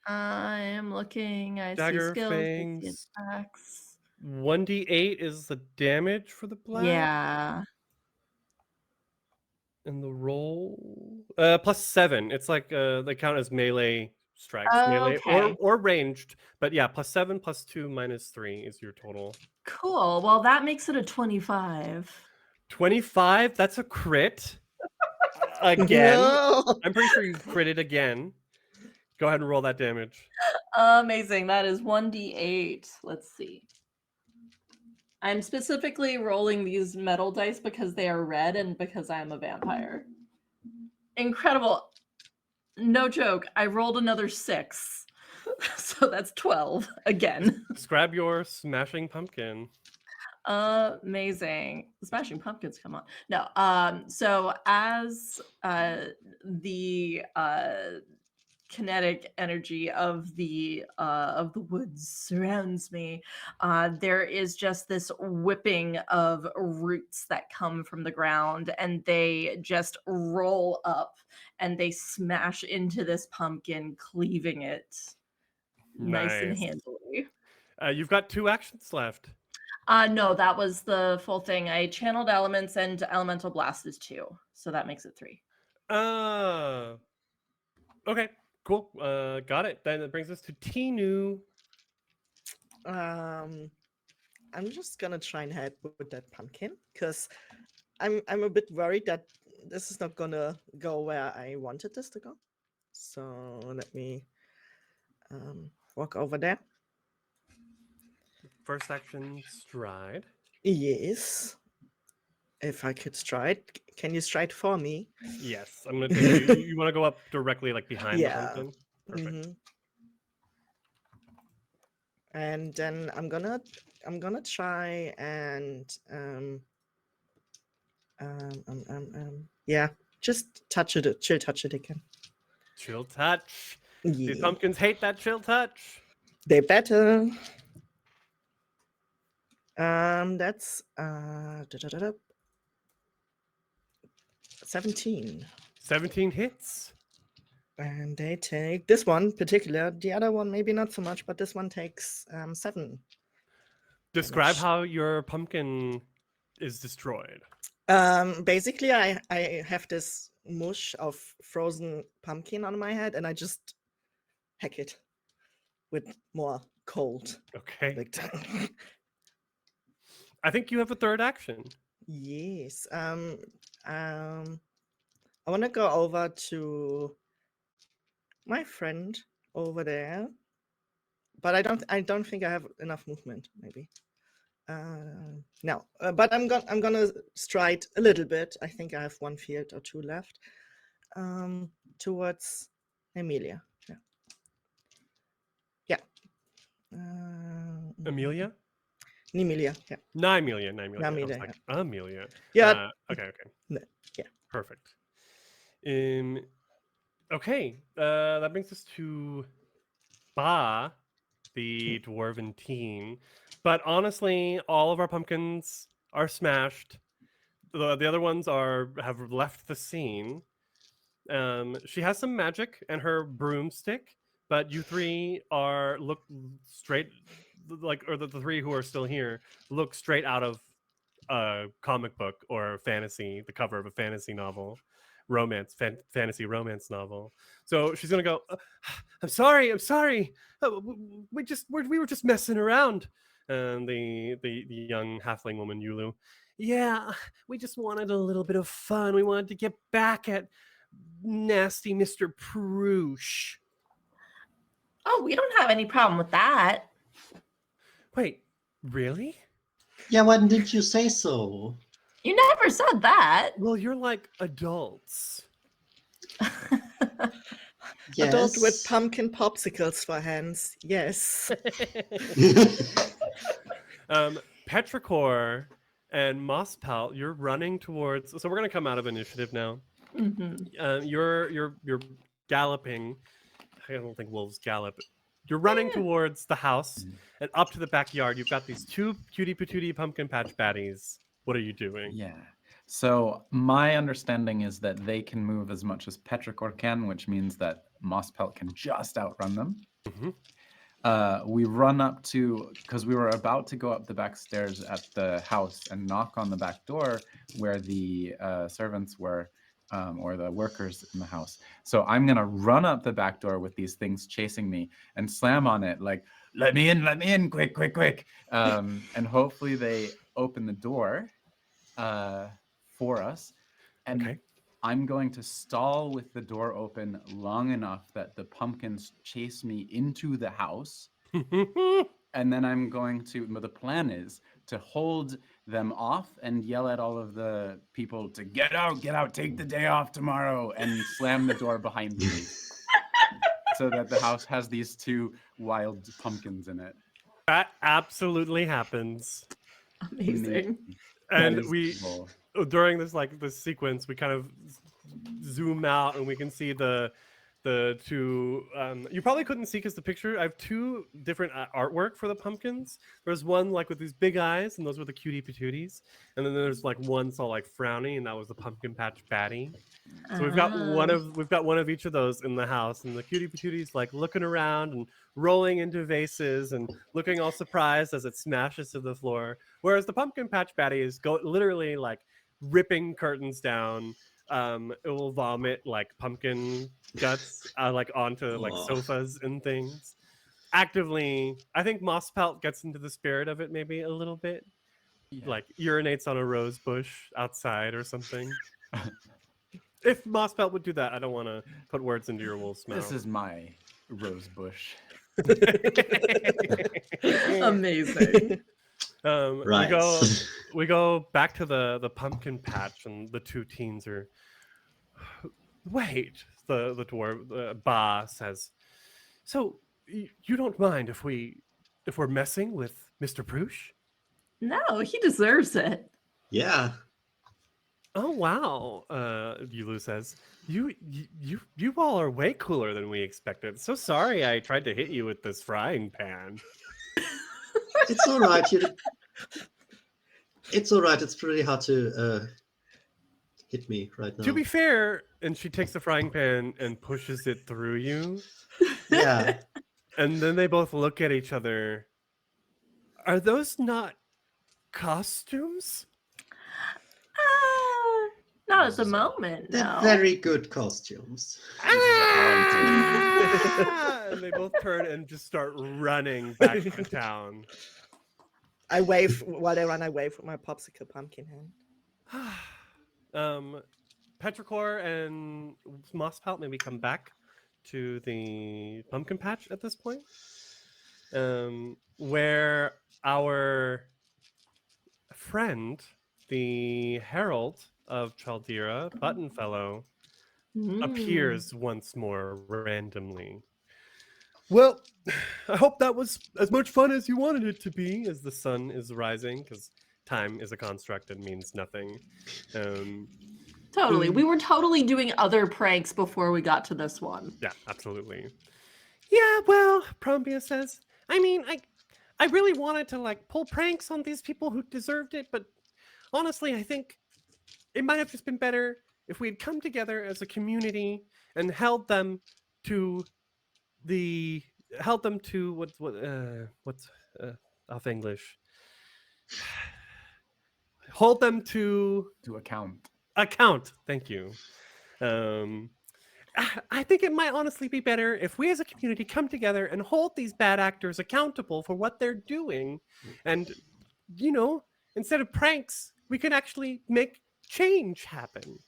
I am looking. I Dagger, see skills. I see fangs. attacks. 1d8 is the damage for the blast. Yeah. And the roll +7. It's like they count as melee strikes, melee Okay. or ranged. But yeah, +7 +2 -3 is your total. Cool. Well, that makes it a 25. 25. That's a crit. Again. No. I'm pretty sure you critted again. Go ahead and roll that damage. Amazing. That is 1d8. Let's see. I'm specifically rolling these metal dice because they are red and because I am a vampire. Incredible. No joke. I rolled another 6. So that's 12 again. Describe your smashing pumpkin. Amazing. Smashing pumpkins, come on. No, so as the kinetic energy of the woods surrounds me, there is just this whipping of roots that come from the ground, and they just roll up and they smash into this pumpkin, cleaving it nice and Nice. handily. You've got 2 actions left. No, that was the full thing. I channeled elements and elemental blast is 2, so that makes it 3. Okay, cool. Got it. Then it brings us to Tinu. I'm just gonna try and help with that pumpkin because I'm a bit worried that this is not gonna go where I wanted this to go. So let me walk over there. First action, stride. Yes, if I could stride. Can you stride for me? Yes, I'm gonna take you. You want to go up directly, like behind the Yeah. pumpkin? Perfect. hmm And then I'm gonna try and yeah, just touch it, chill touch it again. Chill touch. These Yeah, pumpkins hate that chill touch. they better. That's 17. 17 hits. And they take this one particular. The other one maybe not so much, but this one takes 7 Describe damage. how your pumpkin is destroyed. Basically, I have this mush of frozen pumpkin on my head, and I just hack it with more cold. Okay. Like, I think you have a third action. yes. I want to go over to my friend over there, but I don't think I have enough movement. Maybe. No, but I'm gonna stride a little bit. I think I have 1 field or 2 left. Towards Emilia. Yeah. Yeah. Amelia? Emilia. Yeah. Nymelia. Nymelia. I was Nymelia, like, Amelia. Yeah. Okay. Yeah. Perfect. Okay. That brings us to Ba, the dwarven teen. But honestly, all of our pumpkins are smashed. The other ones have left the scene. She has some magic and her broomstick, but you three look straight, like, or the three who are still here look straight out of a comic book or fantasy, the cover of a fantasy novel, fantasy romance novel. So she's gonna go. I'm sorry. We were just messing around. And the young halfling woman Yulu, yeah, we just wanted a little bit of fun. We wanted to get back at nasty Mr. Proosh. Oh, we don't have any problem with that. Wait, really? Yeah, why didn't you say so? You never said that. Well, you're like adults. Adult with Yes. pumpkin popsicles for hands. Yes. Petrichor and Mosspelt, you're running towards. So we're gonna come out of initiative now. Mm-hmm. You're galloping. I don't think wolves gallop. You're running towards the house and up to the backyard. You've got these 2 cutie patootie pumpkin patch baddies. What are you doing? Yeah. So my understanding is that they can move as much as Petrichor can, which means that Mosspelt can just outrun them. Mm-hmm. We run up to, because we were about to go up the back stairs at the house and knock on the back door where the servants were, or the workers in the house. So I'm going to run up the back door with these things chasing me and slam on it like, let me in, quick, quick, quick. And hopefully they open the door for us. And Okay. I'm going to stall with the door open long enough that the pumpkins chase me into the house. And then I'm going to, the plan is to hold them off and yell at all of the people to get out, take the day off tomorrow, and slam the door behind me. So that the house has these 2 wild pumpkins in it. That absolutely happens. Amazing. And we, during this sequence, we kind of zoom out and we can see the 2 you probably couldn't see because the picture, I have 2 different artwork for the pumpkins. There's one like with these big eyes, and those were the cutie patooties, and then there's like one all like frowny, and that was the pumpkin patch baddie. So we've got one of each of those in the house, and the cutie patooties like looking around and rolling into vases and looking all surprised as it smashes to the floor, whereas the pumpkin patch baddie is literally like ripping curtains down. It will vomit like pumpkin guts like onto like Oh. sofas and things. actively, I think Mosspelt gets into the spirit of it maybe a little bit. Yeah. Like urinates on a rose bush outside or something. If Mosspelt would do that, I don't want to put words into your wolf's mouth. This is my rose bush. Amazing. Right. we go back to the pumpkin patch, and the two teens are. Wait, the dwarf Ba says. So you don't mind if we're messing with Mr. Prush? No, he deserves it. Yeah. Oh wow, Yulu says. You all are way cooler than we expected. So sorry I tried to hit you with this frying pan. It's all right. It's all right. It's pretty hard to hit me right now. To be fair, and she takes the frying pan and pushes it through you. Yeah. And then they both look at each other. Are those not costumes? Not at the moment, They're no. very good costumes. And they both turn and just start running back to town. I wave while they run. I wave with my popsicle pumpkin hand. Petrichor and Mosspelt maybe come back to the pumpkin patch at this point, where our friend, the Herald of Chaldera, Buttonfellow, appears once more randomly. Well, I hope that was as much fun as you wanted it to be, as the sun is rising, because time is a construct and means nothing. Totally. We were totally doing other pranks before we got to this one. Yeah, absolutely. Yeah, well, Prombia says, I mean, I really wanted to like pull pranks on these people who deserved it, but honestly, I think it might have just been better if we had come together as a community and held them to what's off English? Hold them to account. Thank you. I think it might honestly be better if we as a community come together and hold these bad actors accountable for what they're doing. And, instead of pranks, we can actually make change happen.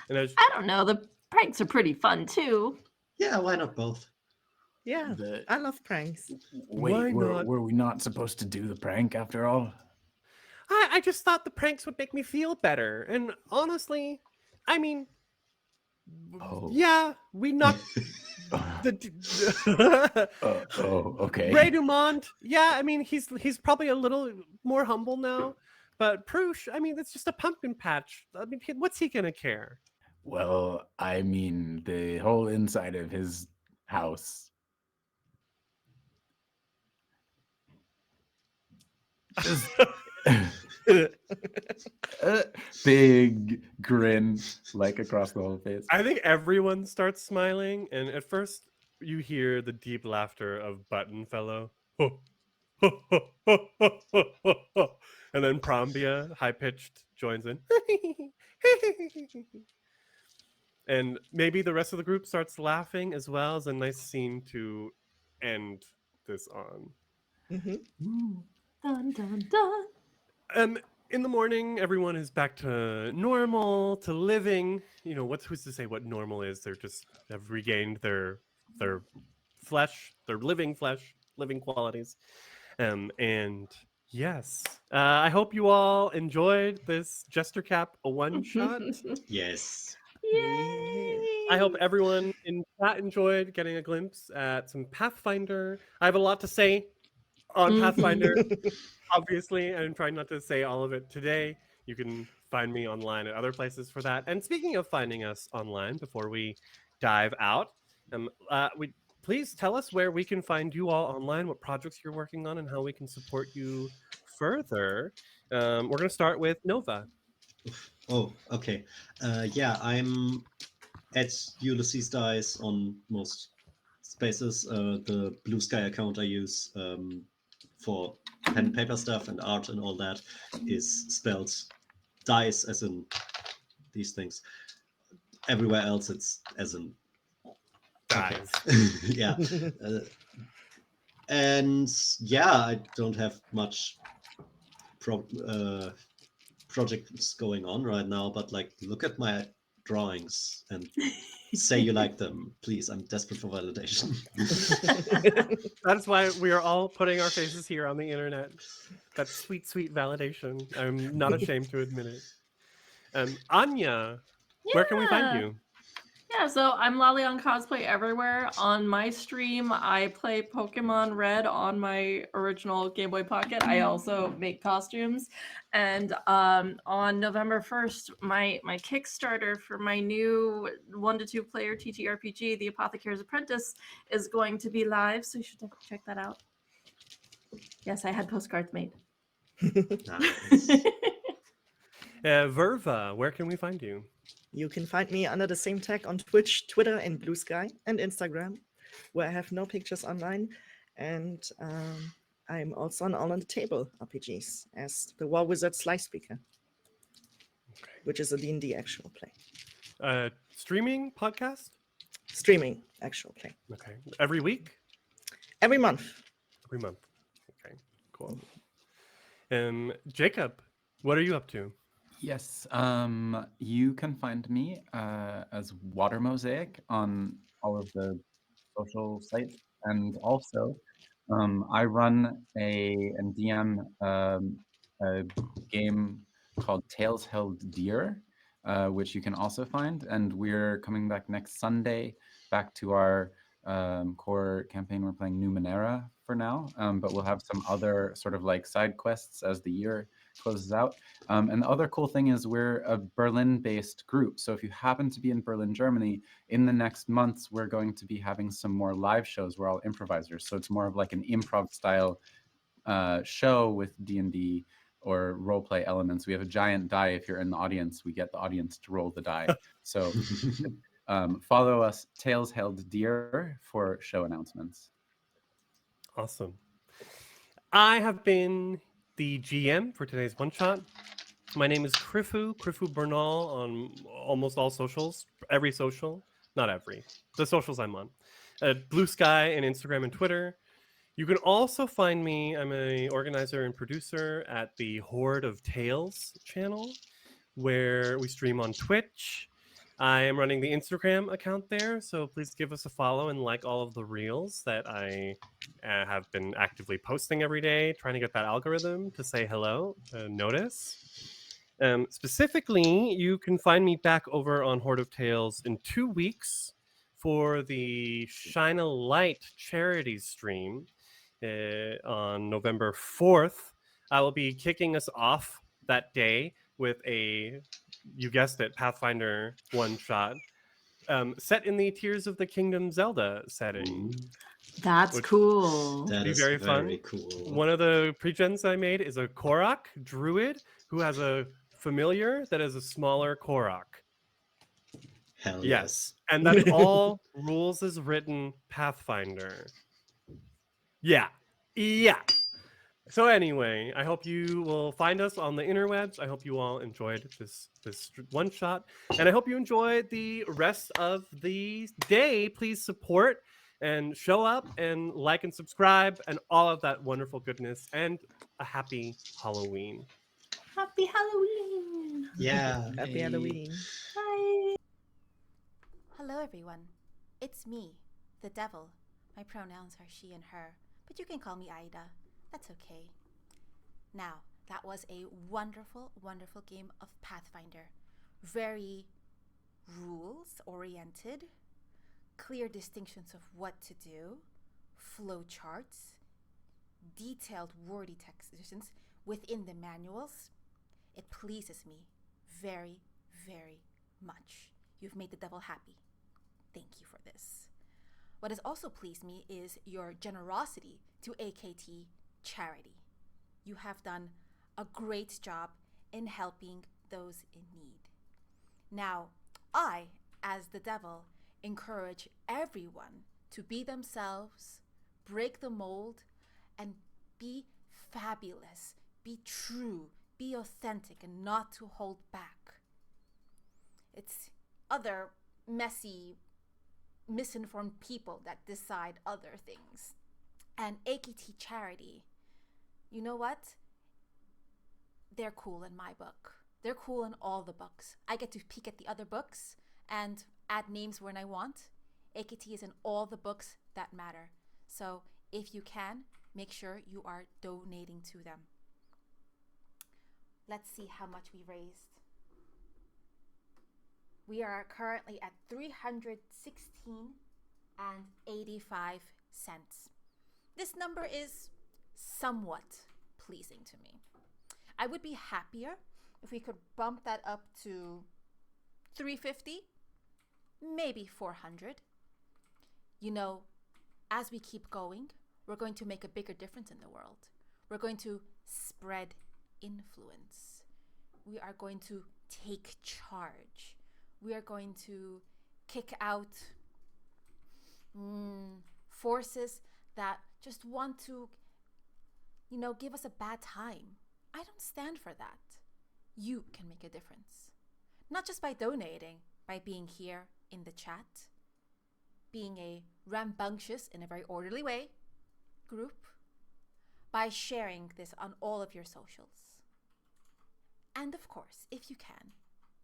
And I don't know. The pranks are pretty fun, too. Yeah, why not both? Yeah, I love pranks. Wait, were we not supposed to do the prank after all? I just thought the pranks would make me feel better. And honestly, I mean, yeah, we knocked okay. Ray Dumont. Yeah, I mean, he's probably a little more humble now. But Prush, I mean, it's just a pumpkin patch. I mean, what's he gonna care? Well, I mean, the whole inside of his house. Just big grin like across the whole face. I think everyone starts smiling, and at first you hear the deep laughter of Buttonfellow. And then Prombia, high-pitched, joins in. And maybe the rest of the group starts laughing as well, as a nice scene to end this on. Dun, dun, dun. In the morning, everyone is back to normal, to living. Who's to say what normal is? They're just have regained their flesh, their living flesh, living qualities. And yes, I hope you all enjoyed this Jestercap a one-shot. Yes. Yay! I hope everyone in chat enjoyed getting a glimpse at some Pathfinder. I have a lot to say on Pathfinder. Obviously, I'm trying not to say all of it today. You can find me online at other places for that. And speaking of finding us online, before we dive out, please tell us where we can find you all online, what projects you're working on, and how we can support you further. We're going to start with Nova. Oh, okay. Yeah, I'm at Ulysses Dice on most spaces. The Blue Sky account I use for pen and paper stuff and art and all that is spelled dice as in these things. Everywhere else it's as in Dice. yeah. And yeah, I don't have much projects going on right now, but like, look at my drawings and say you like them, please. I'm desperate for validation. That's why we are all putting our faces here on the internet. That sweet, sweet validation. I'm not ashamed to admit it. Anya, where can we find Yeah. you? Yeah, so I'm Lolly on Cosplay everywhere. On my stream, I play Pokemon Red on my original Game Boy Pocket. I also make costumes. And on November 1st, my Kickstarter for my new 1 to 2 player ttrpg, The Apothecary's Apprentice, is going to be live. So you should definitely check that out. Yes, I had postcards made. Nice. Verva, where can we find you? You can find me under the same tag on Twitch, Twitter, and Blue Sky, and Instagram, where I have no pictures online. And I'm also on All on the Table RPGs as the War Wizard Slice Speaker, which is a D&D actual play. Streaming podcast? Streaming actual play. Okay. Every week? Every month. Every month. Okay, cool. Jacob, what are you up to? Yes, you can find me as Water Mosaic on all of the social sites, and also I run and DM a game called Tales Held Dear, which you can also find, and we're coming back next Sunday back to our core campaign. We're playing Numenera for now, but we'll have some other sort of like side quests as the year closes out. And the other cool thing is we're a Berlin-based group. So if you happen to be in Berlin, Germany, in the next months, we're going to be having some more live shows. We're all improvisers. So it's more of like an improv style show with D&D or role play elements. We have a giant die. If you're in the audience, we get the audience to roll the die. So follow us, Tales Held Dear, for show announcements. Awesome. I have been the GM for today's one shot. My name is Krifu Bernal on almost all socials, every social, not every, the socials I'm on. Blue Sky and Instagram and Twitter. You can also find me, I'm an organizer and producer at the Horde of Tales channel, where we stream on Twitch. I am running the Instagram account there, so please give us a follow and like all of the reels that I have been actively posting every day, trying to get that algorithm to say hello, notice. Specifically, you can find me back over on Horde of Tales in 2 weeks for the Shine a Light charities stream on November 4th. I will be kicking us off that day with you guessed it, Pathfinder one shot, set in the Tears of the Kingdom Zelda setting. Ooh, That's Which- cool. that be is very very fun. cool. One of the pre-gens I made is a Korok druid who has a familiar that is a smaller Korok. Hell Yes. yes. And that's all rules is written Pathfinder. Yeah. Yeah. So anyway, I hope you will find us on the interwebs. I hope you all enjoyed this one shot, and I hope you enjoy the rest of the day. Please support and show up and like and subscribe and all of that wonderful goodness, and a happy Halloween. Happy Halloween. Yeah. Happy hey. Halloween. Bye. Hello, everyone. It's me, the devil. My pronouns are she and her, but you can call me Aida. That's okay. Now, that was a wonderful, wonderful game of Pathfinder. Very rules-oriented, clear distinctions of what to do, flow charts, detailed wordy texts within the manuals. It pleases me very, very much. You've made the devil happy. Thank you for this. What has also pleased me is your generosity to AKT charity. You have done a great job in helping those in need. Now, I, as the devil, encourage everyone to be themselves, break the mold, and be fabulous, be true, be authentic, and not to hold back. It's other messy, misinformed people that decide other things. And AKT Charity, you know what? They're cool in my book. They're cool in all the books. I get to peek at the other books and add names when I want. AKT is in all the books that matter. So if you can, make sure you are donating to them. Let's see how much we raised. We are currently at $316.85. This number is somewhat pleasing to me. I would be happier if we could bump that up to $350, maybe $400. You know, as we keep going, we're going to make a bigger difference in the world. We're going to spread influence. We are going to take charge. We are going to kick out forces that just want to, give us a bad time. I don't stand for that. You can make a difference. Not just by donating, by being here in the chat, being a rambunctious, in a very orderly way, group, by sharing this on all of your socials. And of course, if you can,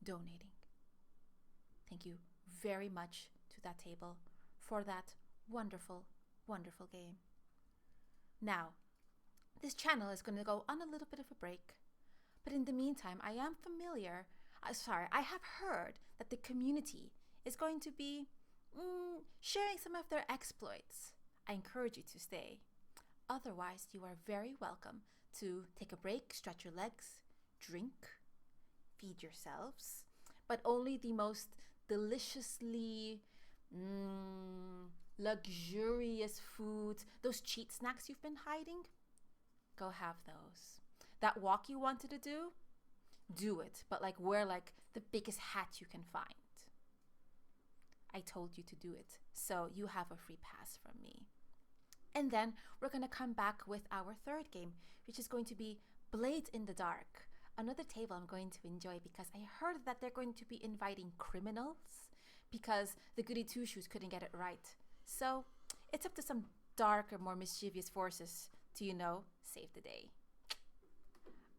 donating. Thank you very much to that table for that wonderful, wonderful game. Now, this channel is going to go on a little bit of a break. But in the meantime, I have heard that the community is going to be sharing some of their exploits. I encourage you to stay. Otherwise, you are very welcome to take a break, stretch your legs, drink, feed yourselves, but only the most deliciously luxurious foods, those cheat snacks you've been hiding, go have those. That walk you wanted to do it, but wear the biggest hat you can find. I told you to do it, so you have a free pass from me. And then we're going to come back with our third game, which is going to be Blades in the Dark. Another table I'm going to enjoy because I heard that they're going to be inviting criminals because the goody two-shoes couldn't get it right. So it's up to some darker, more mischievous forces to, save the day.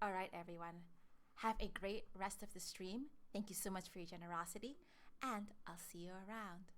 All right, everyone. Have a great rest of the stream. Thank you so much for your generosity, and I'll see you around.